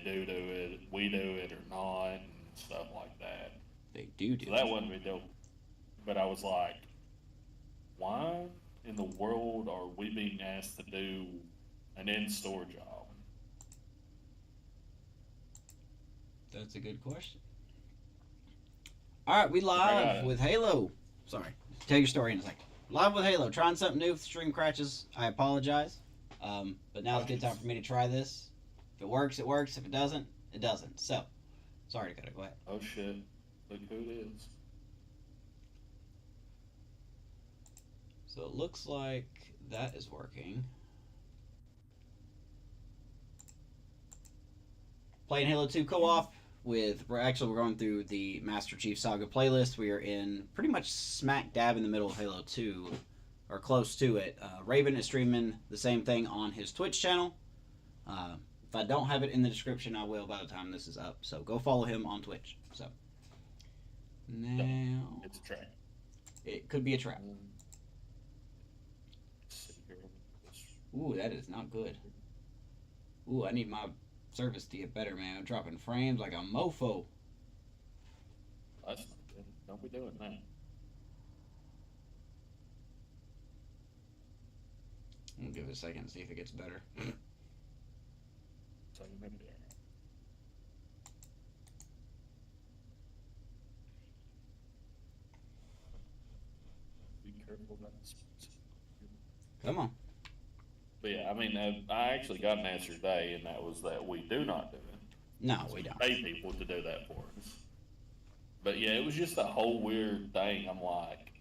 do it, we do it or not, and stuff like that. They do So do that it. wasn't really dope. But I was like, why in the world are we being asked to do an in-store job? That's a good question. All right, we Which I got live with Halo. Sorry, tell your story in a second. Live with Halo, trying something new. If the stream crashes, I apologize. But now's a good time for me to try this. If it works, it works. If it doesn't, it doesn't. So, sorry, Dakota, go ahead. Oh shit! Look who it is. So it looks like that is working. Playing Halo 2 co-op with we're going through the Master Chief Saga playlist. We are in pretty much smack dab in the middle of Halo 2 or close to it. Raven is streaming the same thing on his Twitch channel. If I don't have it in the description, I will by the time this is up. So go follow him on Twitch. So now It's a track. it could be a trap. Ooh, that is not good. Ooh, I need my service to get better, man. I'm dropping frames like a mofo. That's not good. Don't be doing that. I'll give it a second and see if it gets better. So you maybe there. Be careful about this. Come on. But yeah, I mean, I actually got an answer today, and that was that we do not do it. No, we don't. Pay people to do that for us. But yeah, it was just a whole weird thing. I'm like,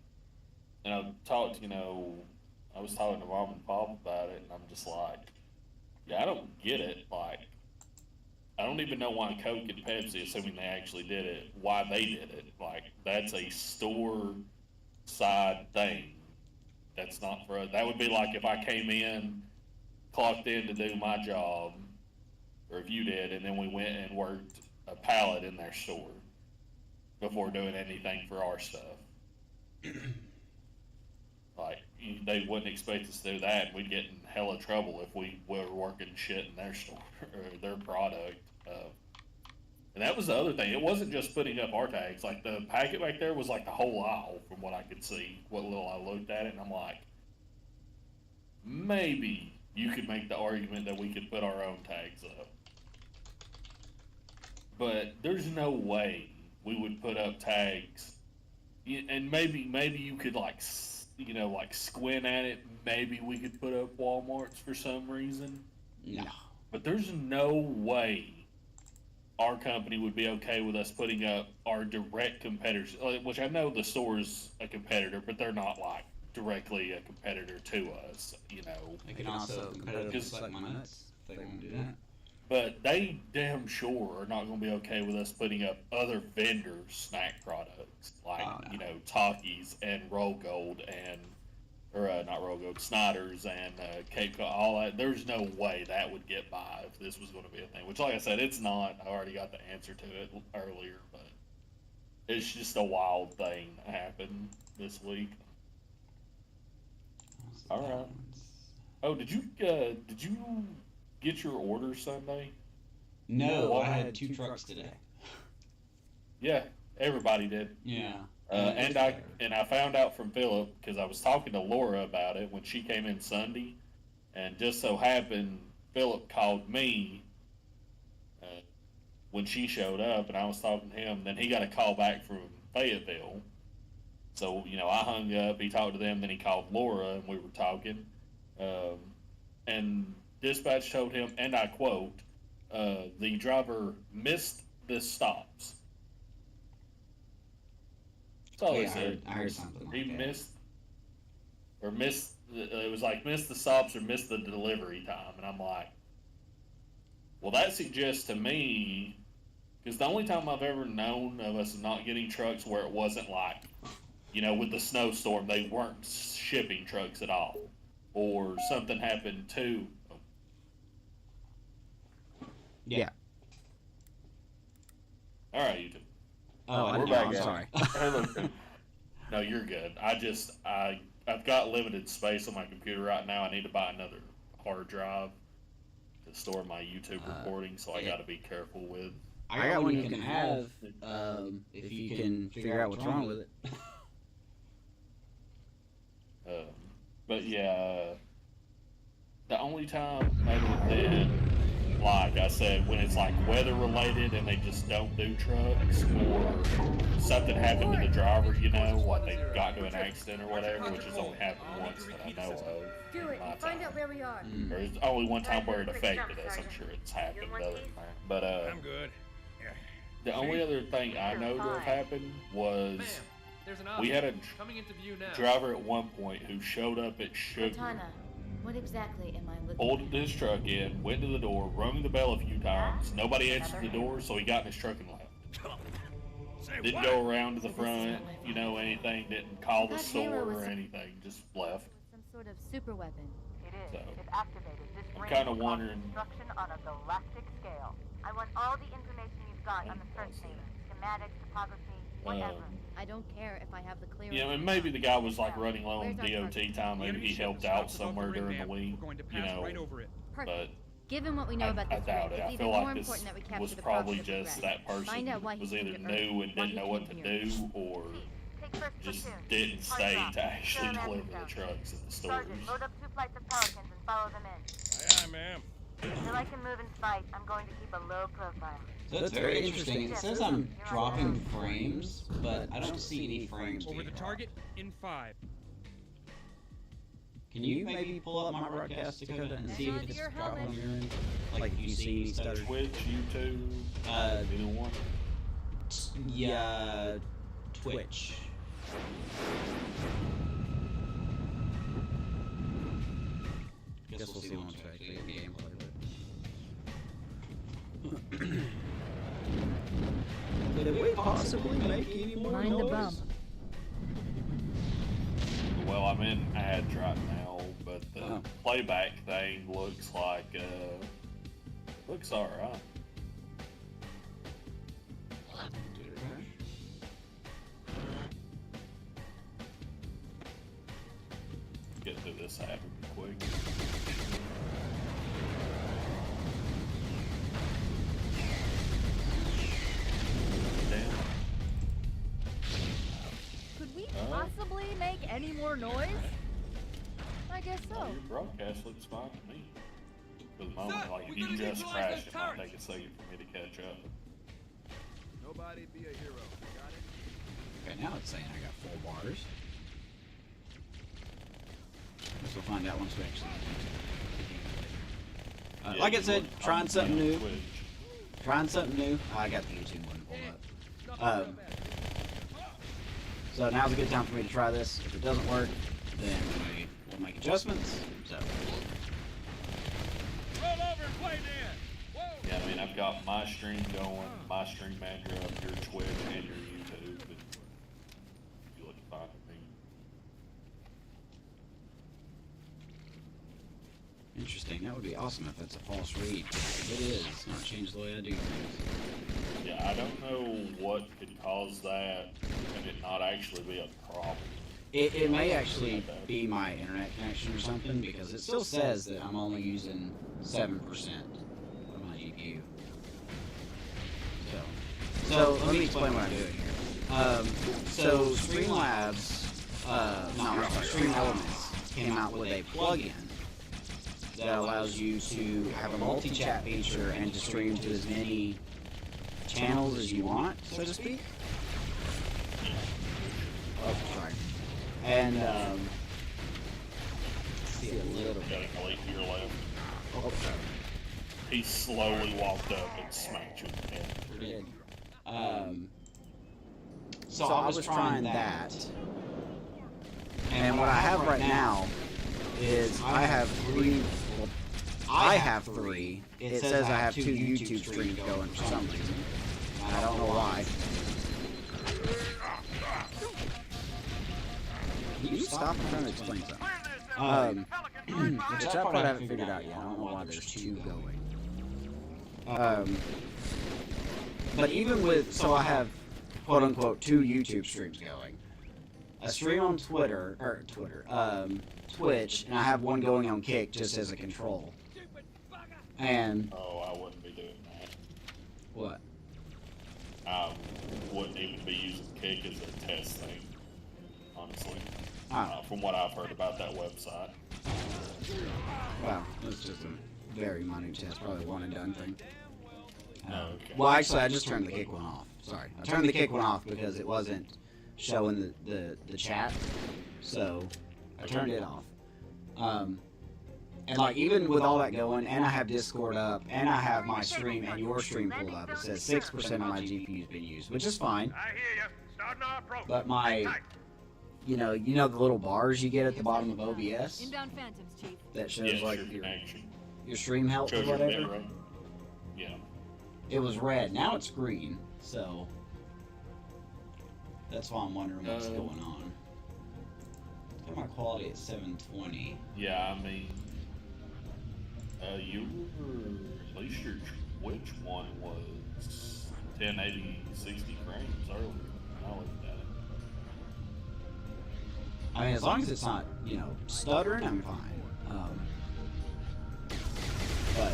and I talked, I was talking to mom and pop about it, and I'm just like, yeah, I don't get it. Like, I don't even know why Coke and Pepsi, assuming they actually did it, why they did it. Like, that's a store side thing. That's not for us. That would be like if I came in, clocked in to do my job, or if you did, and then we went and worked a pallet in their store before doing anything for our stuff. Like, they wouldn't expect us to do that, and we'd get in hella trouble if we were working shit in their store or their product. And that was the other thing. It wasn't just putting up our tags. Like, the packet back there was like the whole aisle from what I could see, what little I looked at it, and I'm like, maybe you could make the argument that we could put our own tags up. But there's no way we would put up tags. And maybe you could like squint at it. Maybe we could put up Walmart's for some reason. No. But there's no way our company would be okay with us putting up our direct competitors, which I know the store's a competitor, but they're not like directly a competitor to us, They can also competitively suck my nuts if they won't do that. But they damn sure are not going to be okay with us putting up other vendors' snack products like Takis and Roll Gold not Roll Gold, Snyder's and Cape Cod, all that. There's no way that would get by if this was going to be a thing. Which, like I said, it's not. I already got the answer to it earlier, but it's just a wild thing that happened this week. All right. Oh, did you get your order Sunday? No, I had 2 trucks today. Yeah, everybody did. Yeah. And I found out from Philip because I was talking to Laura about it when she came in Sunday, and just so happened Philip called me when she showed up, and I was talking to him. Then he got a call back from Fayetteville, so I hung up. He talked to them, then he called Laura, and we were talking. And dispatch told him, and I quote, the driver missed the stops. That's all he said. I heard something like He that. missed, it was like missed the stops or missed the delivery time. And I'm like, well, that suggests to me, because the only time I've ever known of us not getting trucks where it wasn't like, with the snowstorm, they weren't shipping trucks at all. Or something happened too. Yeah. All right, you two. Oh, We're no, back I'm at it. sorry. Hey, look. No, you're good. I've got limited space on my computer right now. I need to buy another hard drive to store my YouTube recording, so I got to be careful with. I got one you can have if you can figure out what's wrong with it. But yeah, the only time other than, like I said, when it's like weather related and they just don't do trucks, or something happened to the driver, you know, like they got into an accident or whatever, which has only happened once that I know of. Do it and find out where we are. There's only one time where it affected us. I'm sure it's happened other than that. But I'm good. the only other thing I know to have happened was we had a driver at one point who showed up at Sugar, Cortana, what exactly am I looking pulled his truck in, went to the door, rung the bell a few times. Nobody answered the door, so he got in his truck and left. Didn't go around to the front, you know, anything. Didn't call the store or anything. Just left. Some sort of super weapon. It is. So, If activated, this I'm ring kinda will cause wondering- destruction on a galactic scale. I want all the information you've got on the search team. Schematics, topography, whatever. I don't care if I have the clearance. Yeah, and maybe the guy was like running low on DOT time. Maybe he helped out somewhere during the week, you know. But Given what we know about I this doubt ring, it. it's I even feel more like this important that we capture was the probably process of just regret. that Find out why person he was came either to Earth, new and why didn't know he what to came here. do, or Take first just platoon. didn't Hard stay drop. to actually Sure, deliver that's the down. trucks at the stores. Sergeant, load up 2 flights of Pelicans and follow them in. Aye, aye, ma'am. Until I can move and fight, I'm going to keep a low profile. So that's very interesting. It says I'm dropping frames, but I don't see any frames Over being the target in 5. Can you maybe pull up my broadcast, Dakota, and see if Onto it's your dropping helmet. on your end? Like if you see any stutters? Twitch, YouTube, Uh, either one. Yeah, Twitch. Guess we'll see once we actually get gameplay. But did we possibly make any more Mind the noise? bump. Well, I'm in ads right now, but the Oh. playback thing looks like looks alright. Get through this app quick. Damn. Could we possibly make any more noise? I guess so. Your broadcast looks fine to me. For the moment, Sir, like if we you gotta just neutralize crash, those it might turrets. take a second for me to catch up. Nobody be a hero. Got it? Okay, now it's saying I got 4 bars. Guess we'll find out once we actually. Yeah, Like I you said, look- trying I'm something on new. Twitch. Trying something new. I got the YouTube one pulled up. So now's a good time for me to try this. If it doesn't work, then we'll make adjustments. So Roll over and play dead. Whoa. Yeah, I mean, I've got my stream going, my stream manager up, your Twitch and your YouTube, and you look fine to me. interesting. That would be awesome if that's a false read. It is. It's not changed the way I do things. Yeah, I don't know what could cause that, and it not actually be a problem. It may actually be my internet connection or something because it still says that I'm only using 7% of my GPU. So let me explain what I'm doing here. So Streamlabs, Stream Elements came out with a plugin that allows you to have a multi-chat feature and to stream to as many channels as you want, so to speak. Oh, sorry. And, see a little Got bit. a delete to your left. Oh, sorry. He slowly walked up and smacked you in the head. Sure did. So I was trying that. And what I have right now is I have 3. Well, I have 3. It says I have 2 YouTube streams going for some reason. I don't know why. Can you stop? I'm trying to explain something. Which I probably haven't figured out yet. I don't know why there's 2 going. But even with, so I have quote unquote 2 YouTube streams going. A stream on Twitch, and I have one going on Kick just as a control. And Oh, I wouldn't be doing that. what? I wouldn't even be using Kick as a test thing, honestly. From what I've heard about that website. Well, it's just a very minor test, probably one and done thing. Okay. Well, actually, I just turned the Kick one off. Sorry, I turned the Kick one off because it wasn't showing the chat, so I turned it off. And like even with all that going, and I have Discord up, and I have my stream and your stream pulled up, it says 6% of my GPU's been used, which is fine. I hear you. Starting our approach. But my, you know the little bars you get at the bottom of OBS Inbound Phantoms, Chief. that shows Yeah, like your your connection. stream health or Shows your whatever. bitrate. Yeah. It was red. Now it's green. So that's why I'm wondering what's going on. Got my quality at 720. Yeah, I mean, you were, at least your Twitch one was 1080 60 frames earlier. I looked at it. I mean, as long as it's not, stuttering, I'm fine. But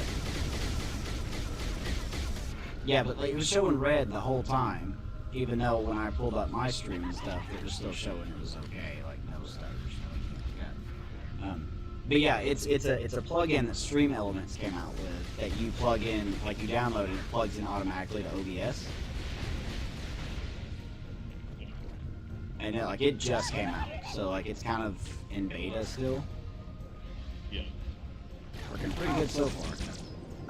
yeah, but like, it was showing red the whole time, even though when I pulled up my stream and stuff, it was still showing it was okay, like no stutters. But yeah, it's a plugin that Stream Elements came out with that you plug in, like you download and it plugs in automatically to OBS. And it just came out, so like it's kind of in beta still. Yeah. Working pretty good so far.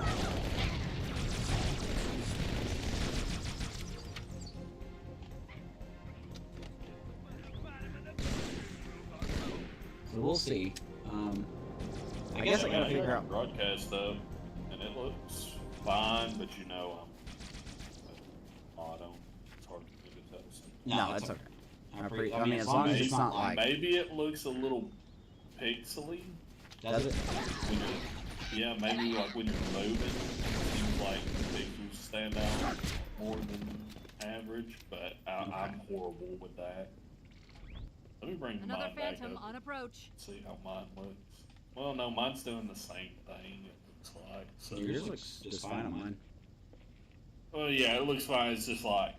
So we'll see. I guess I gotta figure out. Broadcast though, and it looks fine, but auto. It's hard for me to tell. No, that's okay. I mean, as long as it's not like. Maybe it looks a little pixely. Does it? Yeah, maybe like when you're moving, it seems like the pixels stand out more than average. But I'm horrible with that. Let me bring Another mine back Phantom up. on approach. See how mine looks. Well, no, mine's doing the same thing. It looks like. So Yours looks just fine on mine. Well, yeah, it looks fine. It's just like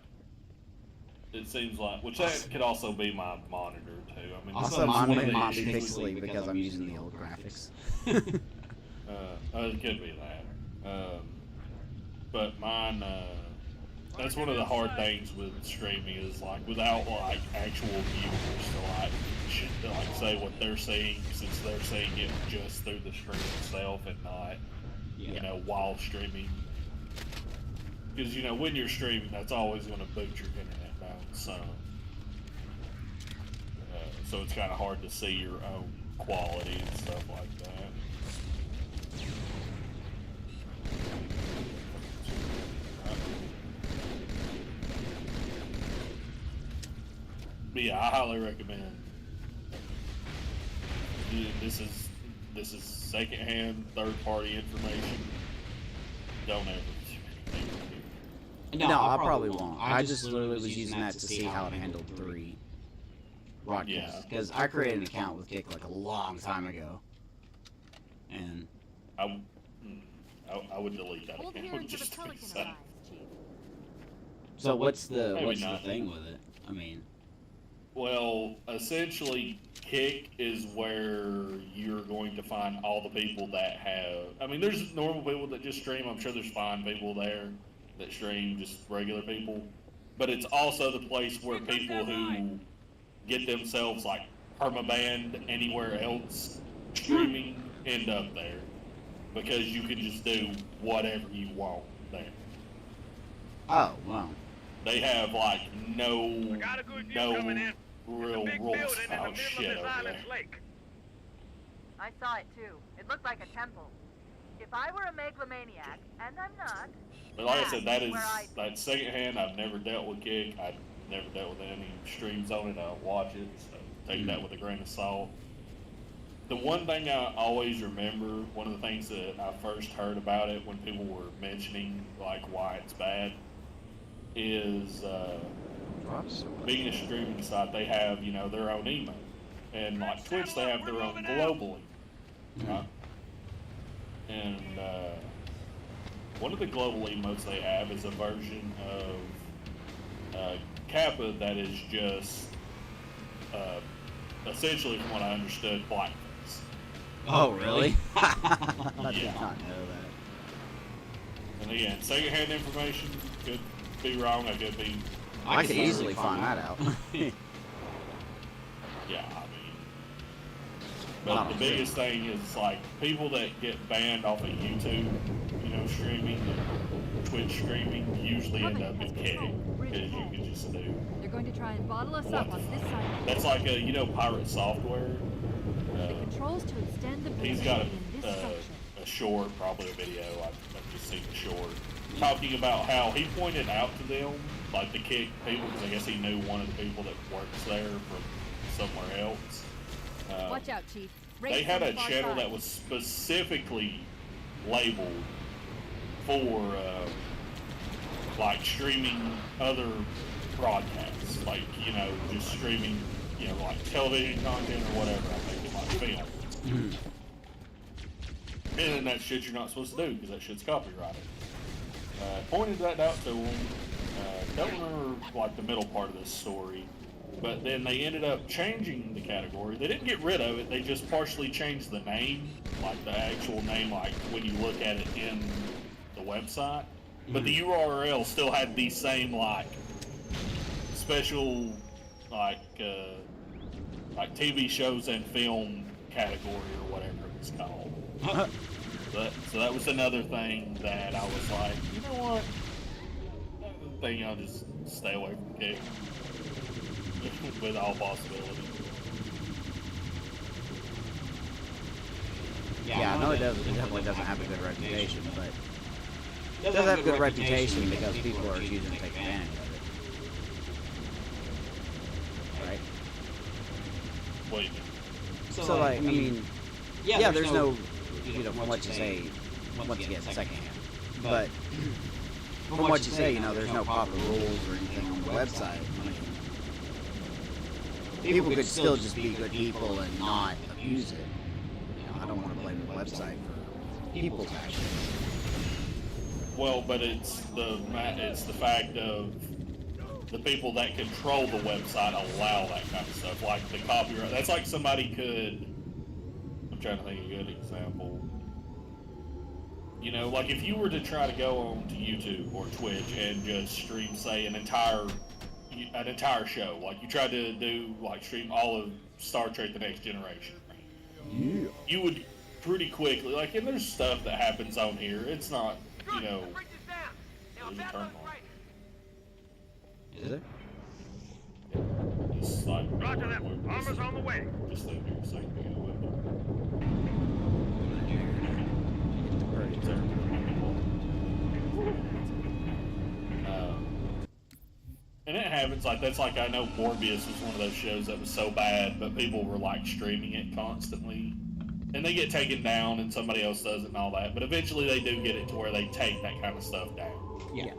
it seems like, which that could also be my monitor too. I mean, Also, mine might be pixely because I'm using the old graphics. It could be that. But mine. That's one of the hard things with streaming is like without like actual viewers to like say what they're seeing, since they're seeing it just through the stream itself and not while streaming. Because when you're streaming, that's always going to boot your internet down some. So it's kind of hard to see your own quality and stuff like that. But yeah, I highly recommend. This is secondhand, third-party information. Don't ever do anything. No, I probably won't. I just literally was using that to see how it handled 3 broadcasts. Because I created an account with Kick like a long time ago. And I would delete that Hold here account until the just to be Pelican safe. arrives, Chief. so what's the Maybe not. thing with it? I mean, Well, essentially, Kick is where you're going to find all the people that have. I mean, there's normal people that just stream. I'm sure there's fine people there that stream, just regular people. But it's also the place where people who get themselves like permabanned anywhere else streaming end up there, because you can just do whatever you want there. oh wow. They have like no Got a good view coming in. real Big rules building in the about middle shit of this over island there. lake. I saw it too. It looked like a temple. If I were a megalomaniac, and I'm not, But like I said, That's where I- that's secondhand. I've never dealt with Kick. I've never dealt with any streams on it. I don't watch it, so take that with a grain of salt. The one thing I always remember, one of the things that I first heard about it when people were mentioning like why it's bad, is being a streaming site, they have their own email, and like Twitch, they have their own globally, right? And one of the global emotes they have is a version of Kappa that is just essentially, from what I understood, blackface. Oh, really? I did Yeah. not know that. And again, secondhand information, could be wrong, I could be. I could easily find that out. Yeah, I mean. But Not the true. biggest thing is like people that get banned off of YouTube, streaming and Twitch streaming usually end up in kick because you can just do. They're going to try and bottle us What up on this side. That's like pirate software. The controls to extend the He's bridge got in this section. a short, probably a video. I've just seen the short, talking about how he pointed out to them, like the kick people, because I guess he knew one of the people that works there from somewhere else. Watch out, Chief. They had a channel that was specifically labeled for like streaming other broadcasts, like just streaming, like television content or whatever. I'm thinking like film. And then that shit you're not supposed to do because that shit's copyrighted. Pointed that out to them. Don't remember like the middle part of this story, but then they ended up changing the category. They didn't get rid of it. They just partially changed the name, like the actual name, like when you look at it in the website. But the URL still had the same like special like TV shows and film category or whatever it was called. So that was another thing that I was like, you know what? I think I'll just stay away from kick with all possibility. Yeah, I know it definitely doesn't have a good reputation, but it does have a good reputation because people are choosing to take advantage of it. Right? What do you mean? So, like, I mean, yeah, there's no, from what you say, once again, secondhand. But from what you say, there's no proper rules or anything on the website. I mean, people could still just be good people and not abuse it. I don't want to blame the website for people's actions. Well, but it's the fact of the people that control the website allow that kind of stuff, like the copyright. That's like somebody could. I'm trying to think of a good example. Like if you were to try to go on to YouTube or Twitch and just stream, say, an entire show, like you tried to do, like stream all of Star Trek: The Next Generation. Yeah. You would pretty quickly, like, and there's stuff that happens on here. It's not, there's a turn on. Is it? It's like, Roger that. Armor's on the way. Just think here a second. And it happens, like, that's like, I know Morbius was one of those shows that was so bad, but people were, like, streaming it constantly. And they get taken down, and somebody else does it and all that, but eventually they do get it to where they take that kind of stuff down. Yeah.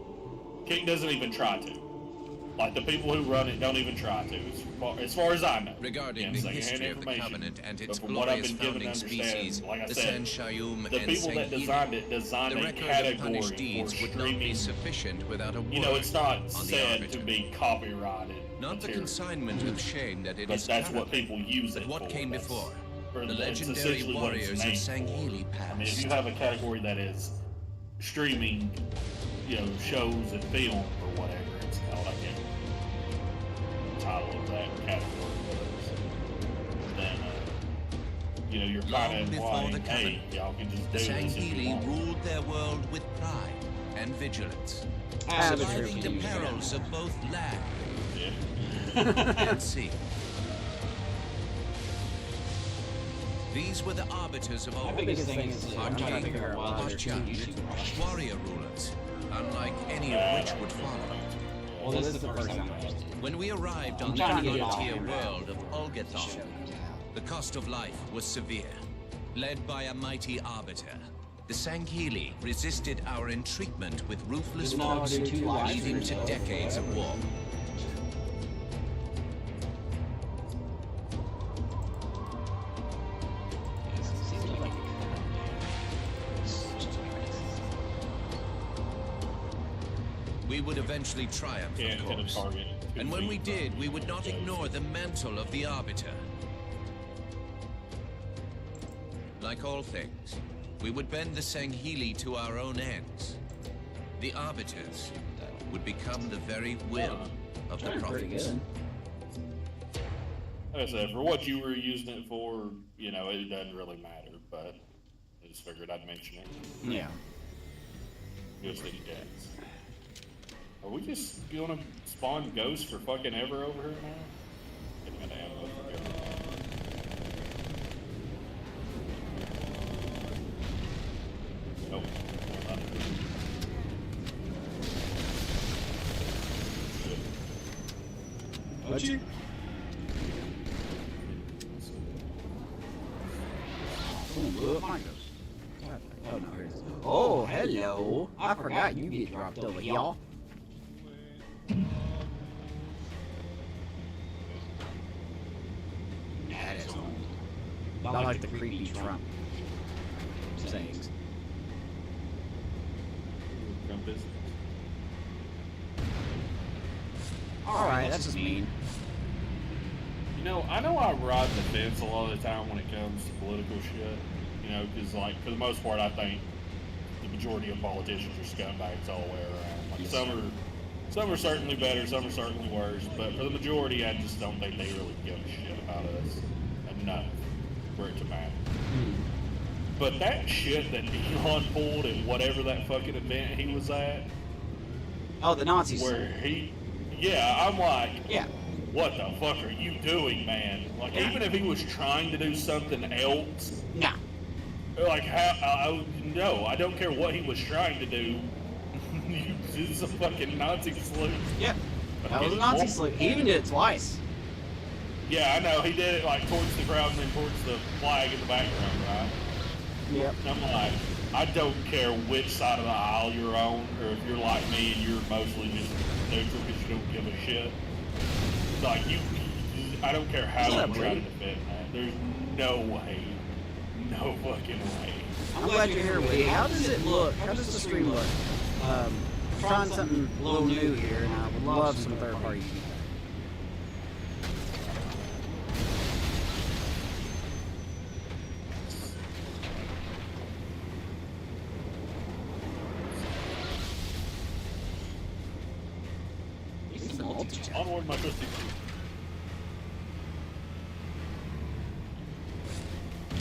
King doesn't even try to. Like, the people who run it don't even try to, as far as I know. Regarding Again, the secondhand history of the information. Covenant and But its from what I've glorious been given to founding understand, species, like I the said, San Shayum the and people that designed Sanghili, it designed the a record of category punished for deeds would not be streaming. sufficient without a word It's not on the said arbiter. to be copyrighted Not the material. consignment of shame that it But is that's what currently, people use it but what for. came That's- before. or The that's legendary essentially what it's warriors of named for. Sanghili I mean, if past. you have a category that is streaming, shows and film or whatever it's called, I can't remember the title of that category was. Then, you're Long kind of before implying, the hey, Covenant, y'all can just do The this if you Sanghili want. ruled their world with pride and vigilance, That's surviving true. the perils of both land Yeah. and sea. These were the arbiters of My old. biggest thing is I'm trying to Archaic, figure out why there's two archaic, YouTube watchers. warrior rulers, unlike any of which would follow. Well, this is the first time I've used it. When we arrived on I'm the trying to get it off frontier camera. world of Olgathon, the cost of life was severe. Led by a mighty arbiter, the Sanghili resisted our intriguement with ruthless Didn't know how to force, do two live leading to streams, though. decades of war. We would eventually triumph, Can't of hit a course. target. And when we did, we would not ignore the mantle of the Arbiter. Like all things, we would bend the Sangheli to our own ends. The Arbiters would become the very will of the Pretty Prophets. good. Like I said, for what you were using it for, you know, it doesn't really matter, but I just figured I'd mention it. Yeah. Just in case. Are we just gonna spawn ghosts for fucking ever over here now? Getting an ammo for Nope. Would you? Ooh, mine goes. Oh, no, here it is. Oh, hello. I forgot you get dropped over here. That is old. I like the creepy Trump sayings. Trump is. Alright, that's just mean. You know I ride the fence a lot of the time when it comes to political shit. You know, because, like, for the most part, I think the majority of politicians are scumbags all the way around. Like, some are certainly better, some are certainly worse, but for the majority, I just don't think they really give a shit about us enough for it to matter. But that shit that Elon pulled at whatever that fucking event he was at, Oh, the Nazis. where I'm like, Yeah. what the fuck are you doing, man? Like, Yeah. even if he was trying to do something else, Nah. like, how, no, I don't care what he was trying to do. This is a fucking Nazi salute. Yeah. That was a Nazi salute. He even did it twice. Yeah, I know. He did it, like, towards the crowd and then towards the flag in the background, right? Yep. And I'm like, I don't care which side of the aisle you're on, or if you're like me and you're mostly just neutral because you don't give a shit. Like, I don't care how you try to defend that. There's no way. No fucking way. I'm glad you're here, Woody. How does it look? How does the stream look? Trying something a little new here, and I would love some third-party feedback. He's a multi-chat. Onward, my trusty crew.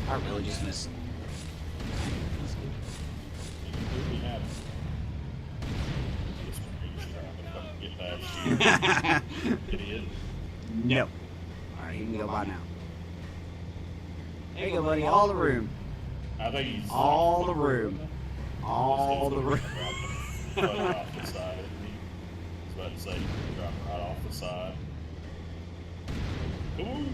I really just missed. You have it. Just fucking get that shit. Idiot. No. Alright, you can go by now. There you go, buddy. All the room. I think he's All the room. All the room. Right off the side, isn't he? I was about to say, drop right off the side. Ooh.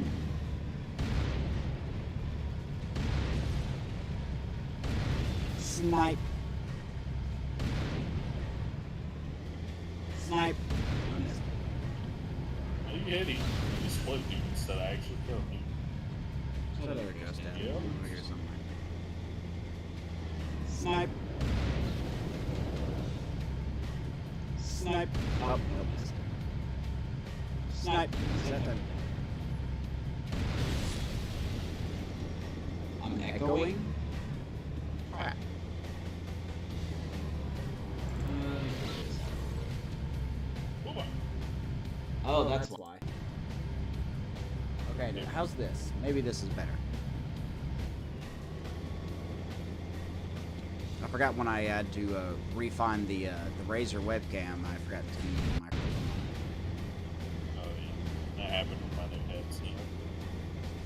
Snipe. Snipe. You hit him. You split him instead of actually killing him. So there it goes down. Yeah. Over here somewhere. Snipe. Snipe. Oh, nope. Snipe. Is that the... I'm echoing. Crap. Oh, that's why. Okay, now how's this? Maybe this is better. I forgot when I had to refine the Razer webcam. I forgot to use the microphone. Oh yeah, that happened with my new headset.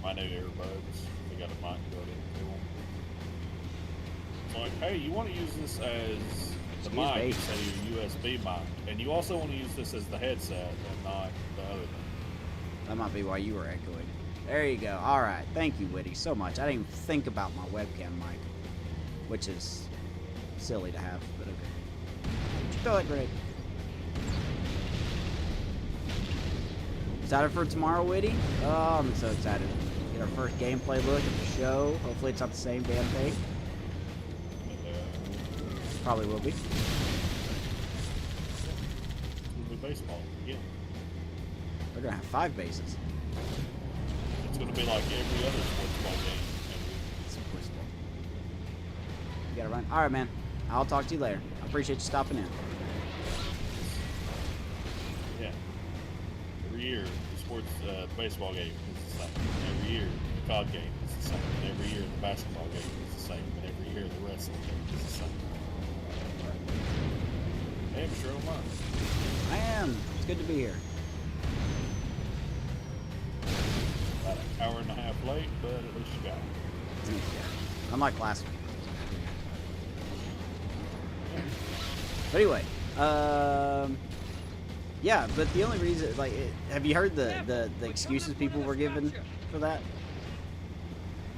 My new earbuds. They got a mic built into them. It's like, hey, you want to use this as the Excuse mic me. instead of your USB mic, and you also want to use this as the headset and not the other thing. That might be why you were echoing. There you go. All right. Thank you, Whitty, so much. I didn't even think about my webcam mic, which is silly to have, but okay. Go ahead, Greg. Excited for tomorrow, Whitty? Oh, I'm so excited. Get our first gameplay look at the show. Hopefully it's not the same damn thing. Probably will be. baseball. Yeah. They're gonna have 5 bases. It's going to be like every other sports ball game. Sports ball. You gotta run. All right, man. I'll talk to you later. I appreciate you stopping in. Yeah. Every year, the sports baseball game is the same. Every year, the COD game is the same. Every year, the basketball game is the same. But every year, the wrestling game is the same. Hey, I'm sure I'm on. I am. It's good to be here. About an hour and a half late, but at least you got it. Yeah. Unlike last week. But anyway, yeah. But the only reason, like, have you heard the excuses people were given for that?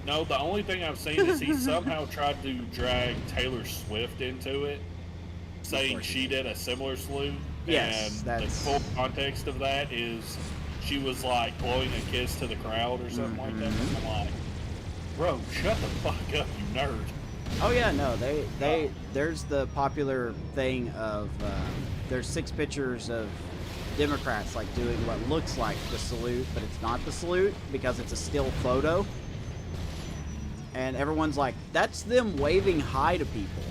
No, the only thing I've seen is he somehow tried to drag Taylor Swift into it, saying she did a similar salute. Yes, and that's... the full context of that is she was like blowing a kiss to the crowd or something like that. And I'm like, bro, shut the fuck up, you nerd. Oh yeah, no, there's the popular thing of there's 6 pictures of Democrats like doing what looks like the salute, but it's not the salute because it's a still photo. And everyone's like, that's them waving hi to people.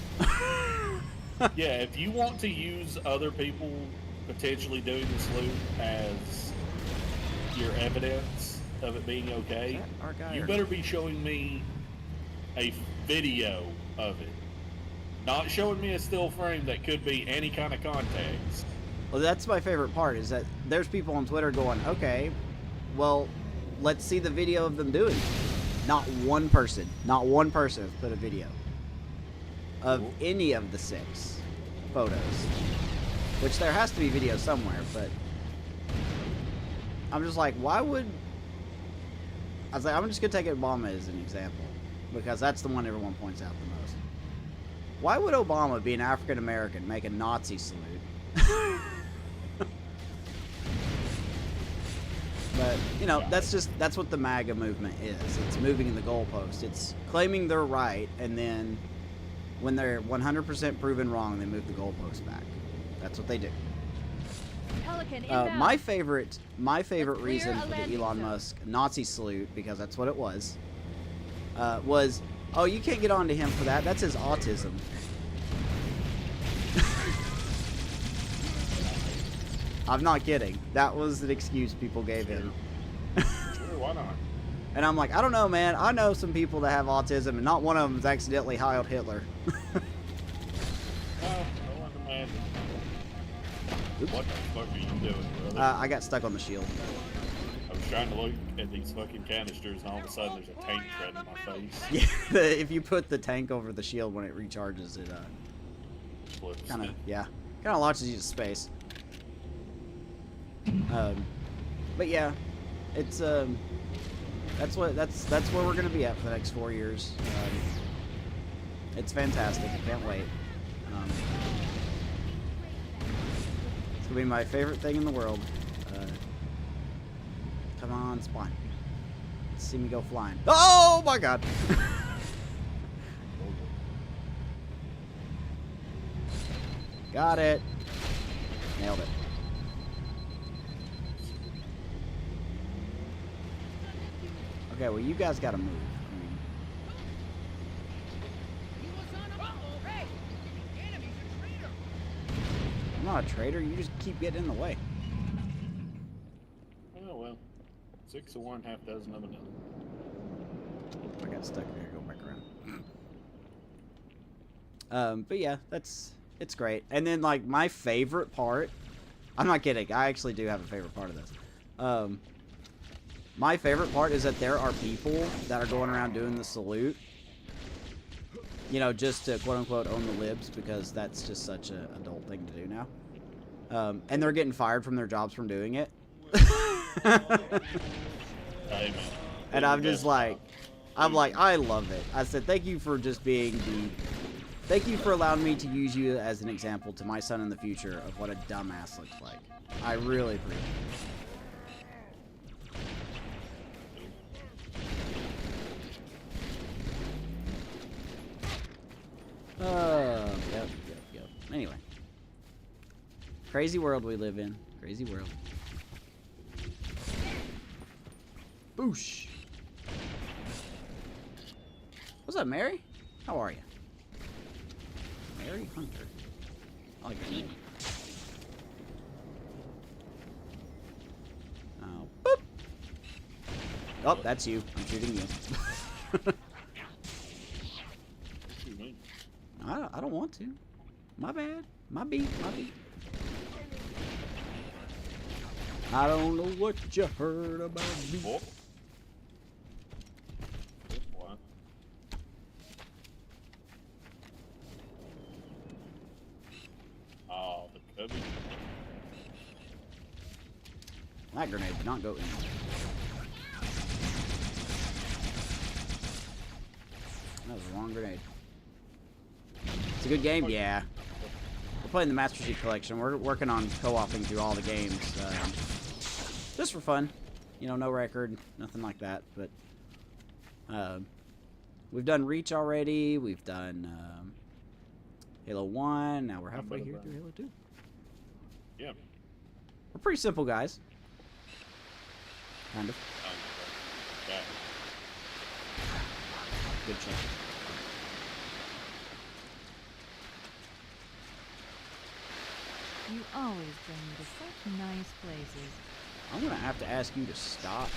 Yeah, if you want to use other people potentially doing the salute as your evidence of it being okay, Our guy you or- better be showing me a video of it. Not showing me a still frame that could be any kind of context. Well, that's my favorite part, is that there's people on Twitter going, okay, well, let's see the video of them doing it. Not one person has put a video of any of the 6 photos. Which there has to be video somewhere, but I'm just like, why would... I was like, I'm just going to take Obama as an example, because that's the one everyone points out the most. Why would Obama, be an African American, make a Nazi salute? But, you know, that's what the MAGA movement is. It's moving the goalpost. It's claiming they're right, and then when they're 100% proven wrong, they move the goalpost back. That's what they do. Pelican inbound. My favorite Let's reason clear a for the landing Elon zone. Musk Nazi salute, because that's what it was, oh, you can't get on to him for that. That's his autism. I'm not kidding. That was an excuse people gave him. Sure, why not? And I'm like, I don't know, man. I know some people that have autism, and not one of them has accidentally Heiled Hitler. No, I wouldn't imagine. Oops. What the fuck are you doing, brother? I got stuck on the shield. I was trying to look at these fucking canisters, and all of a sudden there's a tank threatening my face. Yeah, if you put the tank over the shield when it recharges, it Flips. kind of launches you to space. But yeah, it's that's where we're gonna be at for the next 4 years. It's fantastic. I can't wait. It's gonna be my favorite thing in the world. Come on, spawn. Let's see me go flying. Oh my god! Got it. Nailed it. Okay, well, you guys gotta move. I mean, I'm not a traitor. You just keep getting in the way. Oh well. 6 of one, half dozen of another. I got stuck there. Go back around. But yeah, it's great. And then, like, my favorite part, I'm not kidding. I actually do have a favorite part of this. My favorite part is that there are people that are going around doing the salute, you know, just to quote-unquote own the libs, because that's just such an adult thing to do now. And they're getting fired from their jobs from doing it. Hey, man. And I'm just like, I love it. I said, thank you for just being thank you for allowing me to use you as an example to my son in the future of what a dumbass looks like. I really appreciate it. Yep. Anyway. Crazy world we live in. Crazy world. Boosh. What's up, Mary? How are you? Mary Hunter. I like that name. Oh, boop. Oh, that's you. I'm shooting you. I don't want to. My bad. My beat. My beat. I don't know what you heard about me. Oh. What? Oh, the cubby. That grenade did not go in. That was the wrong grenade. It's a good game, yeah. We're playing the Master Chief Collection. We're working on co-oping through all the games. Just for fun. You know, no record, nothing like that. But we've done Reach already. We've done Halo 1. Now we're halfway here through Halo 2. Yeah. We're pretty simple guys. Kind of. Yeah. Good check. You always bring me to such nice places. I'm gonna have to ask you to stop.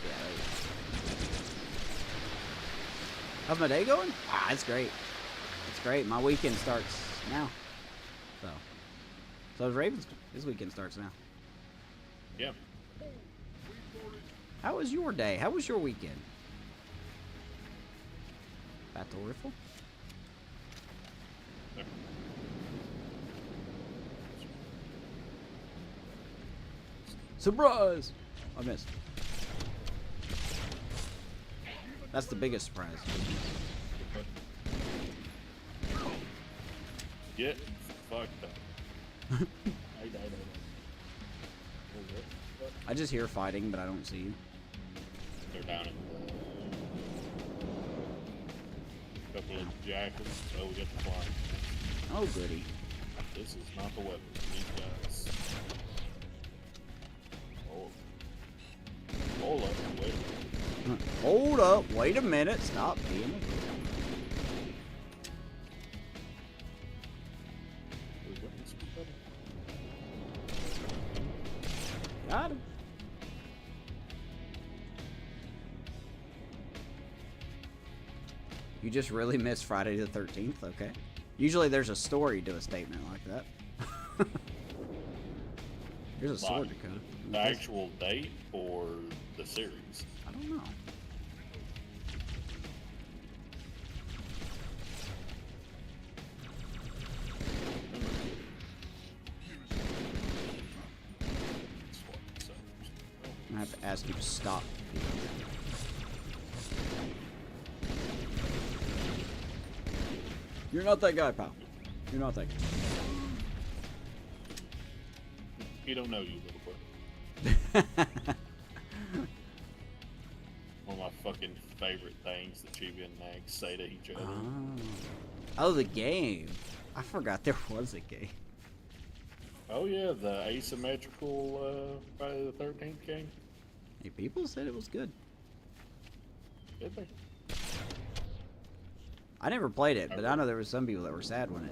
Yeah. How's my day going? Ah, it's great. It's great. My weekend starts now. So is Raven's. His weekend starts now. Yeah. How was your day? How was your weekend? Battle Riffle? Yeah. Surprise! I missed. That's the biggest surprise. Get fucked up. I just hear fighting, but I don't see you. They're down in the couple of jackals. Oh, we got the fly. Oh, goody. This is not the weapon. These guys. Hold up, wait. Hold up. Wait a minute. Stop being a bitch. Got him. You just really missed Friday the 13th? Okay. Usually there's a story to a statement like that. Here's a sword to cut. The actual date or the series? I don't know. I'm gonna have to ask you to stop. You're not that guy, pal. You're not that guy. You don't know, you little boy. One of my fucking favorite things that Chibi and Nags say to each other. Oh, the game. I forgot there was a game. Oh yeah, the asymmetrical Friday the 13th game. Hey, people said it was good. Did they? I never played it, but I know there were some people that were sad when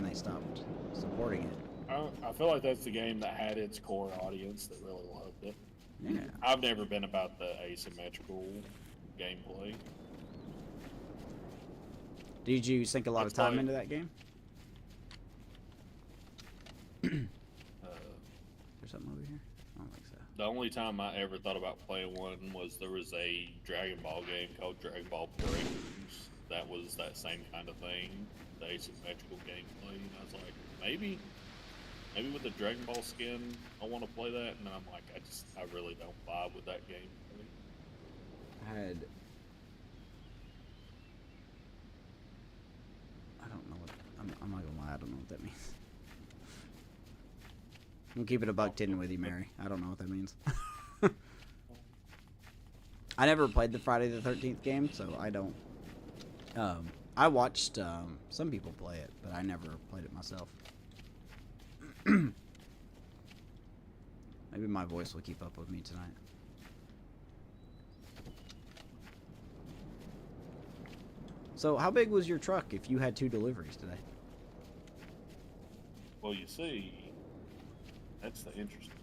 they stopped supporting it. I feel like that's the game that had its core audience that really loved it. Yeah. I've never been about the asymmetrical gameplay. Did you sink a lot of time into that game? There's something over here? I don't think so. The only time I ever thought about playing one was there was a Dragon Ball game called Dragon Ball Breakers. That was that same kind of thing, the asymmetrical gameplay. And I was like, maybe with the Dragon Ball skin, I want to play that. And I'm like, I really don't vibe with that game. I don't know what, I'm not gonna lie, I don't know what that means. I'm keeping a $1.10 with you, Mary. I don't know what that means. I never played the Friday the 13th game, so I don't. I watched some people play it, but I never played it myself. Maybe my voice will keep up with me tonight. So, how big was your truck if you had 2 deliveries today? Well, you see, that's the interesting.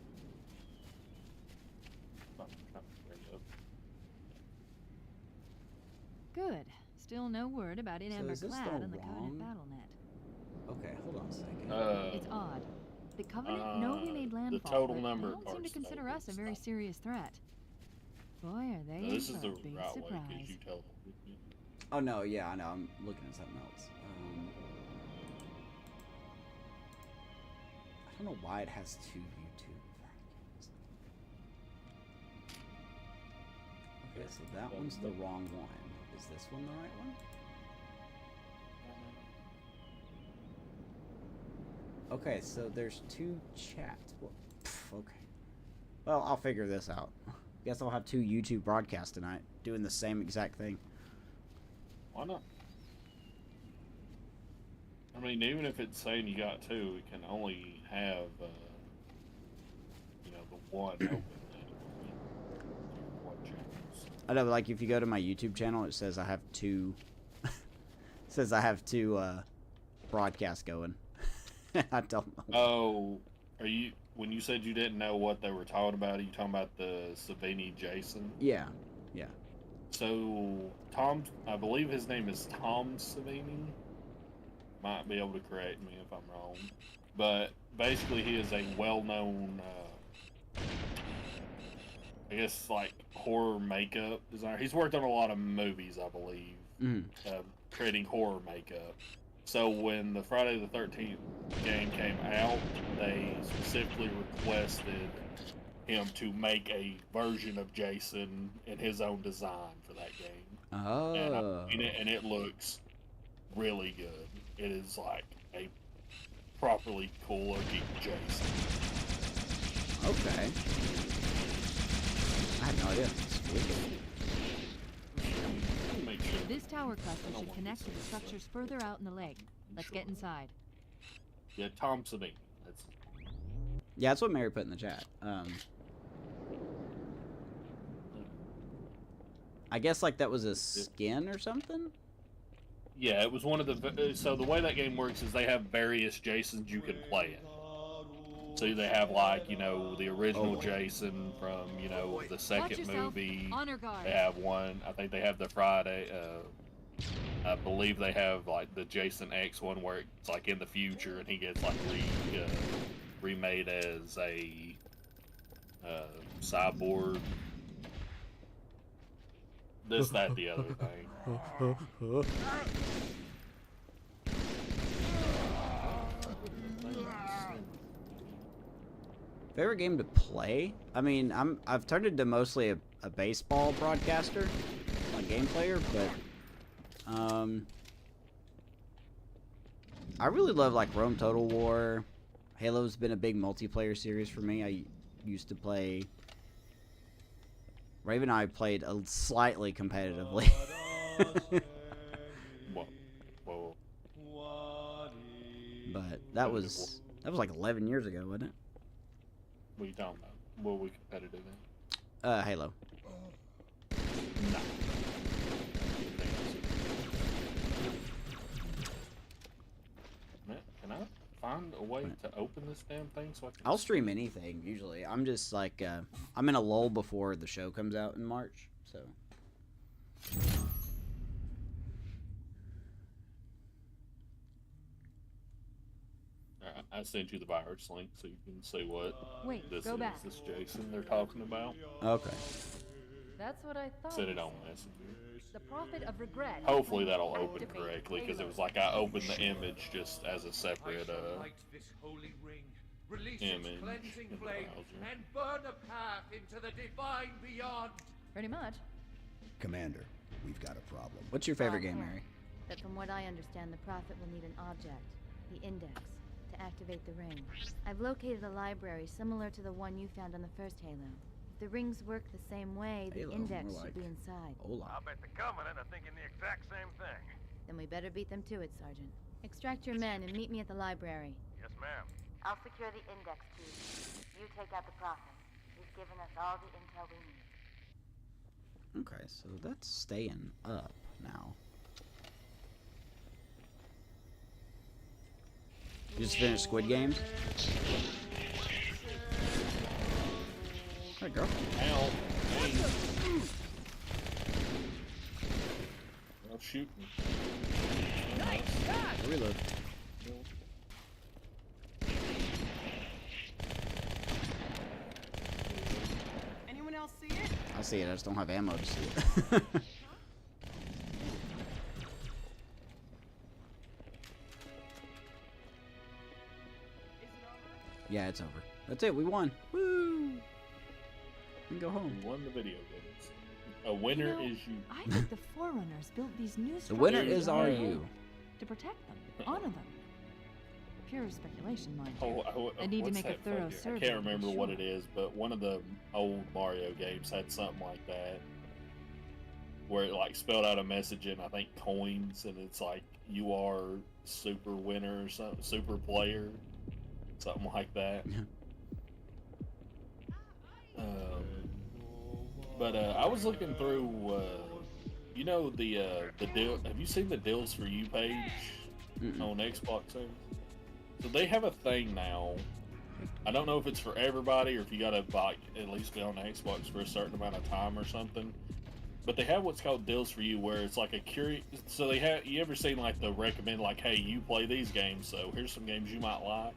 Good. Still no word about So Amber is this Clad the on the Covenant wrong- BattleNet. Okay, hold on a second. It's odd. The Covenant know we made landfall, total but number they of don't seem to carts consider that us a we very stopped. serious threat. Boy, are they No, in this is for the a big right way surprise. because you tell them. Oh no, yeah, I know. I'm looking at something else. I don't know why it has 2 YouTube. Okay, so that one's the wrong one. Is this one the right one? Okay, so there's 2 chats. Well, okay. Well, I'll figure this out. Guess I'll have 2 YouTube broadcasts tonight, doing the same exact thing. Why not? I mean, even if it's saying you got 2, it can only have, you know, the one open. One channels. I know, like if you go to my YouTube channel, it says I have 2. It says I have 2 broadcasts going. I don't know. Oh, are you? When you said you didn't know what they were talking about, are you talking about the Savini Jason? Yeah, yeah. So Tom, I believe his name is Tom Savini. Might be able to correct me if I'm wrong, but basically he is a well-known, I guess, like horror makeup designer. He's worked on a lot of movies, I believe, creating horror makeup. So when the Friday the 13th game came out, they specifically requested him to make a version of Jason in his own design for that game. Oh. And I've seen it, and it looks really good. It is like a properly cool looking Jason. Okay. I had no idea. Sweet. Make sure. This tower cluster should connect to the structures further out in the lake. Let's get inside. Yeah, Tom Savini. That's Yeah, that's what Mary put in the chat. I guess like that was a skin or something? yeah. It was one of the. So the way that game works is they have various Jasons you can play in. So they have like the original Jason from the Watch second yourself. movie. Honor guard. They have one. I think they have the Friday. I believe they have like the Jason X one where it's like in the future and he gets like remade as a cyborg. This, that, the other thing. Favorite game to play? I mean, I've turned into mostly a baseball broadcaster, a game player, but I really love like Rome Total War. Halo's been a big multiplayer series for me. I used to play. Raven and I played slightly competitively. Whoa. But that was like 11 years ago, wasn't it? What are you talking about? What were we competitive in? Halo. No. Man, can I find a way to open this damn thing so I can... I'll stream anything usually. I'm just like I'm in a lull before the show comes out in March, so. I sent you the virus link so you can see what Wait, this go is. back. This Jason they're talking about. Okay. That's what I thought. Send it on Messenger. The Prophet of Regret. Hopefully that'll open correctly because it was like I opened the image just as a separate this holy ring, release image its cleansing in the flame, browser. and burn a path into the divine beyond. Pretty much. Commander, we've got a problem. What's your favorite game, Mary? But from what I understand, the Prophet will need an object, the Index, to activate the ring. I've located a library similar to the one you found on the first Halo. If the rings work the same way, the Halo, Index more should like be inside. Hola. I'll bet the Covenant are thinking the exact same thing. Then we better beat them to it, Sergeant. Extract your men and meet me at the library. Yes, ma'am. I'll secure the Index key. You take out the Prophet. He's given us all the intel we need. Okay, so that's staying up now. You just finished Squid Games? Hey, girl. Ow. Hey. Well, shoot me. Reload. Anyone else see it? I see it, I just don't have ammo to see it. Yeah, it's over. That's it, we won. Woo! We can go home. You won the video games. A winner is you. I think the Forerunners built these new The structures winner is our you. to protect them, honor them. Pure speculation, mind you. I need to what's make a that thorough fucking- survey I to can't be remember what sure. it is, but one of the old Mario games had something like that, where it like spelled out a message in I think coins, and it's like you are super winner or something, super player, something like that. But I was looking through, you know, the deal. Have you seen the deals for you page on Xbox? So they have a thing now. I don't know if it's for everybody or if you gotta buy at least be on the Xbox for a certain amount of time or something. But they have what's called deals for you, where it's like a curious. So they have. You ever seen like the recommend like, hey, you play these games, so here's some games you might like,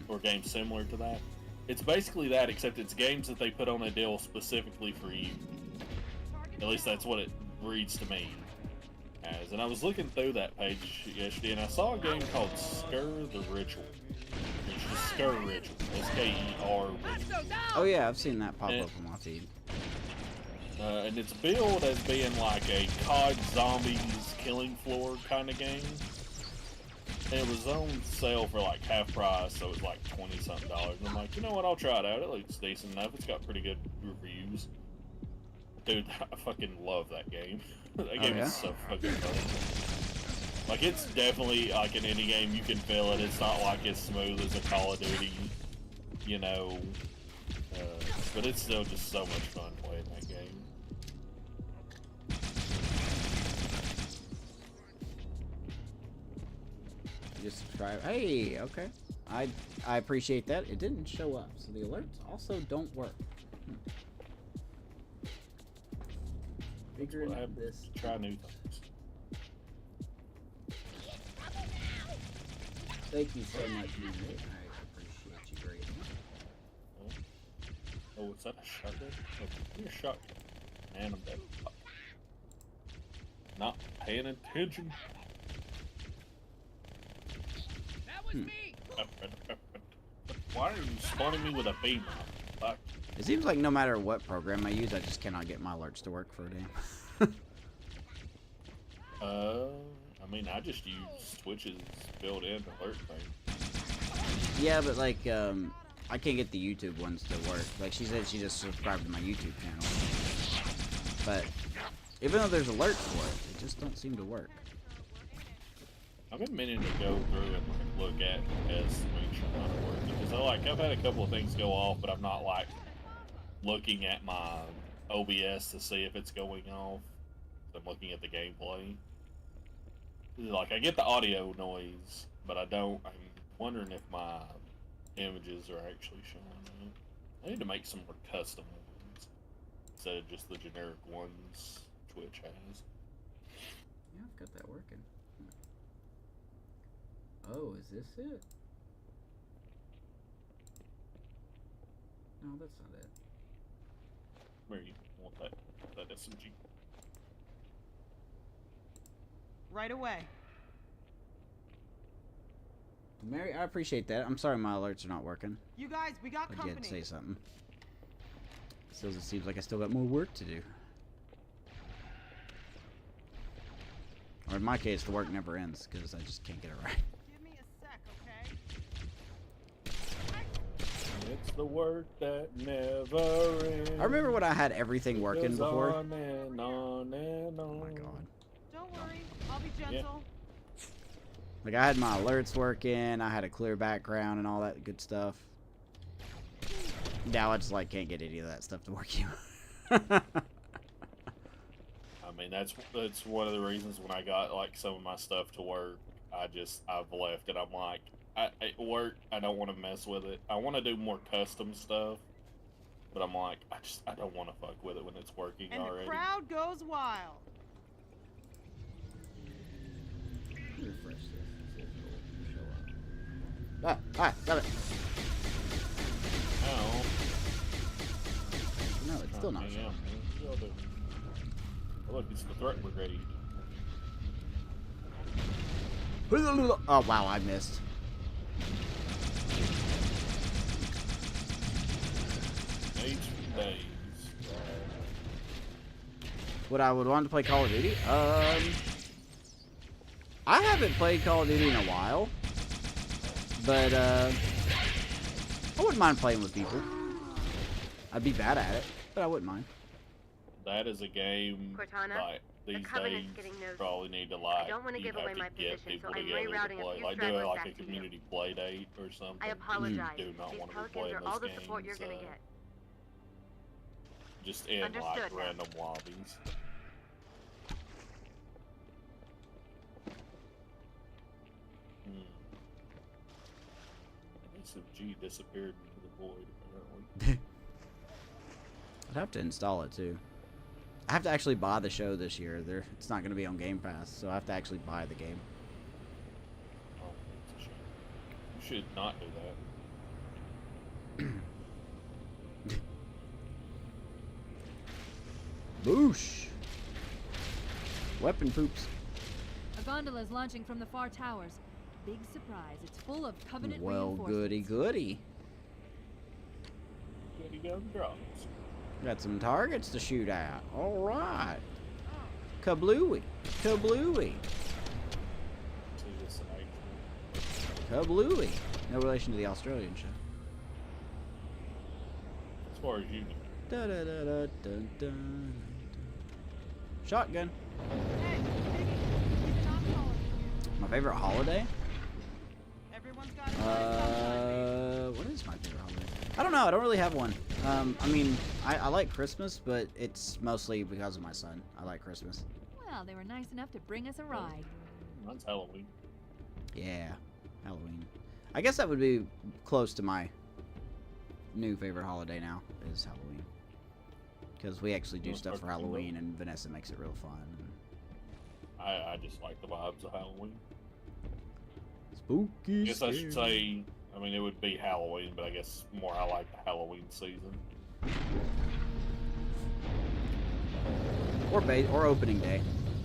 or games similar to that. It's basically that, except it's games that they put on a deal specifically for you. At least that's what it reads to me as. And I was looking through that page yesterday, and I saw a game called Skur the Ritual. It's just Skur Ritual. S-K-E-R Ritual. Oh yeah, I've seen that pop up on my feed. And it's billed as being like a COD Zombies killing floor kind of game. And it was on sale for like half price, so it was like $20-something. And I'm like, you know what, I'll try it out. It looks decent enough. It's got pretty good reviews. Dude, I fucking love that game. That game is so fucking fun. Like, it's definitely like an indie game. You can feel it. It's not like as smooth as a Call of Duty, you know. But it's still just so much fun playing that game. Just subscribe. Hey, okay. I appreciate that. It didn't show up, so the alerts also don't work. Figuring out this. Try new things. Thank you so much, man. I appreciate you greatly. Oh, is that a shotgun? Oh, you're a shotgun. Man, I'm dead. Not paying attention. That was me. Why are you spawning me with a beam? Fuck. It seems like no matter what program I use, I just cannot get my alerts to work for a day. I mean, I just use Twitch's built-in alert thing. Yeah, but like, I can't get the YouTube ones to work. Like, she said she just subscribed to my YouTube channel. But even though there's alerts for it, they just don't seem to work. I've been meaning to go through and look at tests to make sure mine work. Because I've had a couple of things go off, but I'm not like looking at my OBS to see if it's going off. I'm looking at the gameplay. Like, I get the audio noise, but I don't. I'm wondering if my images are actually showing up. I need to make some more custom ones instead of just the generic ones Twitch has. Yeah, I've got that working. Oh, is this it? No, that's not it. Where you want that SMG? Right away. Mary, I appreciate that. I'm sorry my alerts are not working. You guys, we got But you had company. to say something. Still, it seems like I still got more work to do. Or in my case, the work never ends because I just can't get it right. Give me a sec, okay? It's the work that never ends. I remember when I had everything working Goes before. on and on and on. Oh my god. Don't worry, I'll be gentle. Like, I had my alerts working, I had a clear background and all that good stuff. Now it's like can't get any of that stuff to work here. I mean, that's one of the reasons when I got like some of my stuff to work, I've left it. I'm like, at work, I don't want to mess with it. I want to do more custom stuff, but I'm like, I don't want to fuck with it when it's working And already. the crowd goes wild. Refresh this and see if it'll show up. Got it. Oh. No, it's still not Yeah. showing. Oh, look, it's the threat brigade. Oh wow, I missed. Age days. What I would want to play Call of Duty? I haven't played Call of Duty in a while, but I wouldn't mind playing with people. I'd be bad at it, but I wouldn't mind. That is a game Cortana, like these the Covenant's days getting nosy. probably need to like don't wanna you give have away to my get position, people so I'm together to rerouting a play. few Like do stragglers like back a to you. community play date or something. I apologize. Do not These want to be pelicans playing are all the those support you're games, gonna get. just in Understood, like ma'am. random lobbies. SMG disappeared into the void apparently. I'd have to install it too. I have to actually buy the show this year. It's not going to be on Game Pass, so I have to actually buy the game. Oh, that's a shame. You should not do that. Boosh! Weapon poops. A gondola is launching from the far towers. Big surprise. It's full of Covenant Well, reinforcements. goody goody. Goody gun drops. Got some targets to shoot at. All right. Kablooey. Kablooey. See this in action. Kablooey. No relation to the Australian show. As far as you know. Da da da da dun dun. Shotgun. Hey, Piggy, keep it on calling. My favorite holiday? Everyone's got a sunshine, What is my favorite holiday? I don't know. I don't really have one. I mean, I like Christmas, but it's mostly because of my son. I like Christmas. Well, they were nice enough to bring us a ride. That's Halloween. Yeah, Halloween. I guess that would be close to my new favorite holiday now, is Halloween. Because we actually do stuff for Halloween, and Vanessa makes it real fun. I just like the vibes of Halloween. Spooky. I guess I should say, I mean, it would be Halloween, but I guess more I like the Halloween season. Or opening day.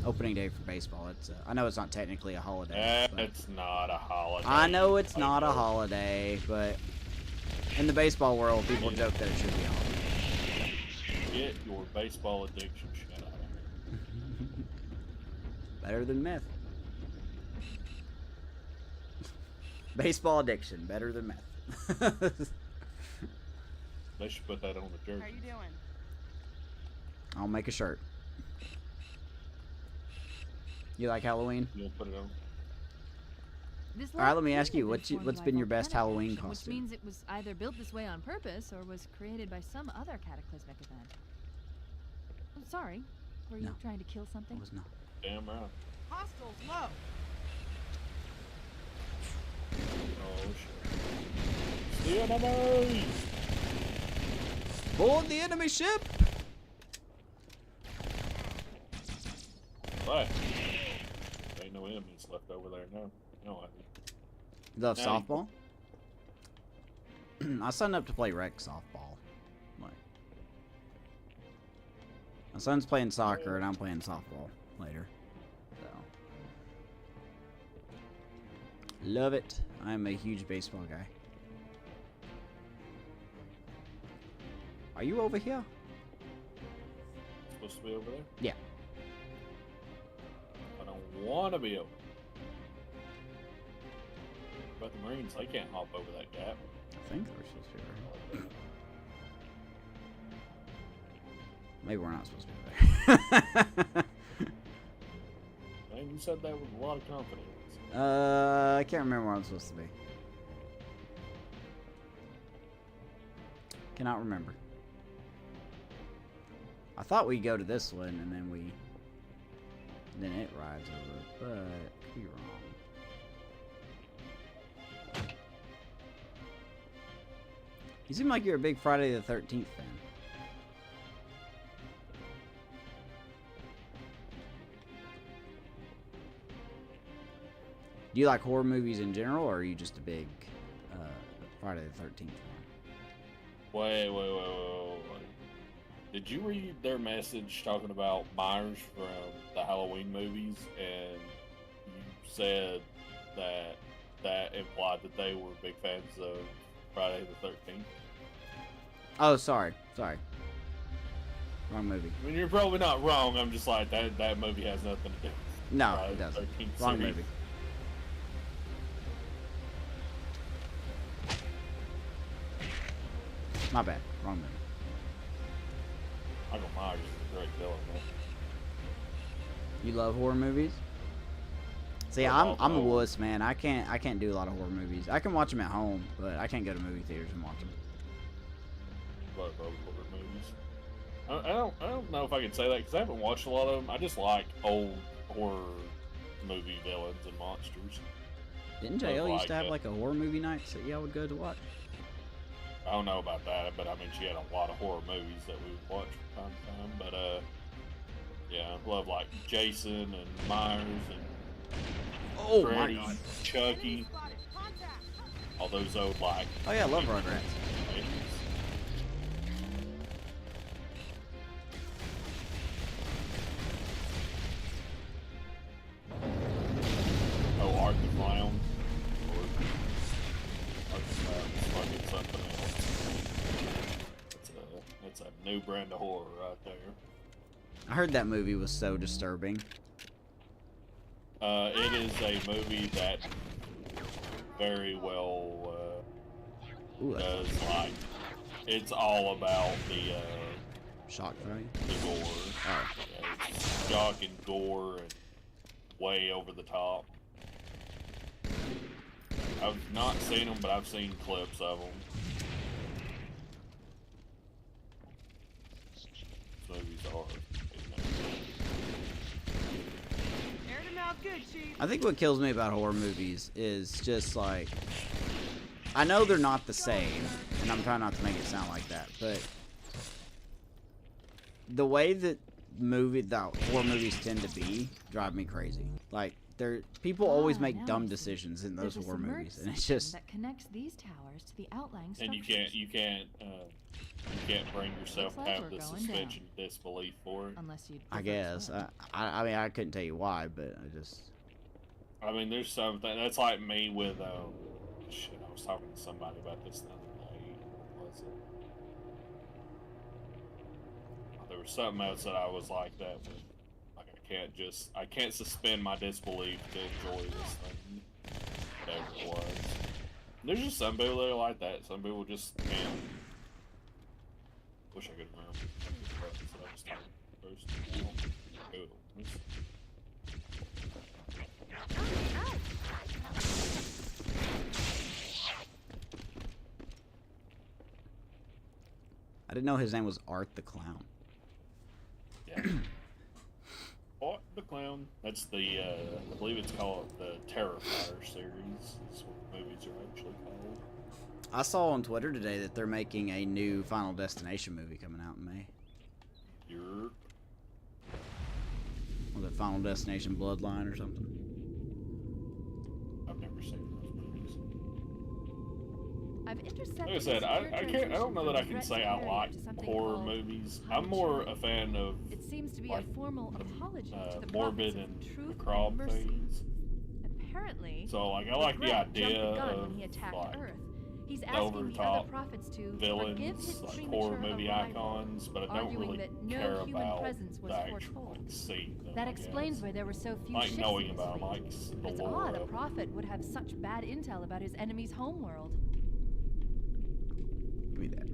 Opening day for baseball. It's I know it's not technically a holiday. but It's not a holiday. I know it's not a holiday, but in the baseball world, people joke that it should be a holiday. Get your baseball addiction shut out. Better than meth. Baseball addiction, better than meth. They should put that on the jersey. How you doing? I'll make a shirt. You like Halloween? You'll put it on. This All right, let me last ask you, pyramid formed what's by been your best volcanic Halloween action, costume? Which means it was either built this way on purpose or was created by some other cataclysmic event. I'm sorry. Were you No. trying to kill something? It was not. Damn right. Hostiles low. Oh, shit. The enemies! Board the enemy ship! But, ain't no enemies left over there, no. No, You love Now you- softball? I signed up to play rec softball. Like, my son's playing soccer and I'm playing softball later. So, love it. I'm a huge baseball guy. Are you over here? supposed to be over there? Yeah. I don't want to be over. But the Marines, they can't hop over that gap. I think they're supposed to be right. Maybe we're not supposed to be there. Man, you said that with a lot of confidence. I can't remember where I'm supposed to be. Cannot remember. I thought we'd go to this one and then it rides over, but could be wrong. You seem like you're a big Friday the 13th fan. Do you like horror movies in general, or are you just a big Friday the 13th fan? Wait. Did you read their message talking about Myers from the Halloween movies, and you said that implied that they were big fans of Friday the 13th? Oh, sorry. Wrong movie. I mean, you're probably not wrong. I'm just like, that movie has nothing to do with No, Friday it the doesn't. 13th Wrong series. movie. My bad. Wrong movie. Michael Myers is a great villain, man. You love horror movies? See, I'm a wuss, man. I can't do a lot of horror movies. I can watch them at home, but I can't go to movie theaters and watch them. Love horror movies. I don't know if I can say that because I haven't watched a lot of them. I just like old horror movie villains and monsters. Didn't JL used to have like a horror movie nights that y'all would go to watch? I don't know about that, but I mean, she had a lot of horror movies that we would watch from time to time. But yeah, I love like Jason and Myers and Freddy, My God. Chucky, all those old like. Oh yeah, I love Rugrats. Oh, Art the Clown. That's fucking something else. It's a new brand of horror right there. I heard that movie was so disturbing. It is a movie that very well does like. It's all about the shock value, the gore. Oh. Yeah, it's shock and gore and way over the top. I've not seen them, but I've seen clips of them. These movies are. Aired him out good, Chief. I think what kills me about horror movies is just like, I know they're not the same, and I'm trying not to make it sound like that, but the way that horror movies tend to be drive me crazy. Like, people always make now dumb I see. decisions in There's those a horror submerged movies, and it's system just that connects these towers to the outlying And structures. you can't bring yourself Looks to like have we're the going suspension of disbelief for it. Unless you. I guess I mean I couldn't tell you why, but I just I mean, there's something that's like me with shit. I was talking to somebody about this the other day. What was it? There was something else that I was like that with. Like I can't suspend my disbelief to enjoy this thing. Whatever it was. There's just some people that are like that. Some people just can't. Wish I could remember the buttons that I was talking first. Cool. I didn't know his name was Art the Clown. Yeah. Art the Clown. That's the, I believe it's called the Terrifier series. That's what the movies are actually called. I saw on Twitter today that they're making a new Final Destination movie coming out in May. You're... Was it Final Destination Bloodline or something? I've never seen those movies. I've intercepted. Like I said, I don't know that I can say I like horror movies. I'm more a fan of It seems to be like, a formal apology to the morbid prophets and of truth macabre and mercy. things. Apparently, So like I like the Greg idea jumped the gun of when he attacked like Earth. He's the asking the over-the-top other prophets to forgive villains, his like premature horror movie arrival, icons, but I don't arguing really that no care human about presence was the actual foretold. like, seeing them. That I explains guess. why there were so few Like ships knowing in his about fleet. like But it's the lore odd a of it. prophet would have such bad intel about his enemy's homeworld. Give me that.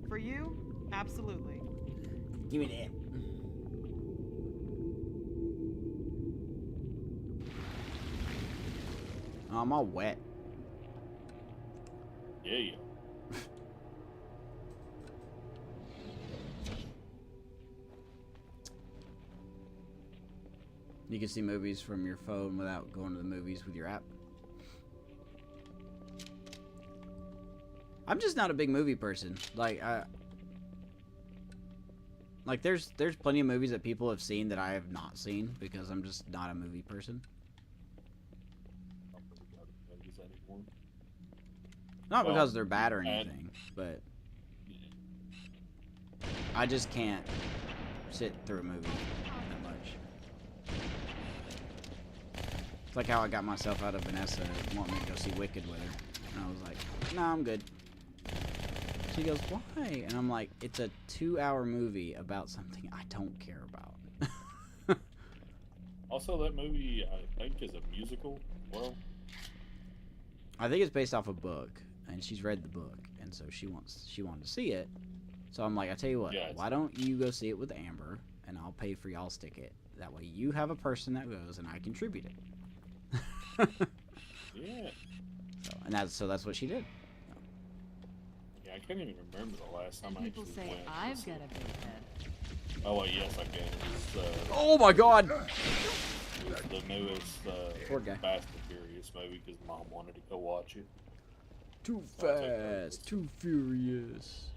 For you, absolutely. Give me that. Oh, I'm all wet. Yeah. You can see movies from your phone without going to the movies with your app. I'm just not a big movie person. Like there's plenty of movies that people have seen that I have not seen because I'm just not a movie person. Not because they're bad or anything, but I just can't sit through a movie that much. It's like how I got myself out of Vanessa wanting me to go see Wicked with her. And I was like, nah, I'm good. She goes, why? And I'm like, it's a 2-hour movie about something I don't care about. Also, that movie, I think, is a musical. Well, I think it's based off a book, and she's read the book, and so she wanted to see it. So I'm like, I tell you what, why don't you go see it with Amber, and I'll pay for y'all's ticket. That way you have a person that goes, and I contribute it. Yeah. So that's what she did. Yeah, I can't even remember the last time I People actually say went. I've got a big head. Oh, wait, yes, I can. It's, Oh my God! it's the newest Poor guy. Fast and Furious movie because Mom wanted to go watch it. Too fast, too furious.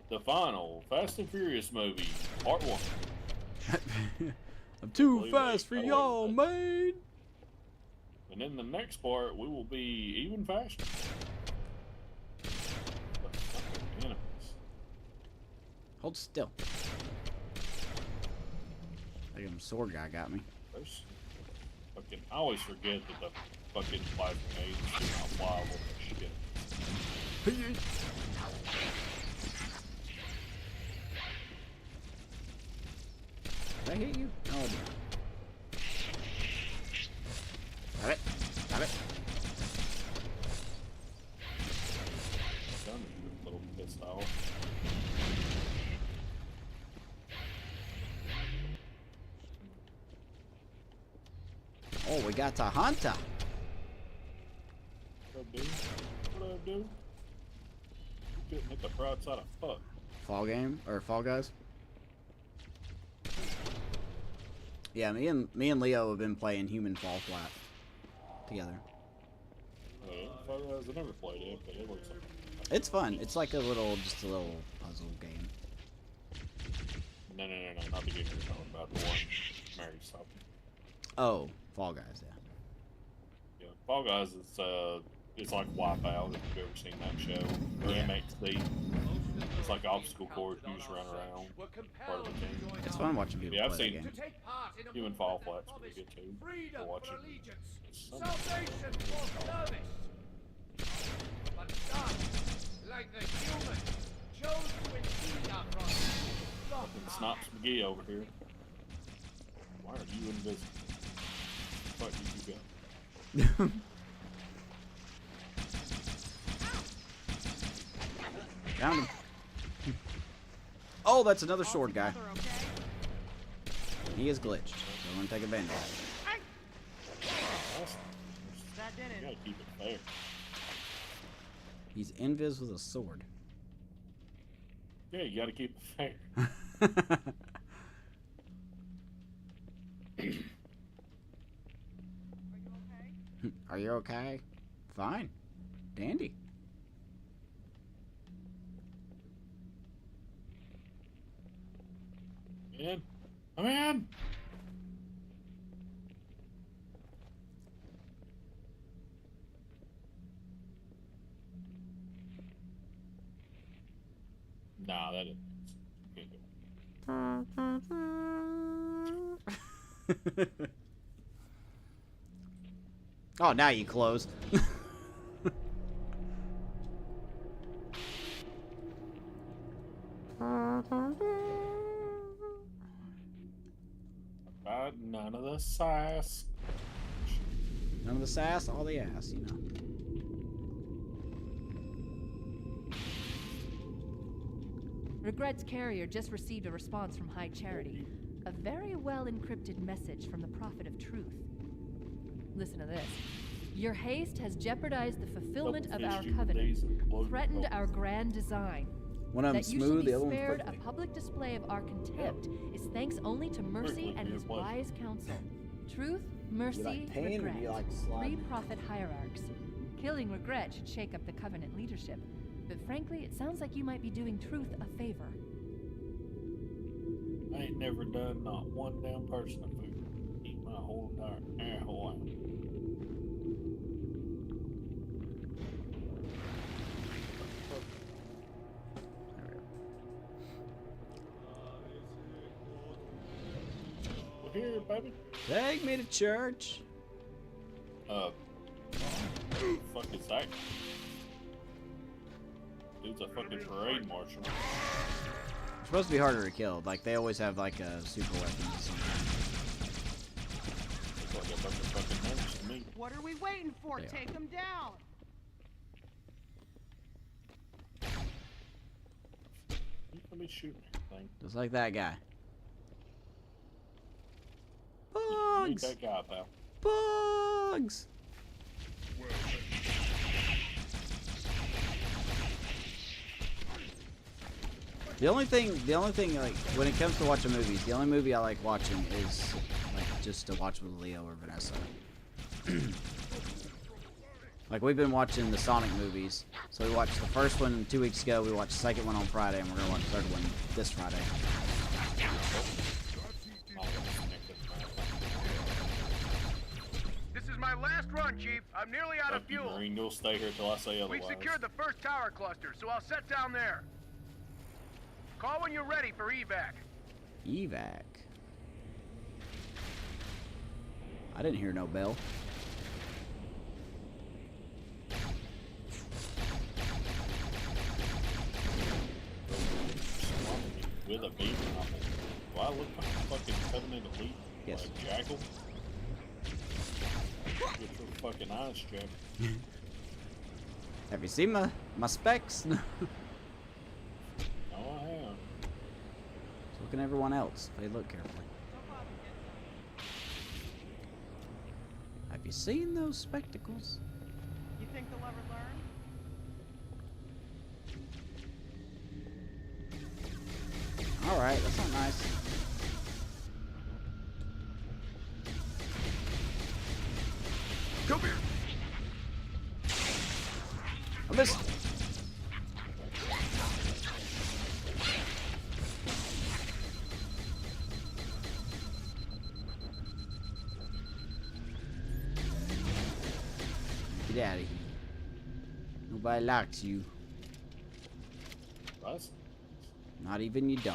The final Fast and Furious movie, Part 1. I'm too fast for y'all, man. And in the next part, we will be even faster. Hold still. That sword guy got me. I always forget that the fucking plasma grenades do not fly with that shit. Did I hit you? No, I did not. Got it. Got it. A little pissed off. Oh, we got a hunter. What up, dude? What up, dude? You couldn't hit the broad side of fuck. Fall game or Fall Guys? Yeah, me and Leo have been playing Human Fall Flat together. Fall Guys, I never played it, but it looks like It's fun. It's like just a little puzzle game. No, not the game you're talking about. The one Mary's talking. Oh, Fall Guys, yeah. Yeah, Fall Guys it's like Wipeout, if you've ever seen that show. Or MXD. It's like obstacle course, you just run around. Part of the game. It's fun watching people I've play seen that game. Human Fall Flat's pretty good too. For watching. Salvation for service. But some, like the human, chose to impede our progress. Fucking Snops McGee over here. Why are you invisible? What did you got? Found him. Oh, that's another sword guy. He is glitched, so I'm gonna take advantage of That did You it. gotta keep it fair. it. He's invis with a sword. Yeah, you gotta keep it fair. Are you okay? Fine. Dandy. Man, I'm in. Nah, that didn't. Oh, now you close. About none of the sass. None of the sass, all the ass, you know. Regrets carrier just received a response from High Charity. A very well encrypted message from the Prophet of Truth. Listen to this. Your haste has jeopardized the fulfillment of our covenant, threatened our grand design. One of them That you shall smooth, be the other one's spared a prickly. public display of our contempt is thanks only to mercy and his wise counsel. Truth, mercy, like pain, or regret. do you like slime? 3 prophet hierarchs. Killing regret should shake up the Covenant leadership. But frankly, it sounds like you might be doing Truth a favor. I ain't never done not one damn person a favor. Eat my whole entire whole life. We're here, baby. Take me to church. Fuck is that? Dude's a fucking parade marshal. They're supposed to be harder to kill. Like, they always have, like, a super weapon or something. Looks like a bunch of fucking nerds to me. What are we waiting for? They Take them down. You can be shooting everything. Just like that guy. You ain't Bugs! that guy, pal. Bugs! The only thing, like, when it comes to watching movies, the only movie I like watching is, like, just to watch with Leo or Vanessa. Like, we've been watching the Sonic movies. So we watched the first one 2 weeks ago, we watched the second one on Friday, and we're gonna watch the third one this Friday. This is my last run, Chief. I'm nearly out of Fuck you, fuel. Marine. You'll stay here till I say otherwise. We've secured the first tower cluster, so I'll set down there. Call when you're ready for evac. Evac. I didn't hear no bell. With a beam rifle. Do I look like a fucking Covenant elite? Yes. Like Jackal? Get your fucking eyes checked. Have you seen my specs? No. No, I have. Look at everyone else. They look carefully. Have you seen those spectacles? You think they'll ever learn? Alright, that's not nice. Come here. I missed. Get out of here. Nobody likes you. That's Not even your dog.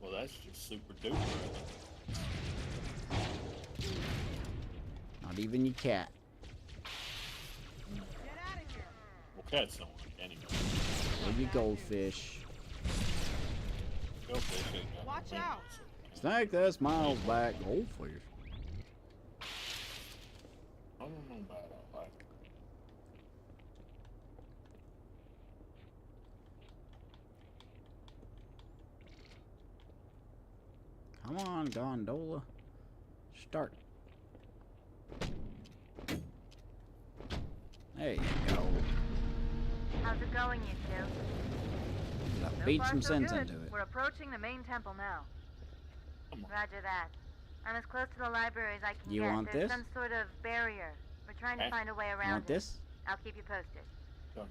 well, that's just super duper. Not even your cat. Get out of here. Well, cats don't like anyway. Or your goldfish. Goldfish ain't got no Watch fingers, out. so- Snake that's miles back. Goldfish. I don't know about all that. Come on, gondola. Start. There you go. How's it going, you two? Gotta So beat far, some so sense good. into it. We're approaching the main temple now. Come on. Roger that. I'm as close to the library as I can You get. want There's this? some sort of barrier. We're trying to Okay. find a way You around want it. this? I'll keep you posted. Go. No.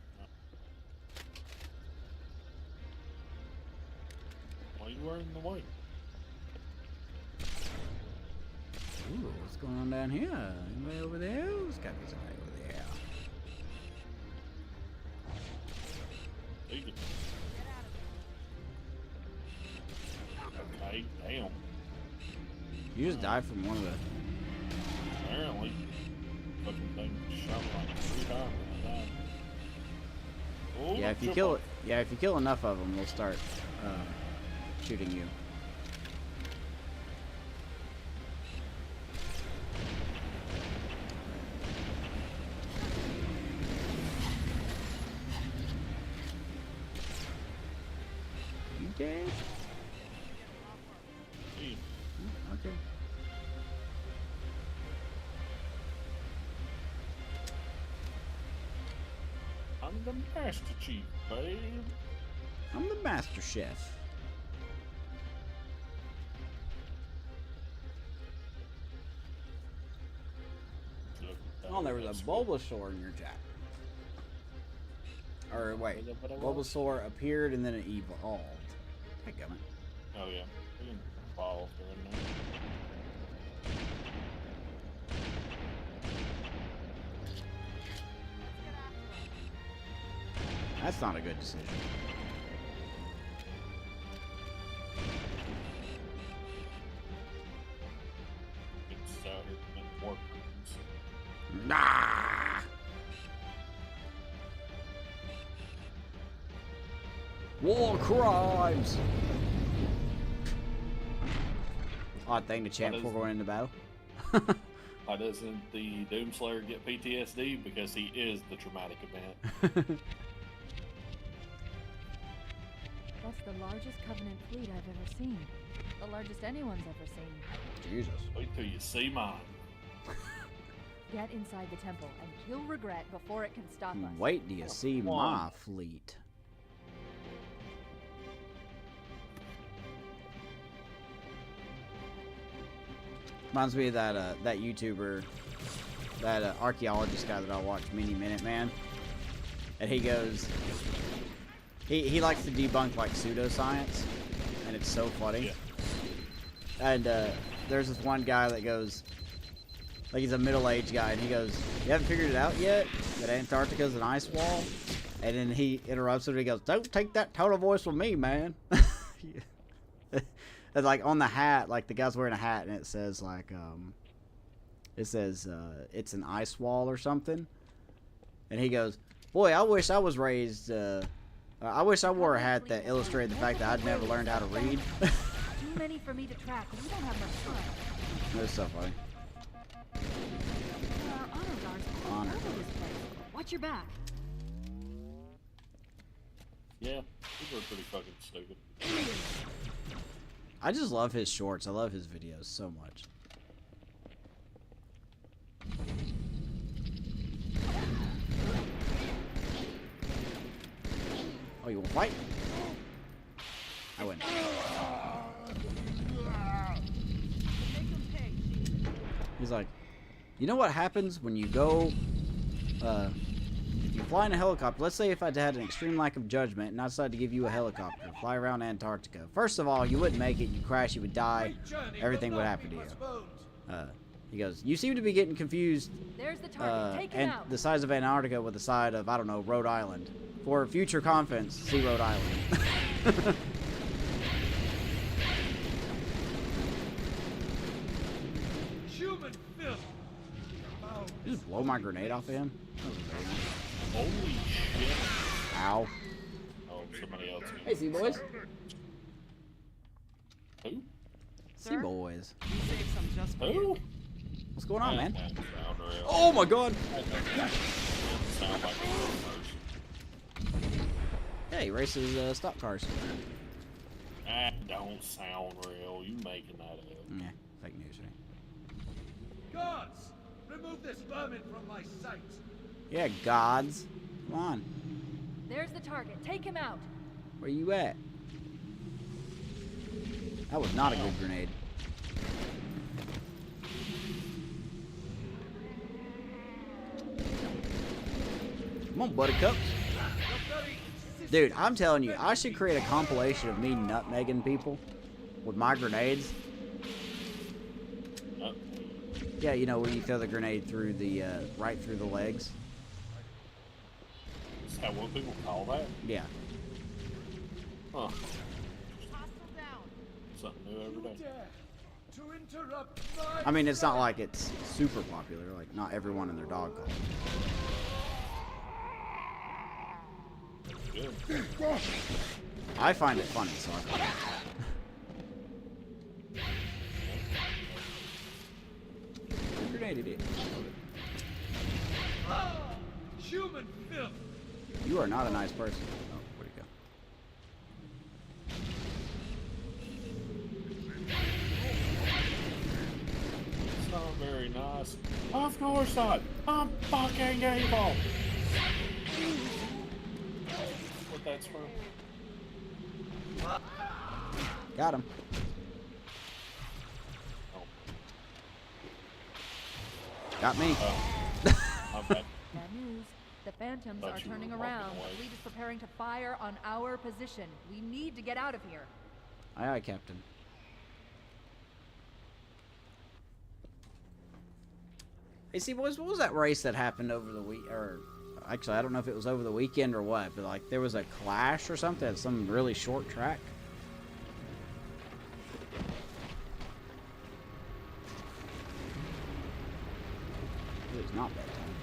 Why you wearing the white? Ooh, what's going on down here? Anybody over there? There's gotta be somebody over there. You can- Okay, damn. You just died from one of the. Apparently, fucking thing shot like 3 times and I died. Oh, Yeah, if you trip kill up. it. Yeah, if you kill enough of them, they'll start shooting you. You dead? Gee, Okay. I'm the Master Chief, babe. I'm the Master Chef. Oh, there was a Bulbasaur in your chat. Or wait, Bulbasaur appeared and then it evolved. Heck, gummit. Oh yeah, balls are in there. That's not a good decision. It's out here to make more crimes. Nah! War crimes! Odd thing to chant before going into battle. Why doesn't the Doomslayer get PTSD? Because he is the traumatic event. That's the largest Covenant fleet I've ever seen. The largest anyone's ever seen. Jesus. Wait till you see mine. Get inside the temple, and you'll regret before it can stop us. Wait till you see my fleet. Reminds me of that YouTuber, that archaeologist guy that I watched, Mini Minute Man. And he goes, he likes to debunk like pseudoscience, and it's so funny. Yeah. And there's this one guy that goes, like he's a middle-aged guy, and he goes, "You haven't figured it out yet? That Antarctica's an ice wall?" And then he interrupts him and he goes, "Don't take that tone of voice from me, man." And like on the hat, like the guy's wearing a hat, and it says like, it's an ice wall or something. And he goes, "Boy, I wish I was raised. I wish I wore a hat that illustrated the fact that I'd never learned how to read." Too many for me to track. We don't have much time. That's so funny. There are honor guards all over this place. Watch your back. Yeah, people are pretty fucking stupid. I just love his shorts. I love his videos so much. Oh, you want to fight? I win. He's like, you know what happens when you go, if you fly in a helicopter, let's say if I had an extreme lack of judgment and I decided to give you a helicopter, fly around Antarctica. First of all, you wouldn't make it, you'd crash, you would die, everything would happen to you. He goes, you seem to be getting confused, There's the target. Take him and out. the size of Antarctica with the side of, I don't know, Rhode Island. For future conference, see Rhode Island. Just blow my grenade off of him? Holy shit. Ow. Oh, somebody else. Hey, C-Boys. Who? C-Boys. You saved some just for Who? you. What's going on, man? That sound real. Oh my god! That sound like a real person. Yeah, he races stock cars. That don't sound real. You making that up. Yeah, fake news, right? Guards! Remove this vermin from my sight! Yeah, gods. Come on. There's the target. Take him out. Where you at? That was not a good grenade. Come on, buttercups. Dude, I'm telling you, I should create a compilation of me nutmegging people with my grenades. Yeah, you know, where you throw the grenade through the, right through the legs. Is that what people call that? Yeah. Huh. Hostile down. Something new every day. To interrupt my I mean, it's not like it's super popular. Like, not everyone and their dog calls. Good. I find it funny, so I call it. Grenaded it. human filth! You are not a nice person. Oh, where'd he go? It's not very nice. Of course not. I'm fucking evil. What that's from? Got him. Oh. Got me. Okay. Bad news. The Phantoms Thought are you were turning walking around. away. The fleet is preparing to fire on our position. We need to get out of here. Aye, aye, Captain. Hey, see, boys, what was that race that happened over the week? Or actually, I don't know if it was over the weekend or what, but like there was a clash or something at some really short track. It was not that time.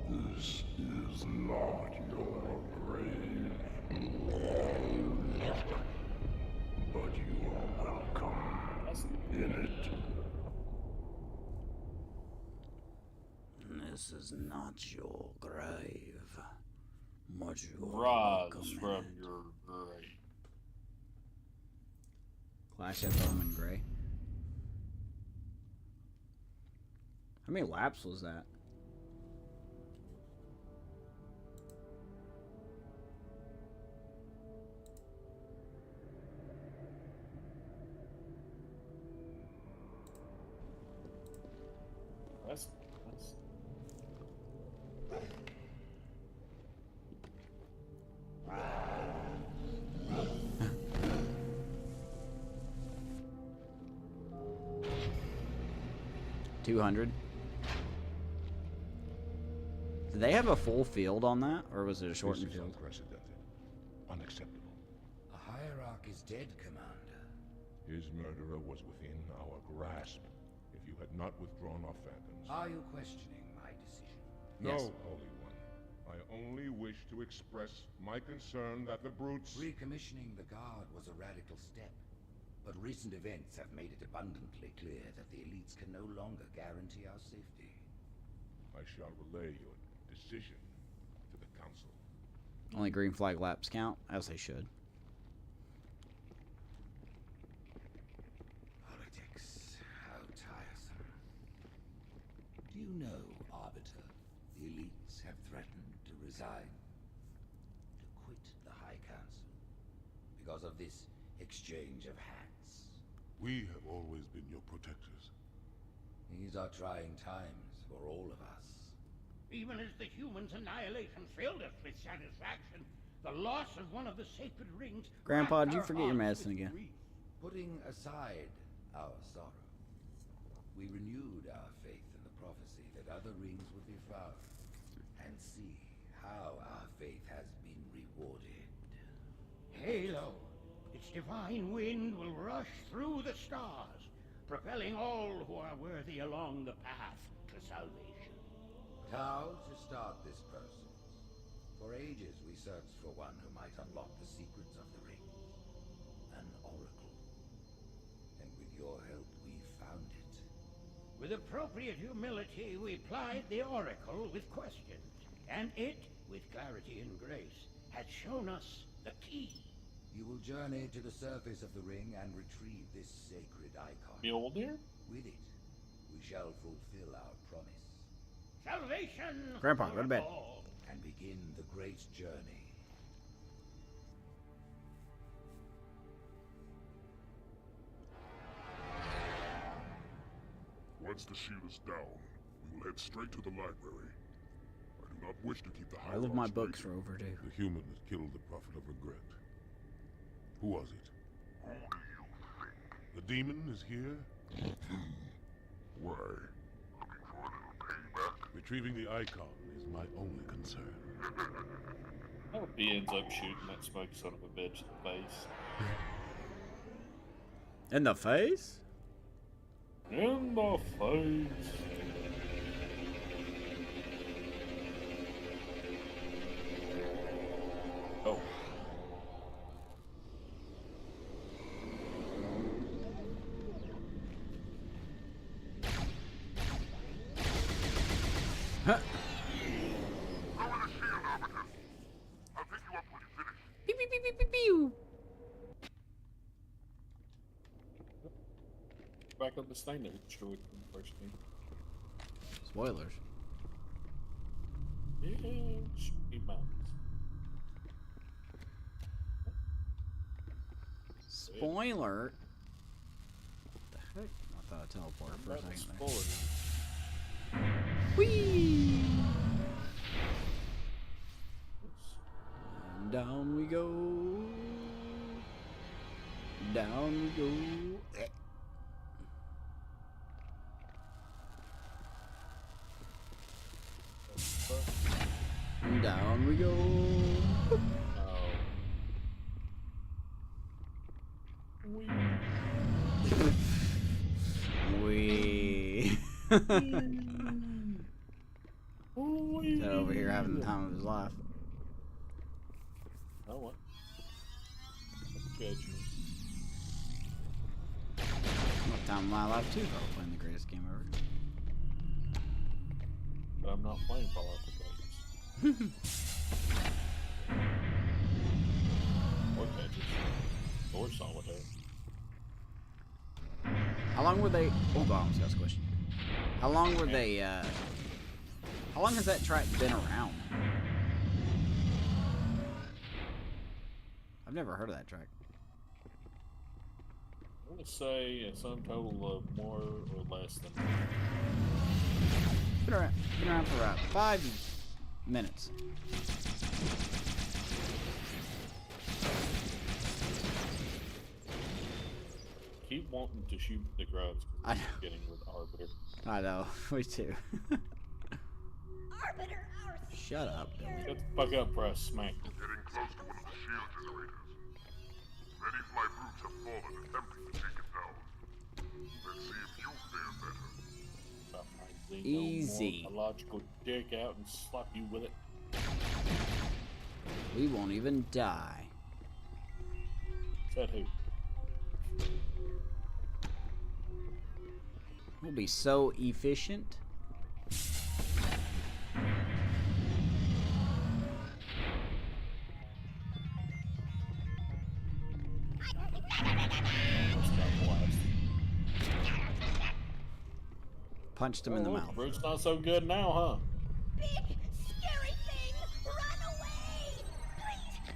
This is not your grave. But you are welcome in it. This is not your grave. But you are Rise welcome in from it. your grave. Clash at Bowman Gray. How many laps was that? That's 200. Did they have a full field on that, or was it a shortened This is field? unprecedented. Unacceptable. A hierarch is dead, Commander. His murderer was within our grasp. If you had not withdrawn our phantoms... Are you questioning my decision? No, Yes. Holy One. I only wish to express my concern that the brutes... Recommissioning the Guard was a radical step. But recent events have made it abundantly clear that the elites can no longer guarantee our safety. I shall relay your decision to the Council. Only green flag laps count, as they should. Politics, how tiresome. Do you know, Arbiter, the elites have threatened to resign, to quit the High Council, because of this exchange of hats. We have always been your protectors. These are trying times for all of us. Even as the humans' annihilation filled us with satisfaction, the loss of one of the sacred rings... Grandpa, racked did you our forget your hearts medicine with again? grief. Putting aside our sorrow, we renewed our faith in the prophecy that other rings would be found, and see how our faith has been rewarded. Halo, its divine wind will rush through the stars, propelling all who are worthy along the path to salvation. But how to start this process? For ages we searched for one who might unlock the secrets of the ring. An oracle. And with your help we found it. With appropriate humility, we plied the oracle with questions, and it, with clarity and grace, has shown us the key. You will journey to the surface of the ring and retrieve this sacred icon. Mjolnir? With it, we shall fulfill our promise. Salvation! Grandpa, go to bed. for all. And begin the great journey. Once the shield is down, we will head straight to the library. I do not wish to keep the I love my Hierarchs books waiting. for overdue. The humans killed the Prophet of Regret. Who was it? Who do you think? The demon is here? Why? Looking for a little payback? Retrieving the icon is my only concern. I hope he ends up shooting that smoke son of a bitch in the face. In the face? In the face. Oh. Huh. I want a shield, Arbiter. I'll pick you up when you finish. Pew, pew, pew, pew, pew, pew. Back up this thing that we destroyed from the first game. Spoilers. Yeah, Smoky Mountains. Spoiler. What the heck? I thought I teleported for a second there. Whee! And down we go. Down we go. And down we go. Wee. Got over here having the time of his life. Oh, what? Judge me. What time of my life too, bro? Playing the greatest game ever. But I'm not playing Fallout for or Tetris. Or Solitaire. How long were they? Hold on, I almost got a question. How long were they? How long has that track been around? I've never heard of that track. I want to say a sum total of more or less than. Been around for about 5 minutes. Keep wanting to shoot the grubs I because know. you're getting with Arbiter. I know, me too. Arbiter, our Shut up, Billy. Shut the fuck up, bro. Smack you. Getting close to one of the shield generators. Many of my brutes have fallen attempting to take it down. Let's see if you fare better. Stop trying to lean Easy. no more logical dick out and slap you with it. We won't even die. Said who? We'll be so efficient. Punched him in the mouth. Brute's not so good now, huh? big, scary thing! Run away! Please!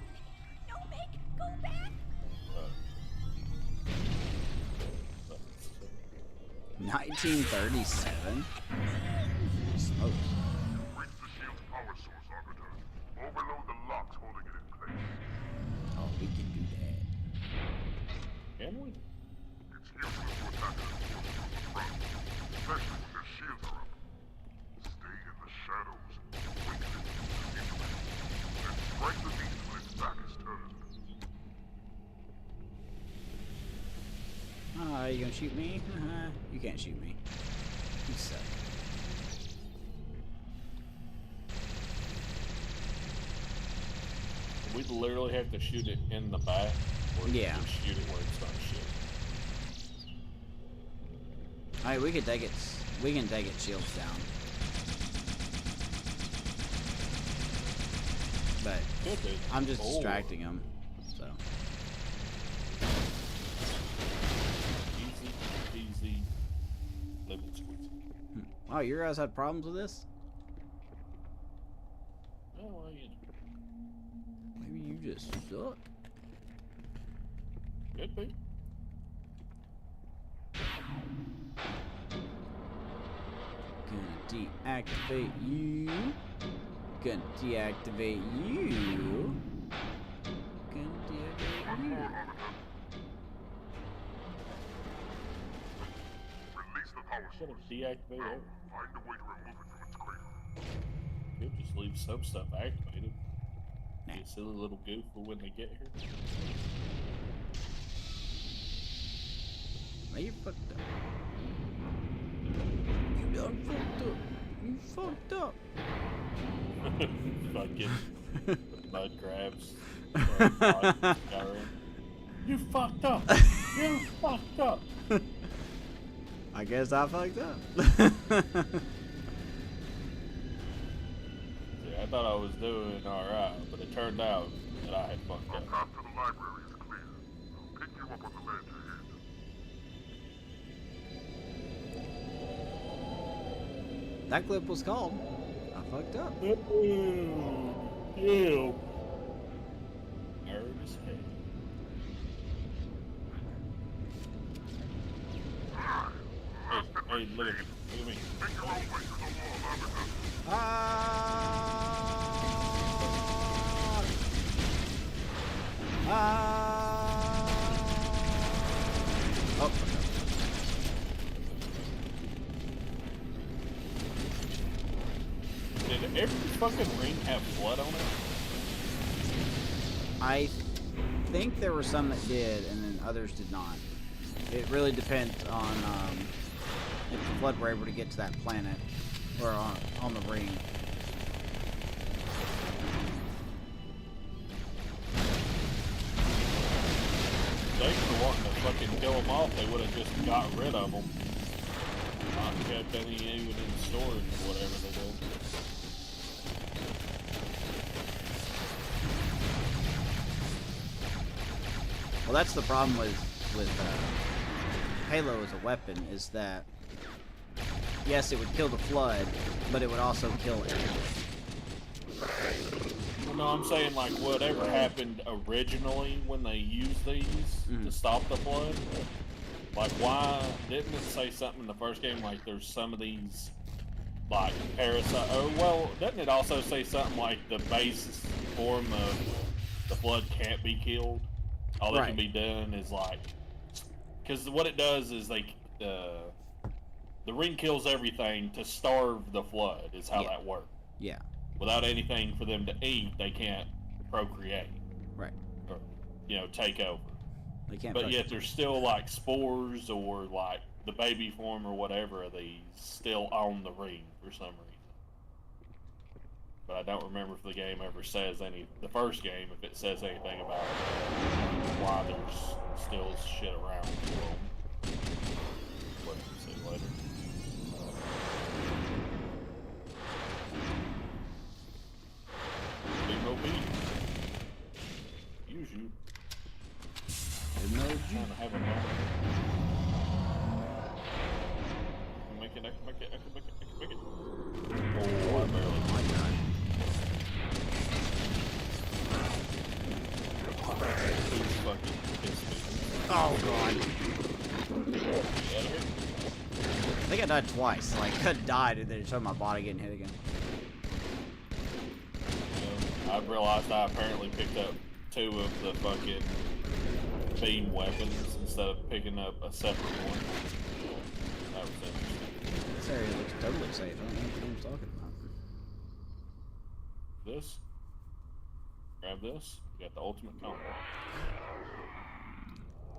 No, make! Go back! 1937? Smokes. Reach the shield's power source, Arbiter. Overload the locks holding it in place. Oh, we can do that. Can we? It's useless to attack them from the front, especially when their shields are up. Stay in the shadows, wait for it to into it, and strike the beast when its back is turned. Oh, you gonna shoot me? You can't shoot me. You suck. We literally have to shoot it in the back, or Yeah. just shoot it where it starts shooting. Alright, we can take its shields down. But Could be. I'm just Oh. distracting him. So Easy, easy, lemon squeeze. oh, you guys had problems with this? Oh, well, you know. Maybe you just suck. Could be. Gonna deactivate you. Gonna deactivate you. Gonna deactivate you. Release the power Gotta source. deactivate it. Find a way to remove it from its cradle. Could just leave some stuff activated. Nah. Be a silly little goof for when they get here. Now you fucked up. You done fucked up. You fucked up. Fucking mud crabs. You fucked up. You fucked up. I guess I fucked up. See, I thought I was doing alright, but it turned out that I had fucked The up. path to the library is clear. I'll pick you up on the ledge ahead. That clip was called I fucked up. Yeah. Nerd as hell. Hey, look at me. Look at me. Oh. Did every fucking ring have blood on it? I think there were some that did, and then others did not. It really depends on if the Flood were able to get to that planet, or on the ring. They were wanting to fucking kill them off, they would have just got rid of them. Not kept any even in storage or whatever they did. Well, that's the problem with Halo as a weapon, is that yes, it would kill the Flood, but it would also kill it. Well, no, I'm saying like whatever happened originally when they used these to stop the Flood. Like, why didn't it say something in the first game like there's some of these like parasite? Or well, doesn't it also say something like the base form of the Flood can't be killed? All that can be done is like, because what it does is the ring kills everything to starve the Flood. Is how that works. Yeah. Without anything for them to eat, they can't procreate. Right. Or, take over. They can't. But yet there's still like spores or like the baby form or whatever of these still on the ring for some reason. But I don't remember if the game ever says the first game, if it says anything about why there's still shit around for them. What did you say later? Big no beat. Use you. Didn't know you. Trying to have a moment. I can make it. Oh, I barely. Oh my god. Oh god. I think I died twice. Like, I died and then it showed my body getting hit again. I realized I apparently picked up 2 of the fucking beam weapons instead of picking up a separate one. That was interesting. This area looks totally safe. I don't know what I'm talking about. This. Grab this. You got the ultimate combo.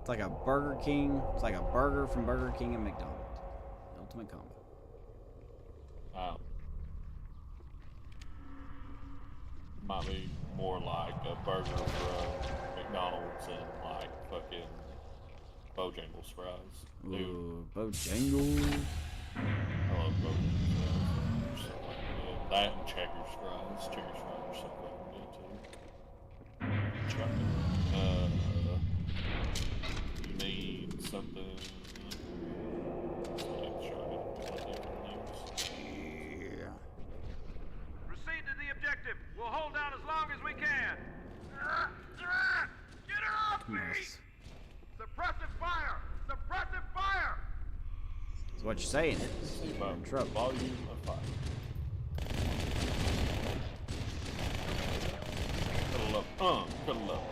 It's like a Burger King. It's like a burger from Burger King and McDonald's. The ultimate combo. Might be more like a burger from McDonald's and like fucking Bojangles fries. Ooh, Bojangles. I love Bojangles fries. So like that and Checkers fries. Checkers fries are so fucking good too. Chocolate. You need something. Proceed to the objective. We'll hold out as long as we can. Get her off me! Yes. Suppressive fire! Suppressive fire! That's what you're saying. It's in trouble. Volume of fire. Cuddle up. Cuddle up.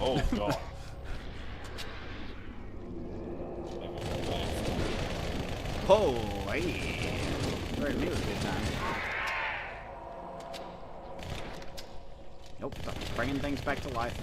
Oh god. Oh, hey. Very me was a good time. Nope, bringing things back to life.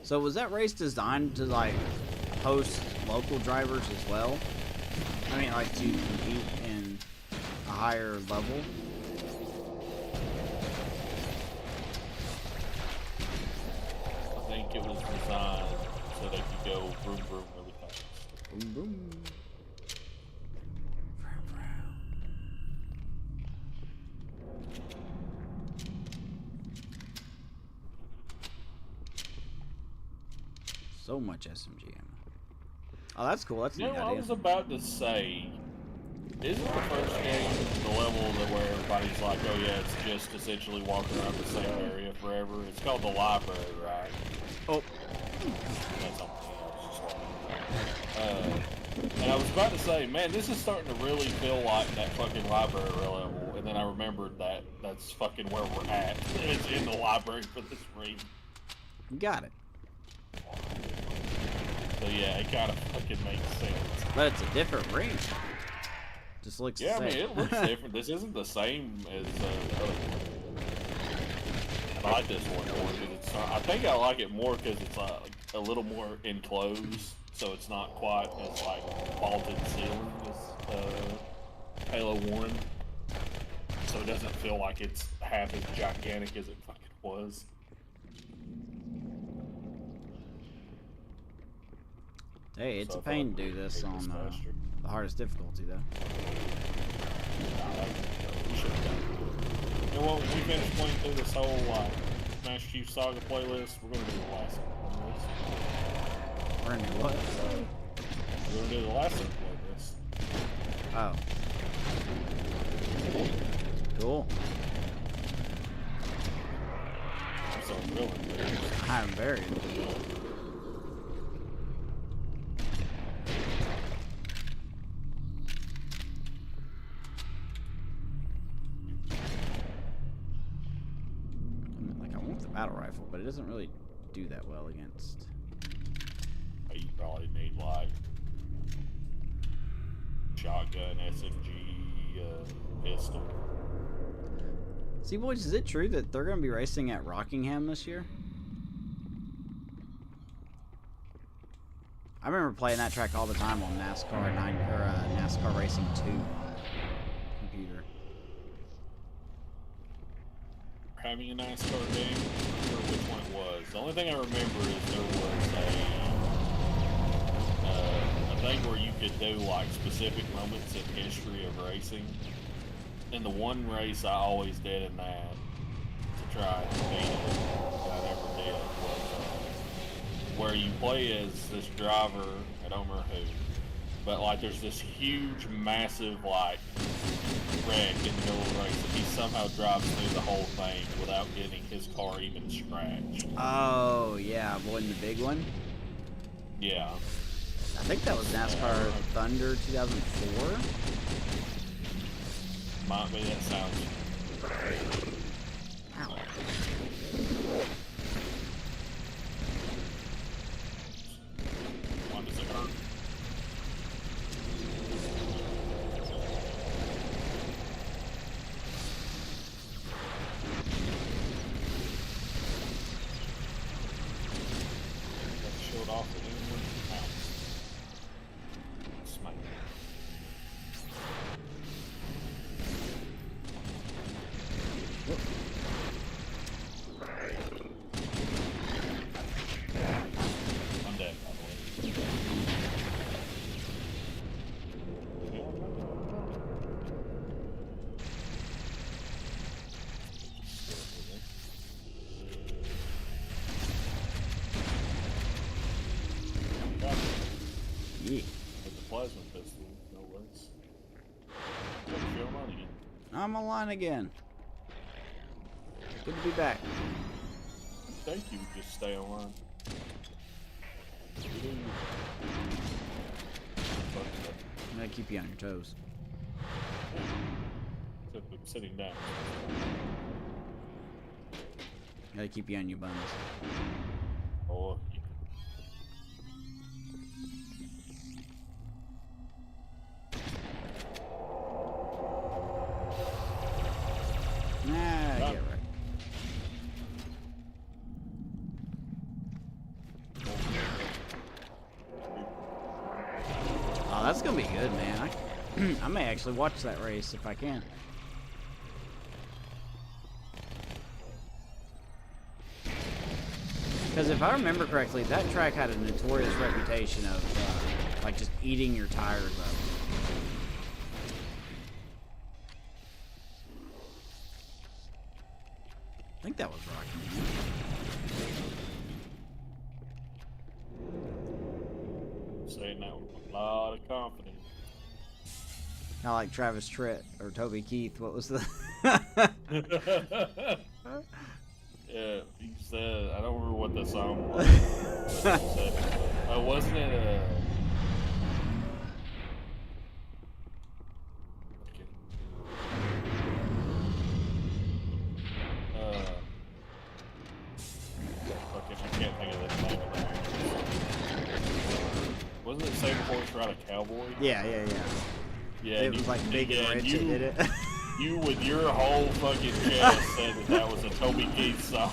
So was that race designed to like host local drivers as well? I mean, like to compete in a higher level? I think it was designed so they could go vroom vroom really fast. Boom boom. So much SMG ammo. Oh, that's cool. That's a You neat know, I idea. was about to say, isn't the first game the level that where everybody's like, oh yeah, it's just essentially walking around the same area forever? It's called the library, right? Oh. That's something else. And I was about to say, man, this is starting to really feel like that fucking library level. And then I remembered that that's fucking where we're at. It's in the library for this ring. You got it. So yeah, it kind of fucking makes sense. But it's a different ring. Just looks the Yeah, I same. mean, it looks different. This isn't the same as the other one. I like this one more because it's. I think I like it more because it's a little more enclosed, so it's not quite as like vaulted ceiling as Halo 1. So it doesn't feel like it's half as gigantic as it fucking was. Hey, it's So a I feel pain like to do this we on made faster. the hardest difficulty, though. We should have done it. You know what? When we finish playing through this whole Master Chief Saga playlist, we're gonna do the last one. We're gonna do what? We're gonna do the last one playlist. Oh. Cool. I'm so really enthused. I'm very enthused. I want the battle rifle, but it doesn't really do that well against. You probably need like shotgun, SMG, pistol. See, boys, is it true that they're going to be racing at Rockingham this year? I remember playing that track all the time on NASCAR Racing 2 computer. Having a NASCAR game, I don't remember which one it was. The only thing I remember is there was a thing where you could do like specific moments in history of racing. And the one race I always did in that to try and beat it, that I never did, was where you play as this driver, I don't remember who, but like there's this huge, massive like wreck in the middle of the race, and he somehow drives through the whole thing without getting his car even scratched. Oh, yeah, avoiding the big one? Yeah. I think that was NASCAR Thunder 2004. Might be, that sounds. Ow. When does it hurt? Shield off with anyone. Ow. Smack. I'm dead, by the way. Yeah. With the plasma pistol, no less. You're on again. I'm online again. Good to be back. Thank you, just stay online. I'm gonna keep you on your toes. Except I'm sitting down. Gotta keep you on your buns. Oh, yeah. Nah, get right. Oh, that's gonna be good, man. I may actually watch that race if I can. Because if I remember correctly, that track had a notorious reputation of like just eating your tires up. I think that was Rocky. saying that with a lot of confidence. Kind of like Travis Tritt or Toby Keith. What was the? Yeah, he said, I don't remember what the song was. Wasn't it fucking, I can't think of the name of that. Wasn't it Save a Horse, Ride a Cowboy? Yeah. It was like Big and Rich that did it. You with your whole fucking chest said that was a Toby Keith song.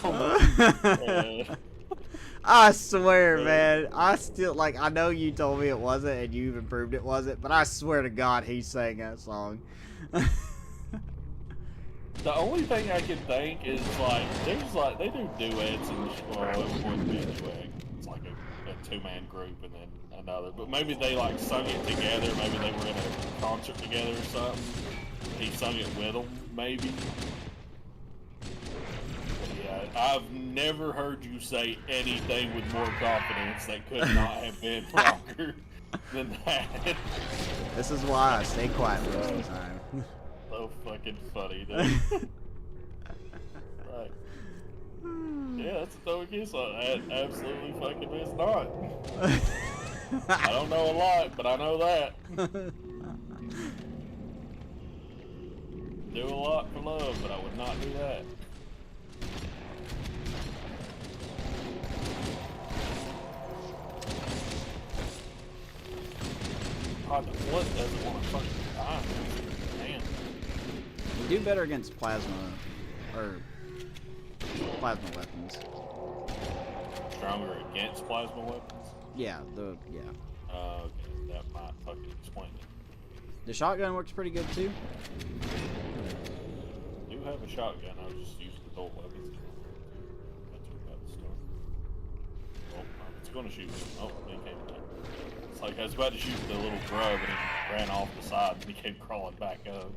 I swear, man. I still, like, I know you told me it wasn't, and you even proved it wasn't, but I swear to God he sang that song. The only thing I can think is, like, there's, like, they do duets and, well, it wouldn't be a duet. It's like a two-man group and then another. But maybe they, like, sung it together. Maybe they were in a concert together or something. He sung it with them, maybe. But yeah, I've never heard you say anything with more confidence that could not have been longer than that. This is why I stay quiet most of the time. So fucking funny, dude. Right. Yeah, that's a Toby Keith song. That absolutely fucking is not. I don't know a lot, but I know that. Do a lot for love, but I would not do that. God, the blood doesn't want to fucking die. Damn. You do better against plasma weapons. Stronger against plasma weapons? Yeah, okay, that might fucking explain it. The shotgun works pretty good too. I do have a shotgun, I was just using adult weapons. That's about the stuff. Oh, it's gonna shoot me. Oh, he came back. It's like I was about to shoot the little grub and he ran off the side and he came crawling back up.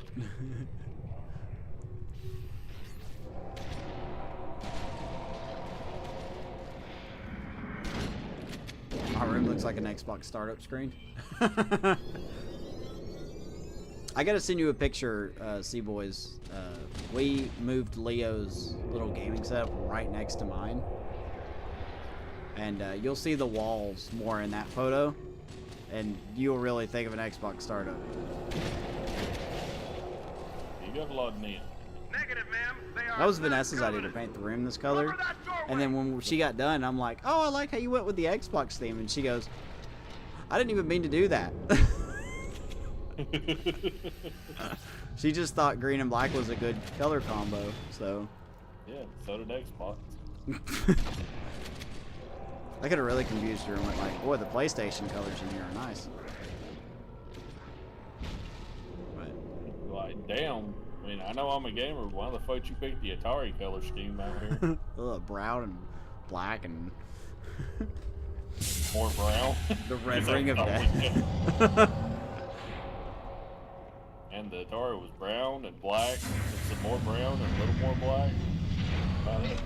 My room looks like an Xbox startup screen. I gotta send you a picture, C-Boys. We moved Leo's little gaming setup right next to mine. And you'll see the walls more in that photo. And you'll really think of an Xbox startup. You got a lot of neon. Negative, ma'am. That was Vanessa's idea to paint the room this color. And then when she got done, I'm like, oh, I like how you went with the Xbox theme. And she goes, I didn't even mean to do that. She just thought green and black was a good color combo, so. Yeah, so did Xbox. I could have really confused her and went like, boy, the PlayStation colors in here are nice. But, like, damn. I mean, I know I'm a gamer, but why the fuck you picked the Atari color scheme out here? Brown and black and... More brown? The red ring of death. And the Atari was brown and black, and some more brown and a little more black. About it.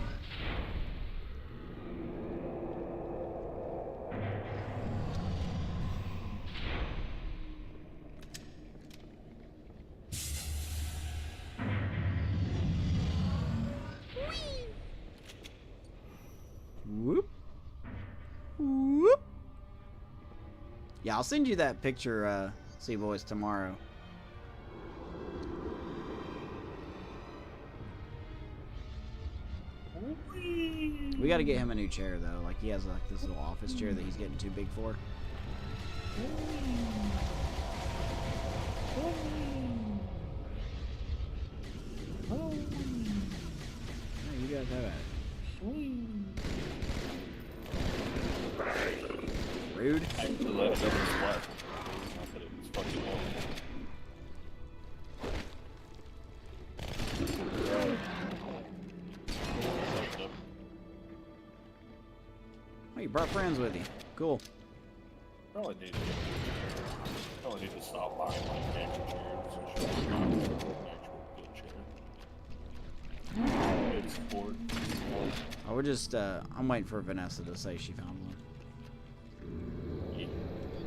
Whoop. Whoop. Yeah, I'll send you that picture, C-Boys, tomorrow. We gotta get him a new chair, though. Like, he has, like, this little office chair that he's getting too big for. Yeah, you guys have at it. Rude. Actually, let it go to the splat. Not that it was fucking Oh, you brought friends with you. Cool. Probably need to stop buying like gaming chairs and shit. Not an actual good chair. Good support. Oh, we're just, I'm waiting for Vanessa to say she found one. Yeah.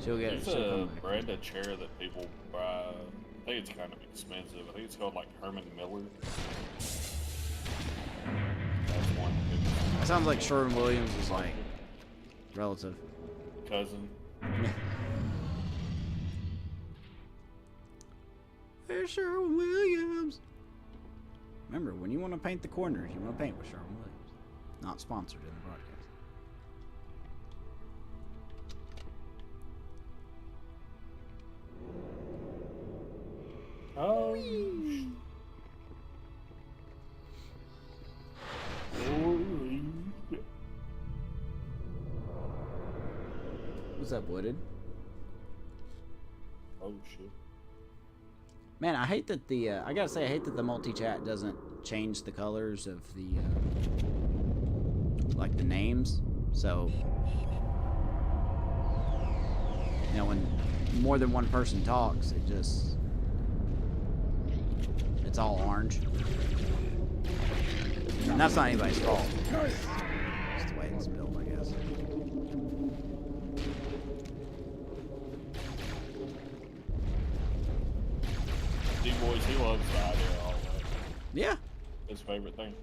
She'll get. There's She'll a come back. brand of chair that people buy. I think it's kind of expensive. I think it's called like Herman Miller. That's one. That sounds like Sherwin-Williams is like relative. Cousin. There's Sherwin-Williams. Remember, when you want to paint the corners, you want to paint with Sherwin-Williams. Not sponsored in the broadcast. Oh. What's up, Wooded? Oh shit. Man, I hate that the I gotta say I hate that the multi-chat doesn't change the colors of the like the names. So you know, when more than one person talks, it's all orange. And that's not anybody's fault. It's the way it's built, I guess. D-Boys, he loves the idea of all that. Yeah. His favorite thing.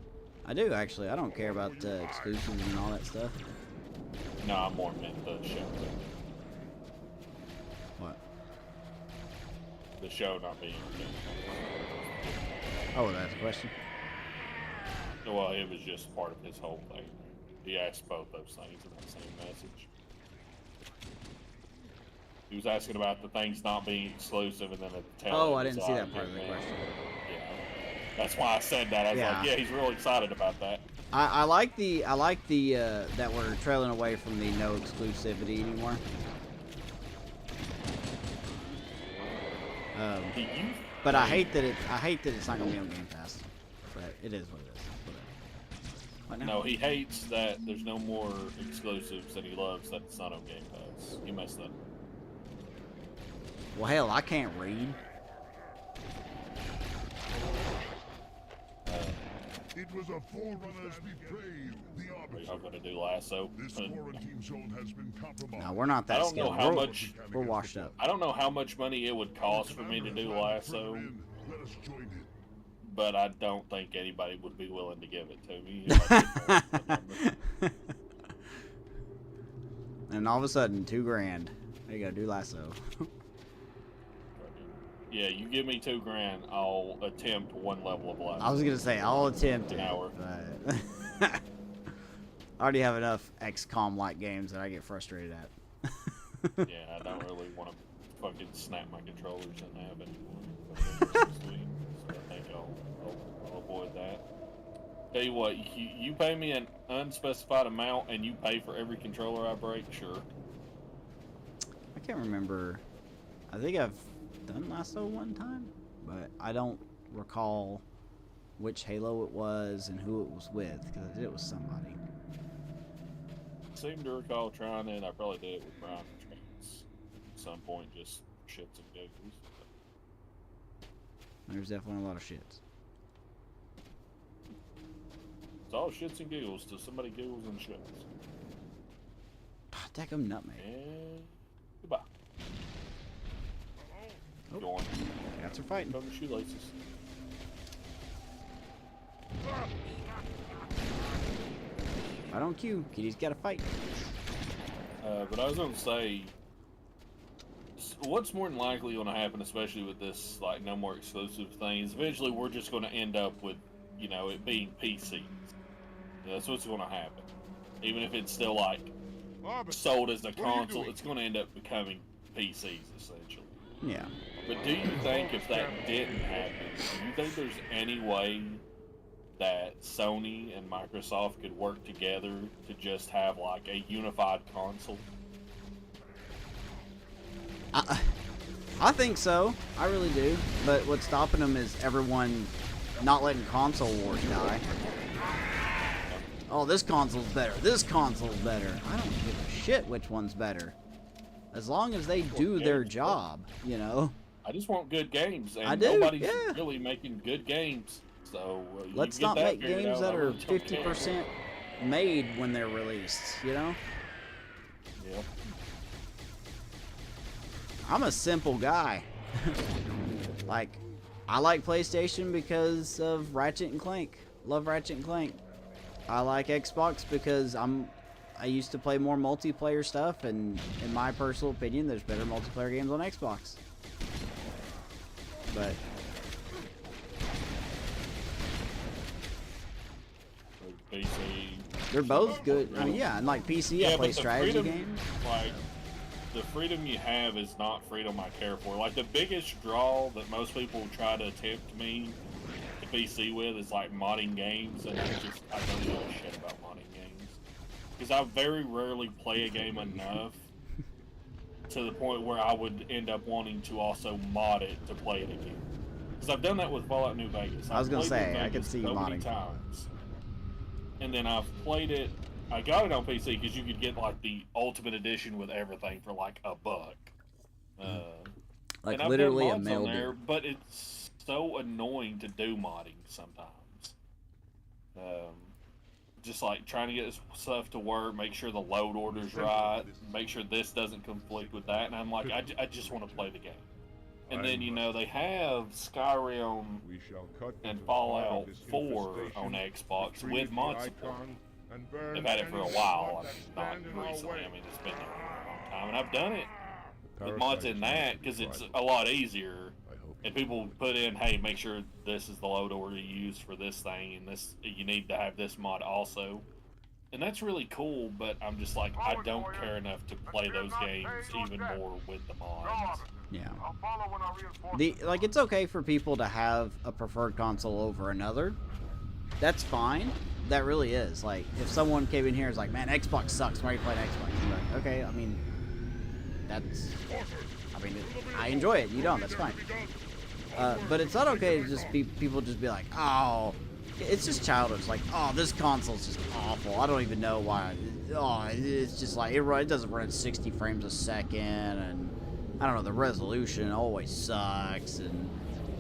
I do, actually. I don't care about exclusives and all that stuff. No, I'm more meant the show. What? The show not being. Oh, that's a question. Well, it was just part of his whole thing. He asked both those things in that same message. He was asking about the things not being exclusive, and then at the tail Oh, I didn't see that part of the question. Yeah, that's why I said that. I was like, yeah, he's real excited about that. I like the that we're trailing away from the no exclusivity anymore. But I hate that it's not gonna be on Game Pass. But it is what it is. Whatever. No, he hates that there's no more exclusives, and he loves that it's not on Game Pass. You messed up. Well, hell, I can't read. It was a forerunners betrayed the arbiter. I'm gonna do lasso. This quarantine zone has been compromised. No, we're not that skilled. I don't know how much. We're washed up. I don't know how much money it would cost for me to do lasso. Let us join it. But I don't think anybody would be willing to give it to me. If I didn't know the And all of a sudden, $2,000. There you go, do lasso. Yeah, you give me $2,000, I'll attempt one level of lasso. I was gonna say I'll attempt an hour. But I already have enough XCOM-like games that I get frustrated at. Yeah, I don't really want to fucking snap my controllers in have anymore. So I think I'll avoid that. Tell you what, you pay me an unspecified amount and you pay for every controller I break, sure. I can't remember. I think I've done lasso one time, but I don't recall which Halo it was and who it was with, because I did it with somebody. I seem to recall trying it. I probably did it with Brian Trance at some point, just shits and giggles. There's definitely a lot of shits. It's all shits and giggles till somebody giggles and shits. Deckham nutmeg. And goodbye. Oh. Go on. Cats are fighting. From the shoelaces. Right on cue. Kitty's got to fight. But I was going to say, what's more than likely going to happen, especially with this, like, no more exclusive things, eventually we're just going to end up with, you know, it being PCs. That's what's going to happen. Even if it's still, like, sold as a console, it's going to end up becoming PCs, essentially. Yeah. But do you think if that didn't happen, do you think there's any way that Sony and Microsoft could work together to just have like a unified console? I think so. I really do. But what's stopping them is everyone not letting console wars die. Oh, this console's better. This console's better. I don't give a shit which one's better. As long as they do their job, you know. I just want good games, and I do, nobody's yeah. really making good games. So let's not make games that are 50% made when they're released, you know? Yeah. I'm a simple guy. Like, I like PlayStation because of Ratchet and Clank. Love Ratchet and Clank. I like Xbox because I used to play more multiplayer stuff, and in my personal opinion, there's better multiplayer games on Xbox. But PC. they're both good. I mean, yeah, and like PC, I play strategy games. Like, the freedom you have is not freedom I care for. Like, the biggest draw that most people try to tempt me to PC with is like modding games, and I don't know shit about modding games. Because I very rarely play a game enough to the point where I would end up wanting to also mod it to play it again. Because I've done that with Fallout New Vegas. I was gonna say, I could see you so many modding. times. And then I've played it. I got it on PC because you could get like the Ultimate Edition with everything for like $1. Like and I've literally a done mods mail on there, dude. but it's so annoying to do modding sometimes. Just like trying to get stuff to work, make sure the load order's right, make sure this doesn't conflict with that, and I'm like, I just want to play the game. And then, you know, they have Skyrim and Fallout 4 on Xbox with mod support. They've had it for a while, not recently. I mean, it's been there for a long time, and I've done it with mods in that because it's a lot easier. And people put in, hey, make sure this is the load order you use for this thing, and this you need to have this mod also. And that's really cool, but I'm just like, I don't care enough to play those games even more with the mods. Yeah. Like, it's okay for people to have a preferred console over another. That's fine. That really is. Like, if someone came in here and was like, man, Xbox sucks, why are you playing Xbox? I'm like, okay, I mean, I enjoy it. You don't. That's fine. But it's not okay to just people just be like, oh, it's just childish. Like, oh, this console's just awful. I don't even know why. Oh, it's just like, it doesn't run at 60 frames a second, and I don't know, the resolution always sucks, and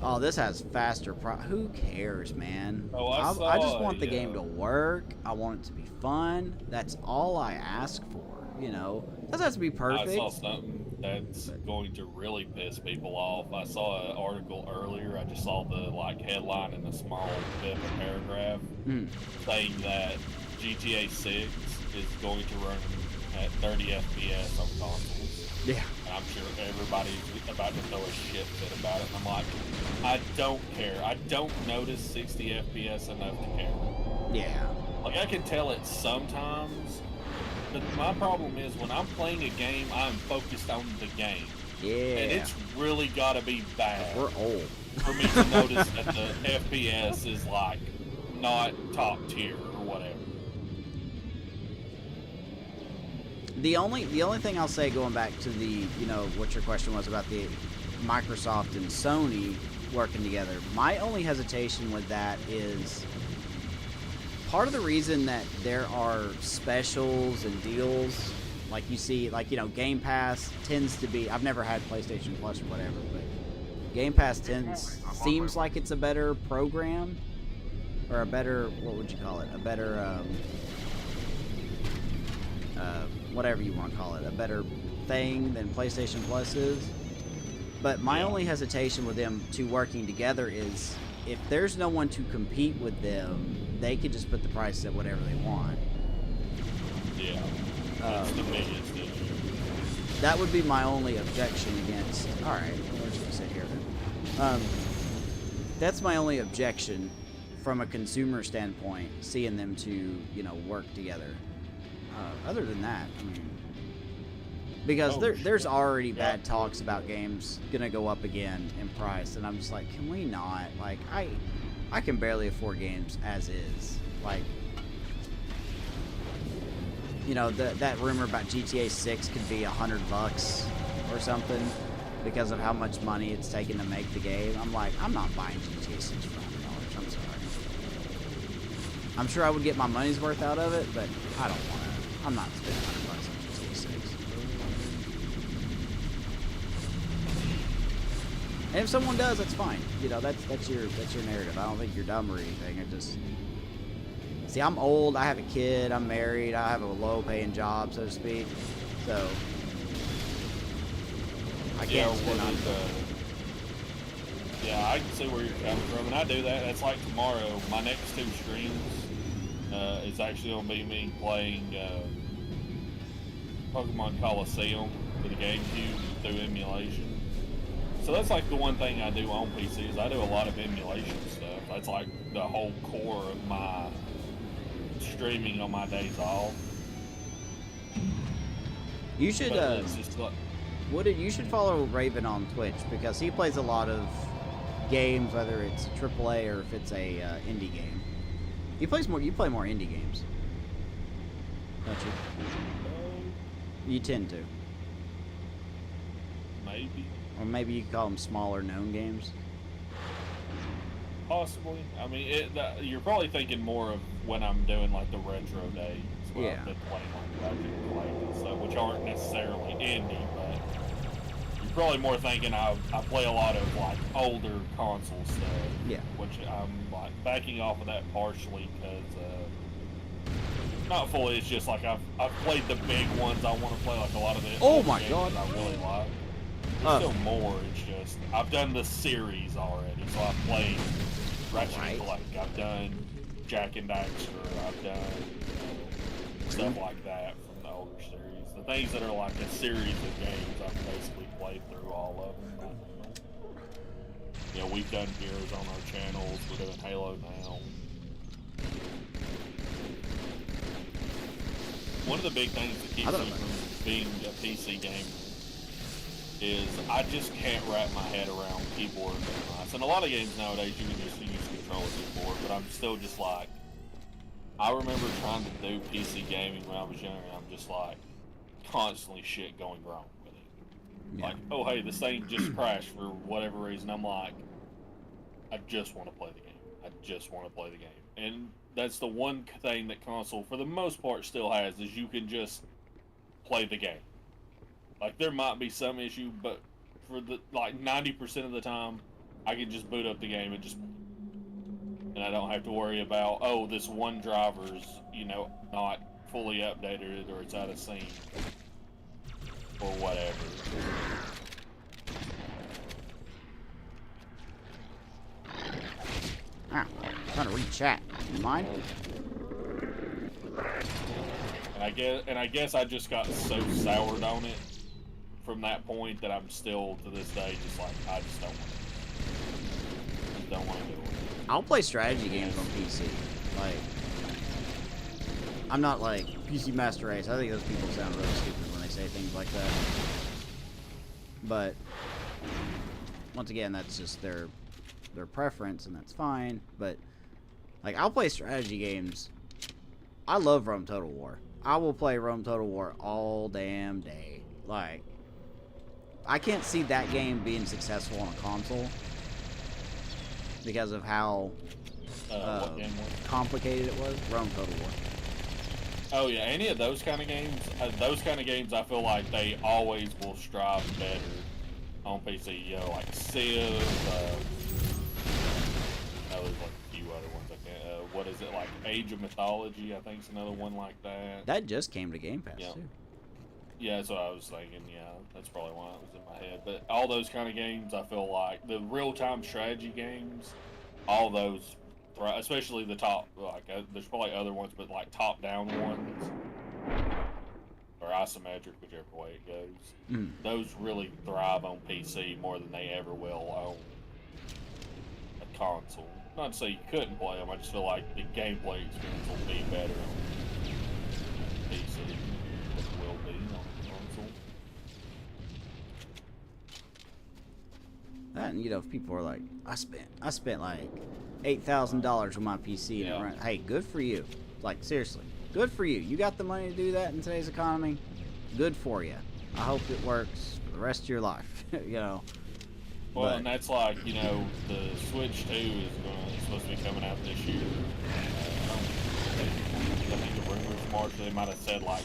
oh, this has faster who cares, man? I just want the game to work. I want it to be fun. That's all I ask for, you know? It doesn't have to be perfect. I saw something that's going to really piss people off. I saw an article earlier. I just saw the headline in a small bit of a paragraph saying that GTA 6 is going to run at 30 FPS on consoles. Yeah. And I'm sure everybody's about to throw a shit fit about it. And I'm like, I don't care. I don't notice 60 FPS enough to care. Yeah. Like, I can tell it sometimes, but my problem is when I'm playing a game, I'm focused on the game. Yeah. And it's really got to be bad. We're old. For me to notice that the FPS is, like, not top tier or whatever. The only thing I'll say, going back to the, you know, what your question was about the Microsoft and Sony working together, my only hesitation with that is part of the reason that there are specials and deals, like you see, like, you know, Game Pass tends to be, I've never had PlayStation Plus or whatever, but Game Pass seems like it's a better program, or a better, what would you call it, a better, whatever you want to call it, a better thing than PlayStation Plus is. But my only hesitation with them two working together is if there's no one to compete with them, they could just put the price at whatever they want. Yeah, that's the biggest issue. That would be my only objection against. All right, we're just gonna sit here then. That's my only objection from a consumer standpoint, seeing them two, you know, work together. Other than that, I mean, because there's already bad talks about games gonna go up again in price, and I'm just like, can we not? Like, I can barely afford games as is. Like, you know, that rumor about GTA 6 could be $100 or something because of how much money it's taken to make the game. I'm like, I'm not buying GTA 6 for $100. I'm sorry. I'm sure I would get my money's worth out of it, but I don't want to. I'm not spending $100 on GTA 6. And if someone does, that's fine. You know, that's your narrative. I don't think you're dumb or anything. It just, see, I'm old. I have a kid. I'm married. I have a low-paying job, so to speak. So I can't spin on yeah, I can see where you're coming from, and I do that. That's like tomorrow. My next 2 streams is actually going to be me playing Pokemon Coliseum for the GameCube through emulation. So that's like the one thing I do on PC is I do a lot of emulation stuff. That's like the whole core of my streaming on my days off. You should it's just like, you should follow Raven on Twitch because he plays a lot of games, whether it's a AAA or if it's a indie game. You play more indie games, don't you? You tend to. Maybe. Or maybe you call them smaller known games. Possibly. I mean, you're probably thinking more of when I'm doing like the retro days. Where I've been playing like and stuff, which aren't necessarily indie, but you're probably more thinking I play a lot of like older console stuff. Yeah. Which I'm like backing off of that partially because not fully. It's just like I've played the big ones. I want to play like a lot of the oh my god, I really like. There's still more. It's just I've done the series already, so I've played Ratchet and Clank. I've done Jack and Daxter. I've done stuff like that from the older series. The things that are like a series of games, I've basically played through all of them. You know, we've done Gears on our channels. We're doing Halo now. One of the big things that keeps me from being a PC gamer is I just can't wrap my head around keyboard and mouse. And a lot of games nowadays you can just use controller keyboard, but I'm still just like, I remember trying to do PC gaming when I was younger, and I'm just like, constantly shit going wrong with it. Yeah. Like, oh hey, this thing just crashed for whatever reason. I'm like, I just want to play the game. I just want to play the game. And that's the one thing that console, for the most part, still has, is you can just play the game. Like, there might be some issue, but for the, like, 90% of the time, I can just boot up the game and just play. And I don't have to worry about, oh, this one driver's, you know, not fully updated or it's out of sync or whatever. Ah, I'm trying to read chat. You mind? And I guess I just got so soured on it from that point that I'm still to this day just like I just don't want to do it. I'll play strategy games on PC. Like, I'm not like PC Master Race. I think those people sound really stupid when they say things like that. But once again, that's just their preference, and that's fine. But like, I'll play strategy games. I love Rome Total War. I will play Rome Total War all damn day. Like, I can't see that game being successful on a console because of how complicated it was. Rome Total War. Oh yeah, any of those kind of games, I feel like they always will strive better on PC. You know, like Civ, there's like a few other ones I can't, what is it, like Age of Mythology, I think is another one like that. That just came to Game Pass too. Yeah, that's what I was thinking, yeah, that's probably why it was in my head. But all those kind of games, I feel like, the real-time strategy games, all those, especially the top, like, there's probably other ones, but like top-down ones, or isometric, whichever way it goes, those really thrive on PC more than they ever will on a console. Not to say you couldn't play them, I just feel like the gameplay experience will be better on PC than it will be on console. And you know, if people are like, I spent like $8,000 on my PC and it runs. Hey, good for you. Like, seriously, good for you. You got the money to do that in today's economy. Good for you. I hope it works for the rest of your life. You know. Well, and that's like, you know, the Switch 2 is supposed to be coming out this year. I think the rumors March, they might have said like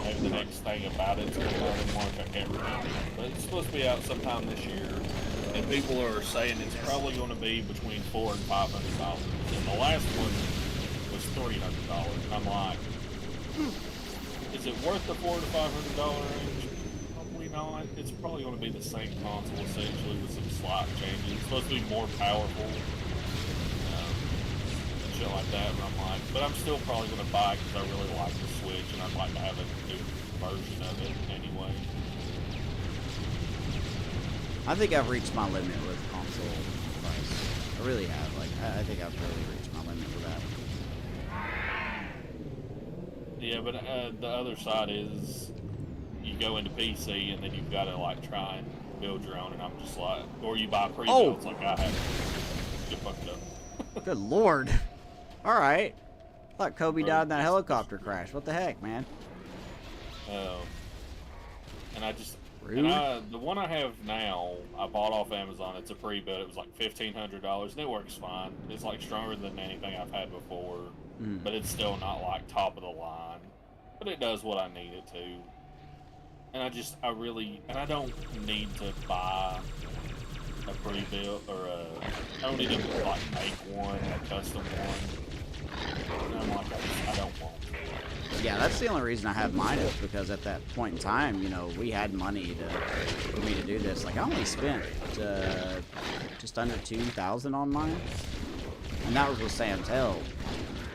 maybe the next thing about it's coming out in March. I can't remember, but it's supposed to be out sometime this year. And people are saying it's probably going to be between $400 and $500. And the last one was $300. And I'm like, is it worth the $400 to $500 range? Probably not. It's probably going to be the same console essentially with some slight changes. It's supposed to be more powerful, and shit like that. But I'm still probably going to buy it because I really like the Switch and I'd like to have a new version of it anyway. I think I've reached my limit with console price. I really have. Like, I think I've really reached my limit with that. Yeah, but the other side is you go into PC and then you've got to like try and build your own, and I'm just like, or you buy pre-builds like I have. Get fucked up. Good lord. All right. I thought Kobe died in that helicopter crash. What the heck, man? And I just, Rude. and the one I have now, I bought off Amazon. It's a pre-built. It was like $1,500, and it works fine. It's like stronger than anything I've had before, but it's still not like top of the line. But it does what I need it to. And I don't need to buy a pre-built or I don't need to like make one, a custom one. And I'm like, I don't want to. Yeah, that's the only reason I have mine is because at that point in time, you know, we had money for me to do this. Like, I only spent just under $2,000 on mine, and that was with Sam's help.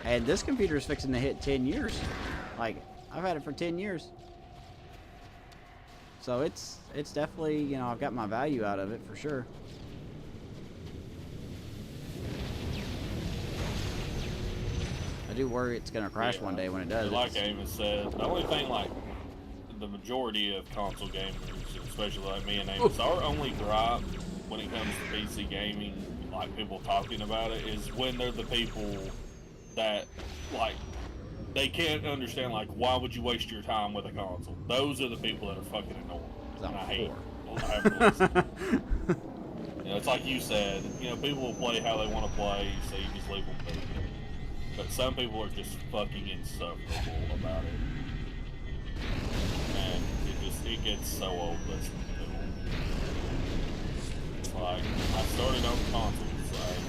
And this computer is fixing to hit 10 years. Like, I've had it for 10 years. So it's definitely, you know, I've got my value out of it for sure. I do worry it's gonna crash one day when it does. Like Amos said, the only thing, like, the majority of console gamers, especially like me and Amos, our only gripe when it comes to PC gaming, like people talking about it, is when they're the people that, like, they can't understand, like, why would you waste your time with a console? Those are the people that are fucking annoying. And I hate them. You know, it's like you said, you know, people will play how they want to play, so you just leave them be. But some people are just fucking insufferable about it. And it gets so old listening to them. It's like, I started on the console side,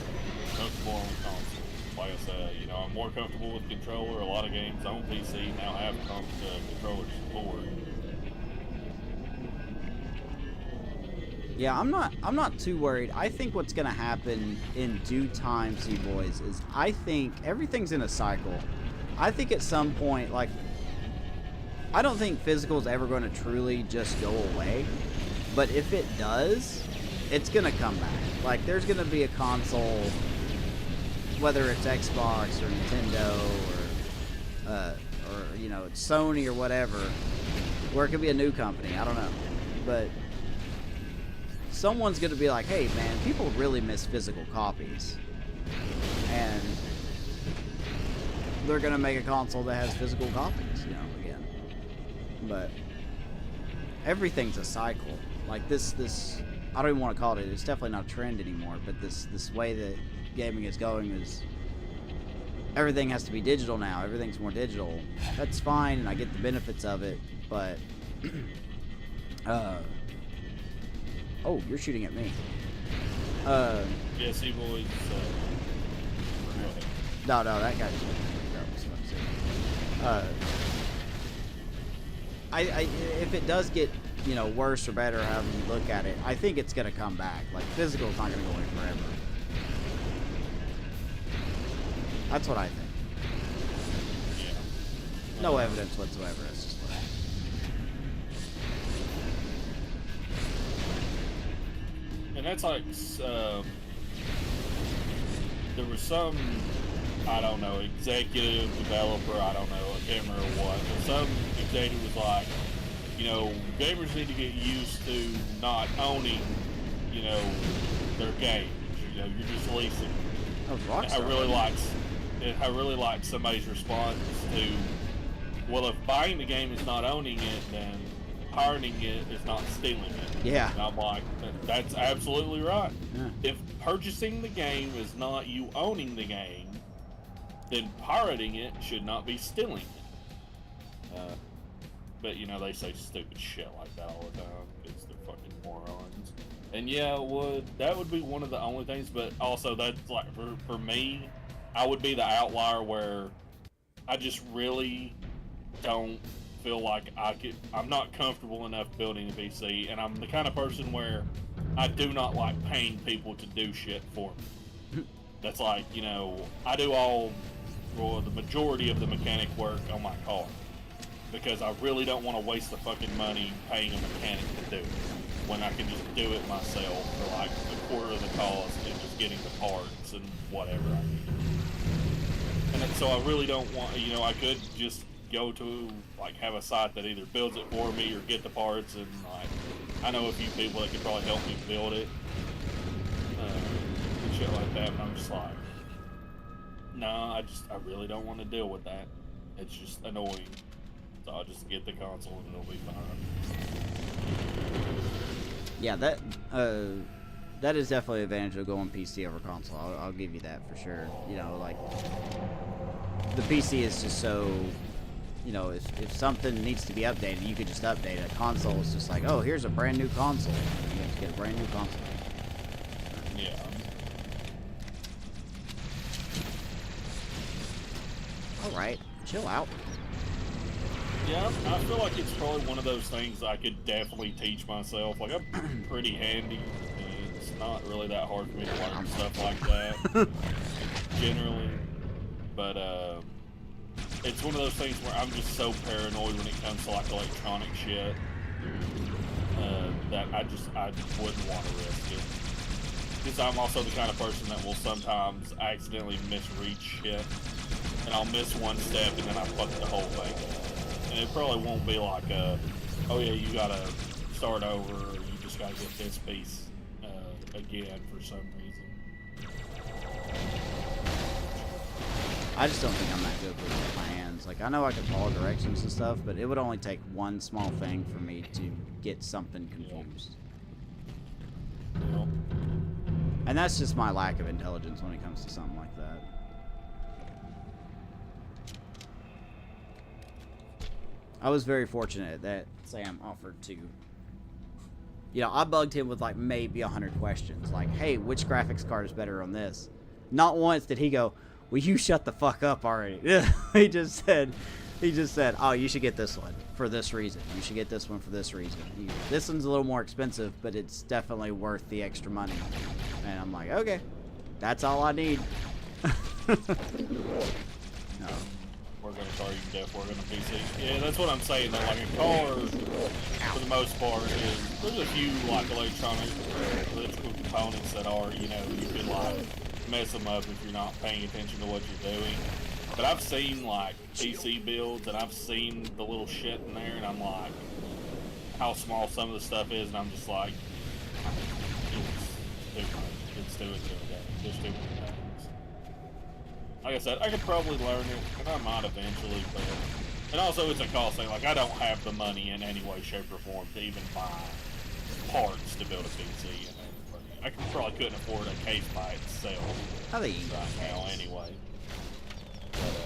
comfortable on the console. Like I said, you know, I'm more comfortable with controller. A lot of games on PC now have controller support. Yeah, I'm not too worried. I think what's gonna happen in due time, boys, is I think everything's in a cycle. I think at some point, like, I don't think physical is ever going to truly just go away, but if it does, it's gonna come back. Like, there's gonna be a console, whether it's Xbox or Nintendo or you know, Sony or whatever, where it could be a new company. I don't know, but someone's gonna be like, hey man, people really miss physical copies, and they're gonna make a console that has physical copies, you know, again. But everything's a cycle. Like this I don't even want to call it, it's definitely not a trend anymore, but this way that gaming is going is everything has to be digital now. Everything's more digital. That's fine, and I get the benefits of it, but oh, you're shooting at me. Yes, he boys. No, that guy's. If it does get, you know, worse or better, however you look at it, I think it's gonna come back. Like, physical's not gonna go away forever. That's what I think. Yeah. No evidence whatsoever. It's just like, and that's like, there was some, I don't know, executive, developer, I don't know, I can't remember what, but some executive was like, you know, gamers need to get used to not owning, you know, their games. You know, you're just leasing. that was Rockstar. I really liked somebody's response to, well, if buying the game is not owning it, then pirating it is not stealing it. Yeah. And I'm like, that's absolutely right. Yeah. If purchasing the game is not you owning the game, then pirating it should not be stealing it. But, you know, they say stupid shit like that all the time because they're fucking morons. And yeah, that would be one of the only things, but also that's like, for me, I would be the outlier where I just really don't feel like I'm not comfortable enough building a PC, and I'm the kind of person where I do not like paying people to do shit for me. That's like, you know, I do the majority of the mechanic work on my car because I really don't want to waste the fucking money paying a mechanic to do it when I can just do it myself for like a quarter of the cost and just getting the parts and whatever I need. And so I really don't want, you know, I could just go to, like, have a site that either builds it for me or get the parts, and, like, I know a few people that could probably help me build it, and shit like that, but I'm just like, nah, I really don't want to deal with that. It's just annoying. So I'll just get the console and it'll be fine. Yeah, that is definitely an advantage of going PC over console. I'll give you that for sure. You know, like, the PC is just so, you know, if something needs to be updated, you could just update it. Console is just like, oh, here's a brand new console. You have to get a brand new console. Yeah. Alright, chill out. Yeah, I feel like it's probably one of those things I could definitely teach myself. Like, I'm pretty handy, and it's not really that hard for me to learn stuff like that, generally. But, it's one of those things where I'm just so paranoid when it comes to, like, electronic shit, that I wouldn't want to risk it. Because I'm also the kind of person that will sometimes accidentally misread shit, and I'll miss one step, and then I fuck the whole thing up. And it probably won't be like oh yeah, you gotta start over, or you just gotta get this piece again for some reason. I just don't think I'm that good with my hands. Like, I know I can follow directions and stuff, but it would only take one small thing for me to get something confused. Yeah. And that's just my lack of intelligence when it comes to something like that. I was very fortunate that Sam offered to, you know, I bugged him with like maybe 100 questions. Like, hey, which graphics card is better on this? Not once did he go, will you shut the fuck up already? he just said, oh, you should get this one for this reason. You should get this one for this reason. This one's a little more expensive, but it's definitely worth the extra money. And I'm like, okay, that's all I need. No. Work on a car, you can definitely work on a PC. Yeah, that's what I'm saying though. Like, a car, for the most part, there's a few like electrical components that are, you know, you could like mess them up if you're not paying attention to what you're doing. But I've seen like PC builds, and I've seen the little shit in there, and I'm like, how small some of the stuff is, and I'm just like, it's too intimidating. There's too many things. Like I said, I could probably learn it, and I might eventually, but... And also, it's a cost thing. Like, I don't have the money in any way, shape, or form to even buy parts to build a PC. And I probably couldn't afford a case by itself. I think you can right now, anyway. But,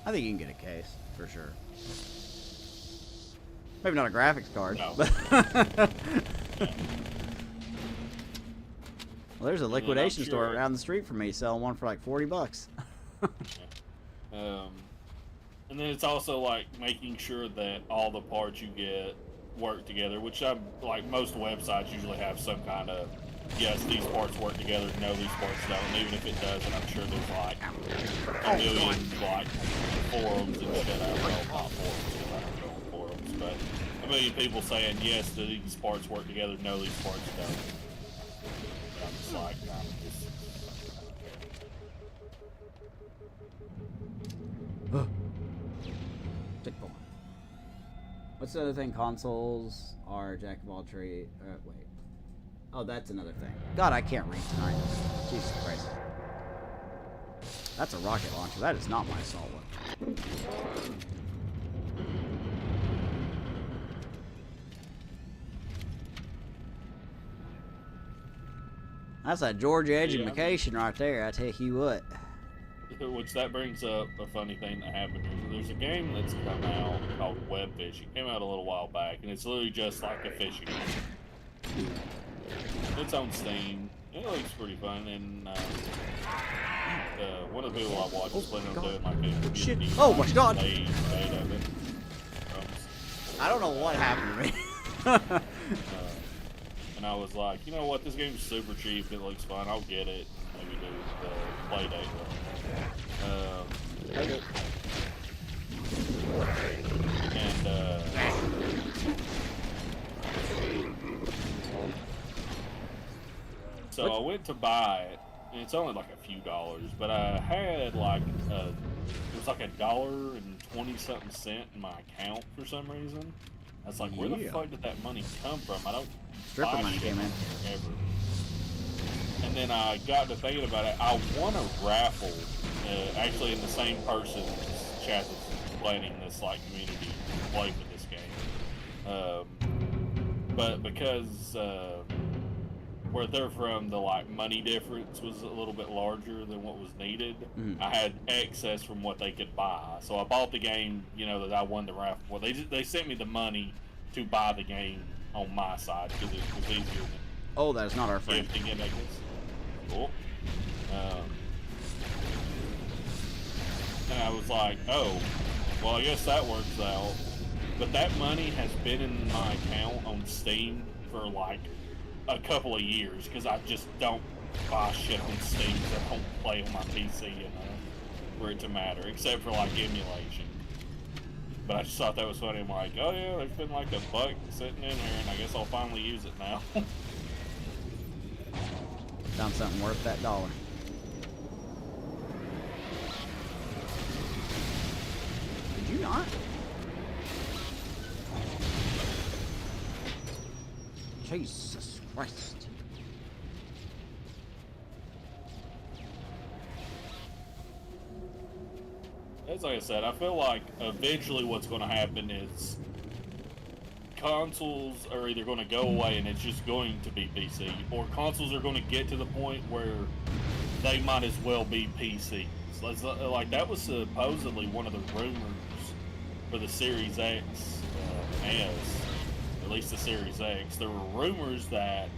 I think you can get a case, for sure. Maybe not a graphics card, no. But... Yeah. Well, there's a liquidation store around the street from me selling one for like $40. Yeah. And then it's also like making sure that all the parts you get work together, which like most websites usually have some kind of, yes, these parts work together, no, these parts don't. And even if it doesn't, I'm sure there's like a million like forums and shit. I don't know about forums because I don't go on forums, but a million people saying yes, these parts work together, no, these parts don't. I'm just like, nah, What's the other thing? Consoles are jack of all trades. Wait. Oh, that's another thing. God, I can't read tonight. Jesus Christ. That's a rocket launcher. That is not my assault weapon. That's a Georgia education right there, I tell you what. Which that brings up a funny thing that happened. There's a game that's come out called Web Fishing. It came out a little while back, and it's literally just like a fishing game. It's on Steam. It looks pretty fun, and one of the people I watch is planning on doing like a Shit. Oh my god! day of it. I don't know what happened to me. And I was like, you know what, this game's super cheap, it looks fun, I'll get it. Maybe do the play date. And so I went to buy it, and it's only like a few dollars, but I had like it was like $1.20-something in my account for some reason. I was like, where the fuck did that money come from? I don't Stripper money came in. ever. And then I got to thinking about it. I won a raffle, actually in the same person's chat that's planning this like community play for this game. But because where they're from, the like money difference was a little bit larger than what was needed. I had excess from what they could buy, so I bought the game. You know that I won the raffle for. They sent me the money to buy the game on my side because it was easier than. Oh, that is not our friend. Gifting it, I guess. Cool. And I was like, oh, well, I guess that works out. But that money has been in my account on Steam for like a couple of years because I just don't buy shit on Steam because I don't play on my PC enough for it to matter, except for like emulation. But I just thought that was funny. I'm like, oh yeah, there's been like $1 sitting in here, and I guess I'll finally use it now. Found something worth that dollar. Did you not? Jesus Christ. As like I said, I feel like eventually what's going to happen is consoles are either going to go away and it's just going to be PC, or consoles are going to get to the point where they might as well be PCs. Like that was supposedly one of the rumors for the Series X and S, at least the Series X. There were rumors that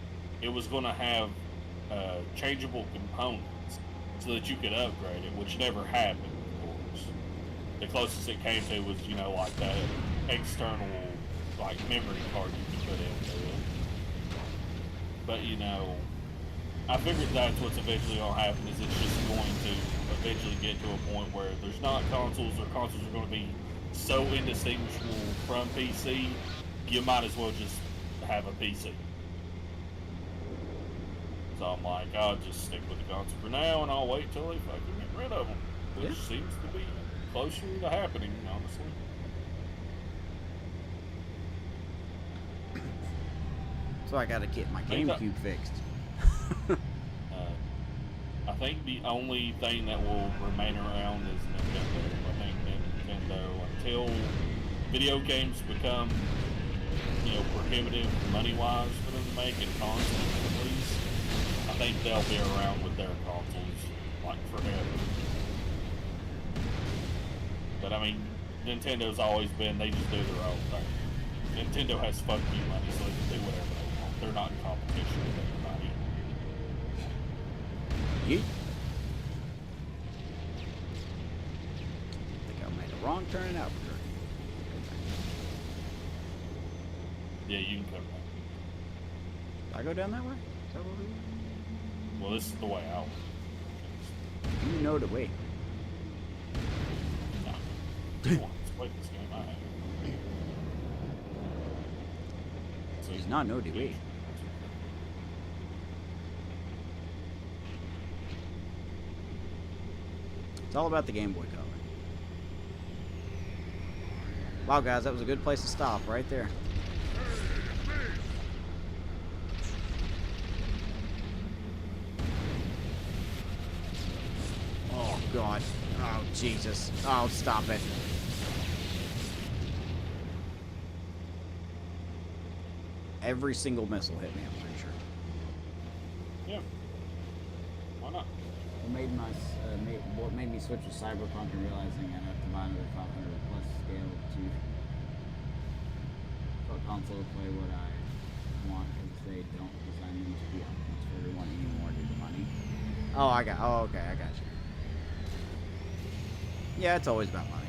it was going to have changeable components so that you could upgrade it, which never happened, of course. The closest it came to was, you know, like that external like memory card you can put into it. But you know, I figured that's what's eventually going to happen, is it's just going to eventually get to a point where there's not consoles, or consoles are going to be so indistinguishable from PC, you might as well just have a PC. So I'm like, I'll just stick with the console for now, and I'll wait till they fucking get rid of them, which seems to be closer to happening, honestly. So I gotta get my GameCube fixed. I think the only thing that will remain around is Nintendo. I think Nintendo, until video games become, you know, prohibitive money-wise for them to make, and consoles at least, I think they'll be around with their consoles like forever. But I mean, Nintendo's always been, they just do their own thing. Nintendo has fuck you money, so they can do whatever they want. They're not in competition with everybody. You? I think I made a wrong turn in Albuquerque. Yeah, you can come back. Did I go down that way? Is that what we... Well, this is the way out. You know the way. No. You want to play this game, I have. So He's not know the way. It's all about the Game Boy Color. Wow, guys, that was a good place to stop right there. Oh, God. Oh, Jesus. Oh, stop it. Every single missile hit me, I'm pretty sure. Yeah. Why not? What made me switch to Cyberpunk and realizing I have to buy another 500 plus scale to for a console to play what I want, because they don't design them to be optimized for everyone anymore. Oh, okay, I got you. Yeah, it's always about money.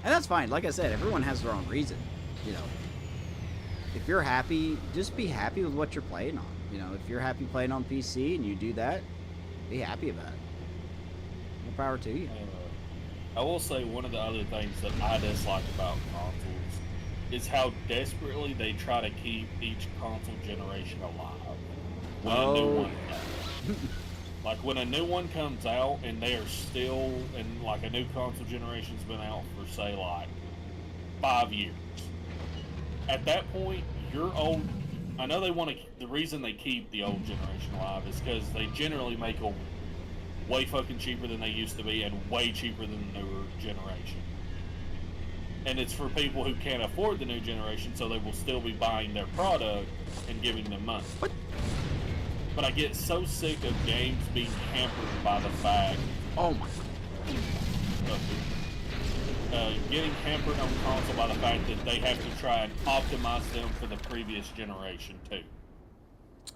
And that's fine. Like I said, everyone has their own reason. You know, if you're happy, just be happy with what you're playing on. You know, if you're happy playing on PC and you do that, be happy about it. More power to you. I will say one of the other things that I dislike about consoles is how desperately they try to keep each console generation alive when a new one comes. Like when a new one comes out and they are still, and like a new console generation's been out for say like 5 years. At that point, your old, I know they want to, the reason they keep the old generation alive is because they generally make them way fucking cheaper than they used to be and way cheaper than the newer generation. And it's for people who can't afford the new generation, so they will still be buying their product and giving them money. What? But I get so sick of games being hampered by the fact. Oh my. Getting hampered on console by the fact that they have to try and optimize them for the previous generation too.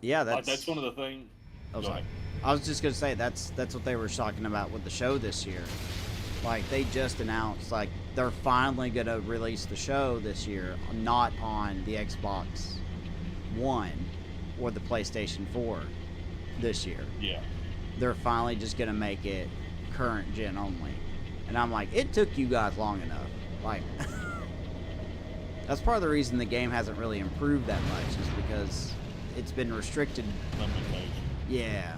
Yeah, that's. Like, that's one of the things. Oh, sorry. I was just gonna say that's what they were talking about with the show this year. Like they just announced like they're finally gonna release the show this year, not on the Xbox One or the PlayStation 4 this year. Yeah. They're finally just gonna make it current gen only. And I'm like, it took you guys long enough. Like that's part of the reason the game hasn't really improved that much is because it's been restricted. Yeah.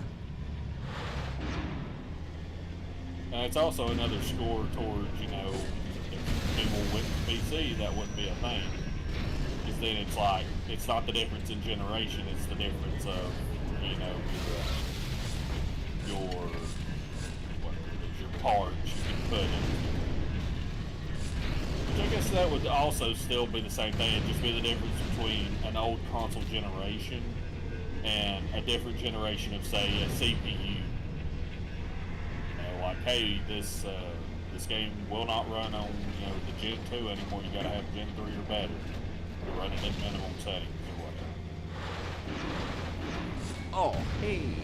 And it's also another score towards, you know, if people with PC, that wouldn't be a thing. Because then it's like, it's not the difference in generation, it's the difference of, you know, your parts you can put in. Which I guess that would also still be the same thing, it'd just be the difference between an old console generation and a different generation of, say, a CPU. Like, hey, this game will not run on, you know, the Gen 2 anymore. You gotta have Gen 3 or better. You're running at minimum settings or whatever. Oh, hey.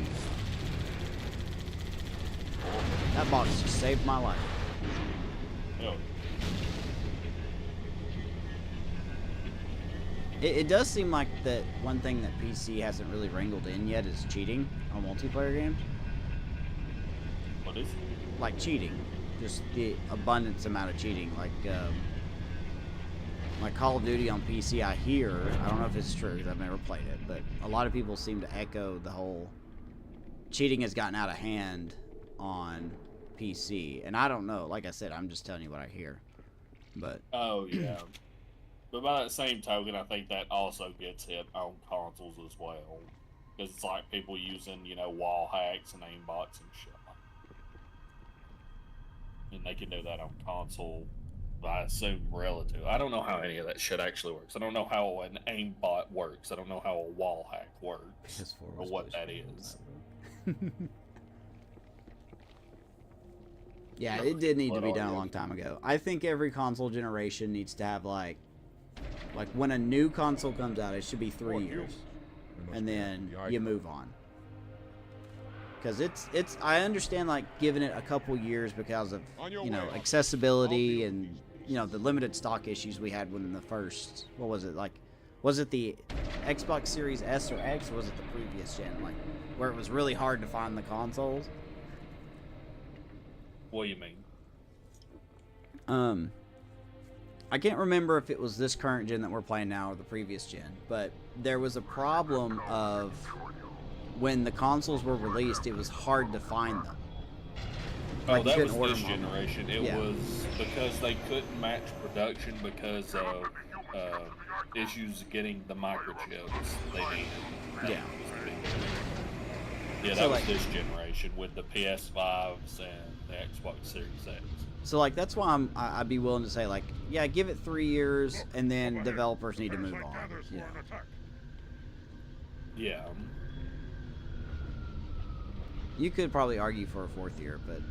That box just saved my life. Hell. It does seem like that one thing that PC hasn't really wrangled in yet is cheating on multiplayer games. What is it? Like cheating, just the abundance amount of cheating. Like Call of Duty on PC, I hear, I don't know if it's true because I've never played it, but a lot of people seem to echo the whole cheating has gotten out of hand on PC, and I don't know. Like I said, I'm just telling you what I hear. But oh yeah, but by that same token, I think that also gets hit on consoles as well, because it's like people using, you know, wall hacks and aimbots and shit. And they can do that on console, I assume, relative. I don't know how any of that shit actually works. I don't know how an aimbot works. I don't know how a wall hack works, or what that is. Yeah, it did need to be done a long time ago. I think every console generation needs to have like when a new console comes out, it should be 3 years, and then you move on. Because it's I understand like giving it a couple years because of, you know, accessibility and, you know, the limited stock issues we had when the first, what was it, like, was it the Xbox Series S or X, or was it the previous gen, like where it was really hard to find the consoles? What do you mean? I can't remember if it was this current gen that we're playing now or the previous gen, but there was a problem of when the consoles were released, it was hard to find them. Like, that was this generation. It was because they couldn't match production because of issues getting the microchips they needed. Yeah, that was this generation with the PS5s and the Xbox Series X. So like that's why I'd be willing to say like, yeah, give it 3 years and then developers need to move on. Yeah. You could probably argue for a 4th year, but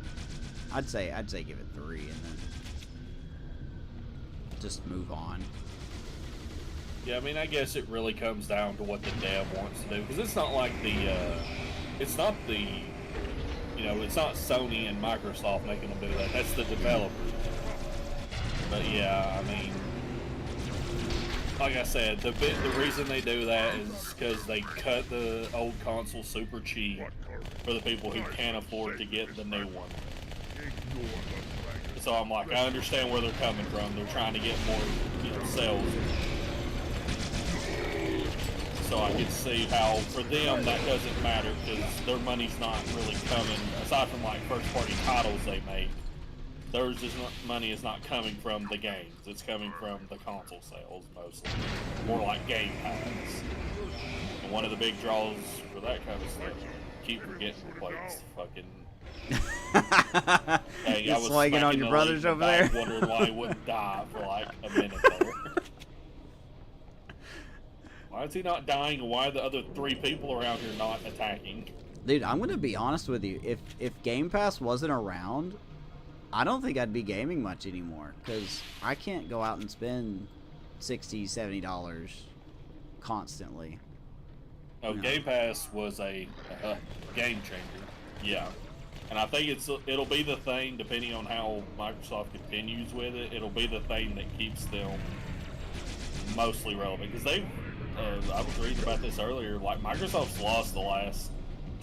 I'd say give it 3 and then just move on. Yeah, I mean, I guess it really comes down to what the dev wants to do, because it's not like it's not Sony and Microsoft making them do that. That's the developers. But yeah, I mean, like I said, the reason they do that is because they cut the old console super cheap for the people who can't afford to get the new one. So I'm like, I understand where they're coming from. They're trying to get more, sales. So I can see how for them that doesn't matter because their money's not really coming, aside from like first party titles they make. Money is not coming from the games. It's coming from the console sales mostly. More like Game Pass. And one of the big draws for that kind of stuff, keep forgetting to play this fucking... Hey, You're swinging on your brothers over there? Wondering why he wouldn't die for like a minute there. Why is he not dying and why are the other 3 people around here not attacking? Dude, I'm gonna be honest with you. If Game Pass wasn't around, I don't think I'd be gaming much anymore, because I can't go out and spend $60, $70 constantly. Oh, no. Game Pass was a game changer. Yeah. And I think it'll be the thing, depending on how Microsoft continues with it, it'll be the thing that keeps them mostly relevant. Because I was reading about this earlier, like Microsoft's lost the last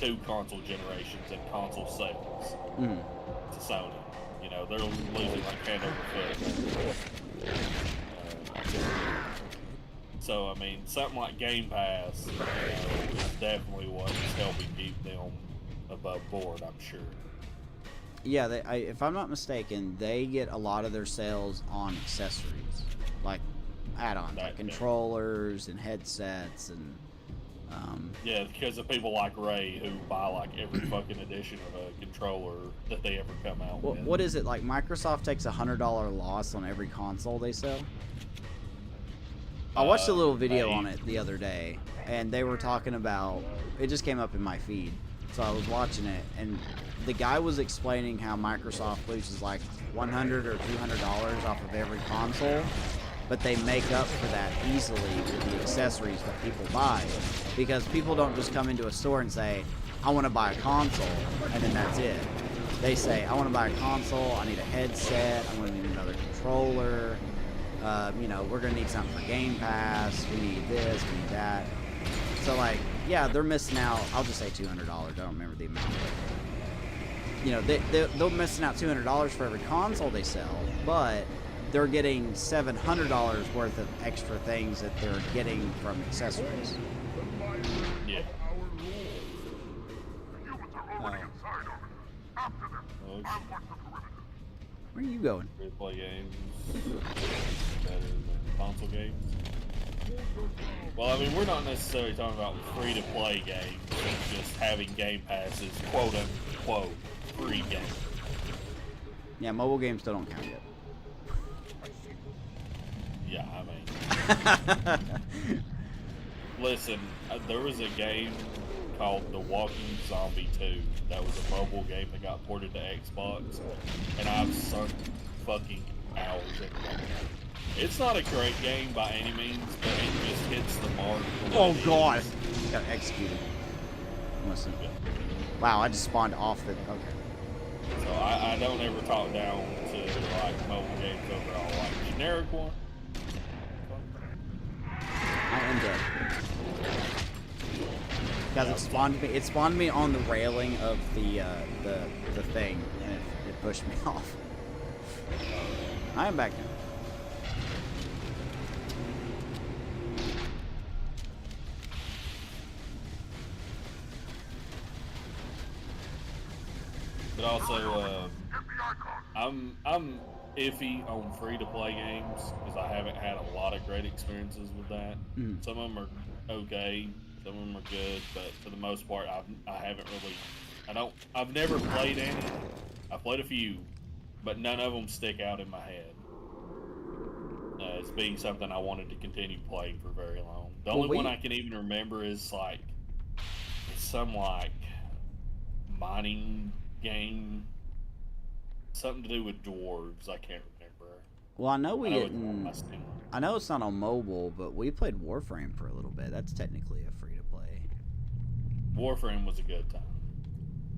2 console generations in console sales to Sony. They're losing like hand over foot. So, I mean, something like Game Pass is definitely what's helping keep them above board, I'm sure. Yeah, if I'm not mistaken, they get a lot of their sales on accessories, like add-ons, like controllers and headsets and... yeah, because of people like Ray who buy like every fucking edition of a controller that they ever come out with. What is it, like Microsoft takes a $100 loss on every console they sell? I watched a little video on it the other day, and they were talking about, it just came up in my feed, so I was watching it, and the guy was explaining how Microsoft loses like $100 or $200 off of every console, but they make up for that easily with the accessories that people buy, because people don't just come into a store and say, I want to buy a console, and then that's it. They say, I want to buy a console, I need a headset, I'm going to need another controller, we're going to need something for Game Pass, we need this, we need that. So, like, yeah, they're missing out, I'll just say $200, I don't remember the amount, but, they're missing out $200 for every console they sell, but they're getting $700 worth of extra things that they're getting from accessories. Yeah. Where are you going? Free-to-play games better than console games. Well, I mean, we're not necessarily talking about free-to-play games, just having Game Pass is quote-unquote free games. Yeah, mobile games still don't count yet. Yeah, I mean... Listen, there was a game called The Walking Zombie 2 that was a mobile game that got ported to Xbox, and I've sunk fucking hours in it. It's not a great game by any means, but it just hits the mark. Oh god! Got executed. Listen. Yeah. Wow, I just spawned off the... Okay. So I don't ever talk down to like mobile games overall. Like generic one. I am dead. Guys, it spawned me on the railing of the thing, and it pushed me off. I am back now. But also, I'm iffy on free-to-play games because I haven't had a lot of great experiences with that. Some of them are okay, some of them are good, but for the most part, I haven't really. I've never played any. I've played a few, but none of them stick out in my head as being something I wanted to continue playing for very long. The only one I can even remember is like some like mining game, something to do with dwarves. I can't remember. Well, I know we it's didn't. on Steam. I know it's not on mobile, but we played Warframe for a little bit. That's technically a free-to-play. Warframe was a good time.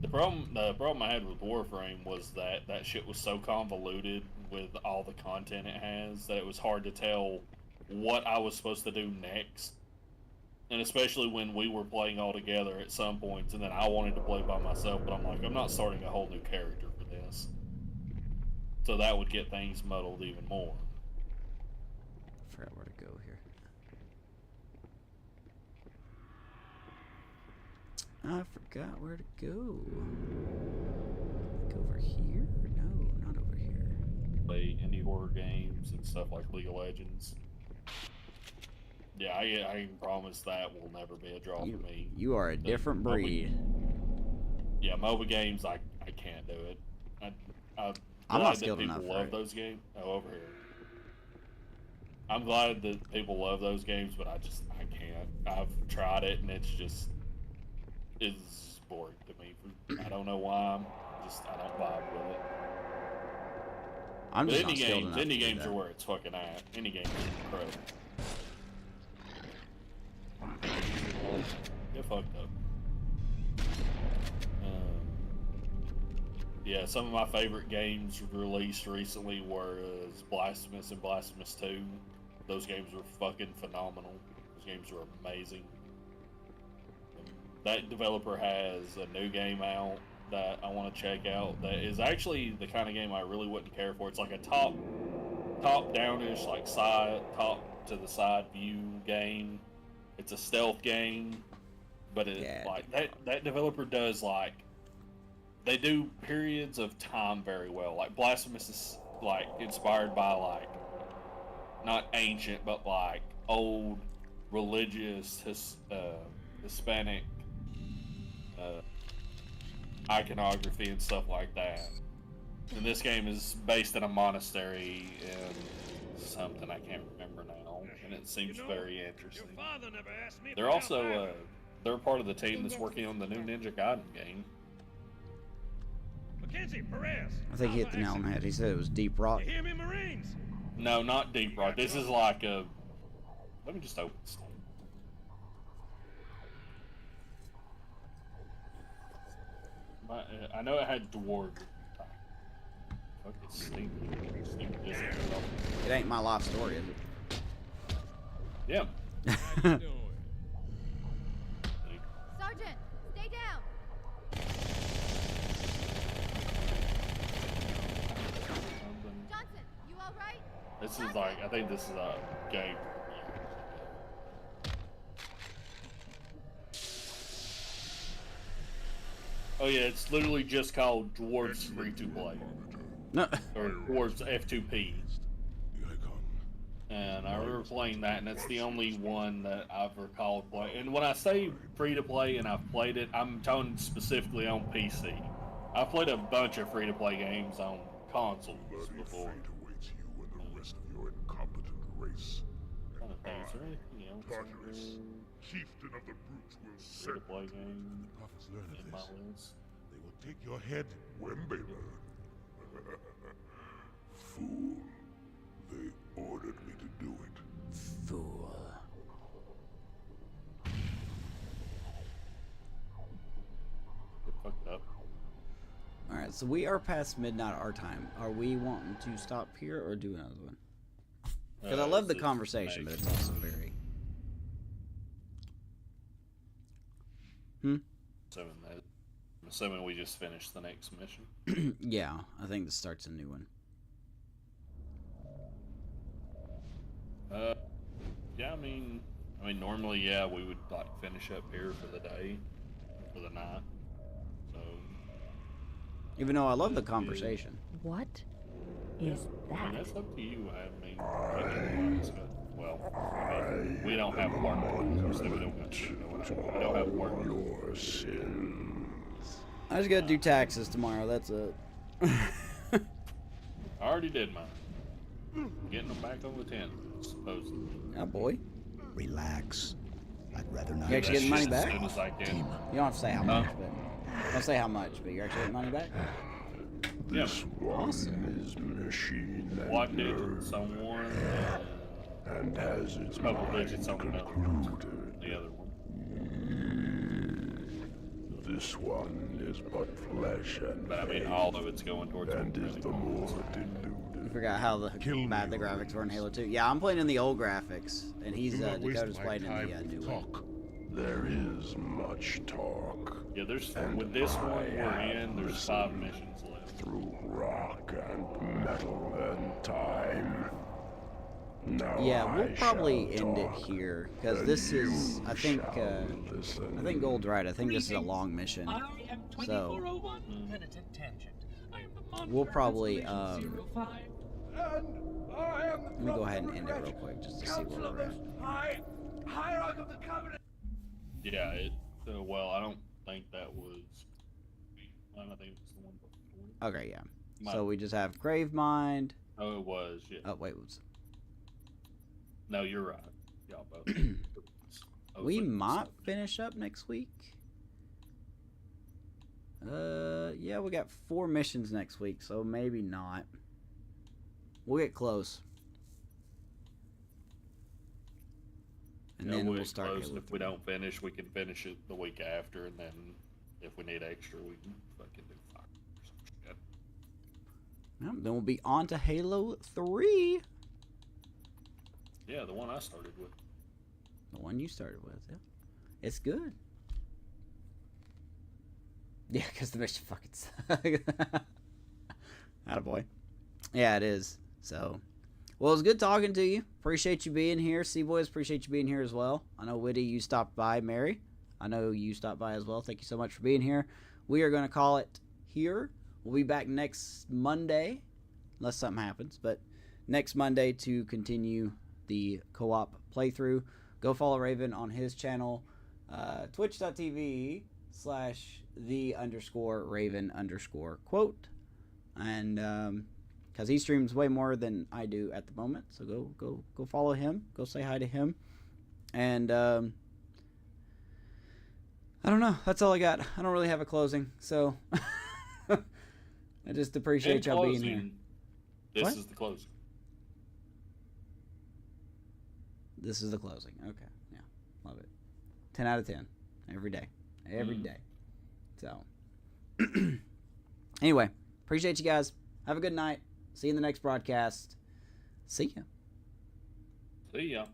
The problem I had with Warframe was that that shit was so convoluted with all the content it has that it was hard to tell what I was supposed to do next. And especially when we were playing all together at some points, and then I wanted to play by myself, but I'm like, I'm not starting a whole new character for this. So that would get things muddled even more. I forgot where to go here. I forgot where to go. Like over here? No, not over here. Play indie horror games and stuff like League of Legends. Yeah, I can promise that will never be a draw for me. You are a different breed. Yeah, MOBA games, I can't do it. I'm not skilled people enough. Love those games. Oh, over here. I'm glad that people love those games, but I can't. I've tried it and it's boring to me. I don't know why. I don't vibe with it. I'm but just not skilled enough. Indie games are where it's fucking at. Indie games are incredible. Get fucked up. Yeah, some of my favorite games released recently were Blasphemous and Blasphemous 2. Those games were fucking phenomenal. Those games were amazing. That developer has a new game out that I want to check out that is actually the kind of game I really wouldn't care for. It's like a top-downish, like top to the side view game. It's a stealth game, but like that developer does like they do periods of time very well. Like Blasphemous is like inspired by like not ancient but like old religious Hispanic iconography and stuff like that. And this game is based in a monastery in something I can't remember now, and it seems very interesting. They're also they're part of the team that's working on the new Ninja Gaiden game. I think he hit the nail on the head. He said it was Deep Rock. Hear me, Marines? No, not Deep Rock. This is like a. Let me just open this thing. I know it had dwarves. Fuck, it's sneaky. It ain't my life story, is it? Yeah. Sergeant, stay down. Johnson, you all right? This is like, I think this is a game. Oh yeah, it's literally just called Dwarves Free to Play. No. Or Dwarves F2P. And I remember playing that, and it's the only one that I've recalled playing. And when I say free to play and I've played it, I'm talking specifically on PC. I've played a bunch of free to play games on consoles before. Awaits you and the rest of your incompetent race. Is there anything else? Tartarus, chieftain of the brutes, will Free set to play game the prophets learn of in my this. list. They will take your head when they learn. Fool. They ordered me to do it. Fool. Get fucked up. Alright, so we are past midnight our time. Are we wanting to stop here or do another one? Because I love the conversation, but it's also very... I'm assuming we just finished the next mission. Yeah, I think this starts a new one. Yeah, I mean, normally, yeah, we would like finish up here for the day, for the night. So, even though I love the conversation. What is that? I mean, that's up to you. I mean, we don't have work. So we don't have work. Your sins. I just gotta do taxes tomorrow, that's it. I already did mine. Getting them back on the 10th, supposedly. Yeah, boy. Relax. I'd rather not. You actually getting money As back? soon as I can. You don't have to say how much, but don't say how much, but you're actually getting money back. This one Awesome. is machine and One digit nerve, someone, and has its couple mind digits on another one. concluded. The other one. This one is but flesh and But I mean, vein, all of it's going towards and is the more You deluded. forgot how Kill bad me the graphics were in always. Halo 2. Yeah, I'm playing in the old graphics, and he's Do not waste Dakota's my playing in time the with new one. talk. There is much talk. Yeah, there's And with this one I we're have in. There's 5 listened missions left. through rock and metal and time. Now Yeah, we'll I probably shall end it talk, here because and this you is. I think. shall listen. I think Gold's right. I think this is a long mission. I am 2401 Penitent Tangent. I am the monitor We'll probably of 05. let me go ahead and end it real quick just to see where we're at. Hierarch of the Covenant. Yeah, it. Well, I don't think that was. I don't think it was the one before. Okay, yeah. So we just have Gravemind. Oh, it was. Yeah. Oh wait, whoops. No, you're right. Y'all both. We might finish up next week. Yeah, we got 4 missions next week, so maybe not. We'll get close. And Yeah, then we'll we'll get start close. Halo If we don't finish, we can finish it the week after, and then if we need extra, we can fucking do 5 or some shit. Well, then we'll be on to Halo 3. Yeah, the one I started with. The one you started with, yeah. It's good. Yeah, because the mission fucking sucks. Attaboy. Yeah, it is. So, well, it was good talking to you. Appreciate you being here. C-Boys, appreciate you being here as well. I know, Whitty, you stopped by. Mary, I know you stopped by as well. Thank you so much for being here. We are going to call it here. We'll be back next Monday, unless something happens, but next Monday to continue the co-op playthrough. Go follow Raven on his channel, twitch.tv/the_Raven_quote. And because he streams way more than I do at the moment, so go follow him. Go say hi to him. And I don't know. That's all I got. I don't really have a closing, so I just appreciate y'all being here. This What? is the closing. This is the closing. Okay. Yeah. Love it. 10 out of 10. Every day. Every day. So. Anyway. Appreciate you guys. Have a good night. See you in the next broadcast. See ya. See ya.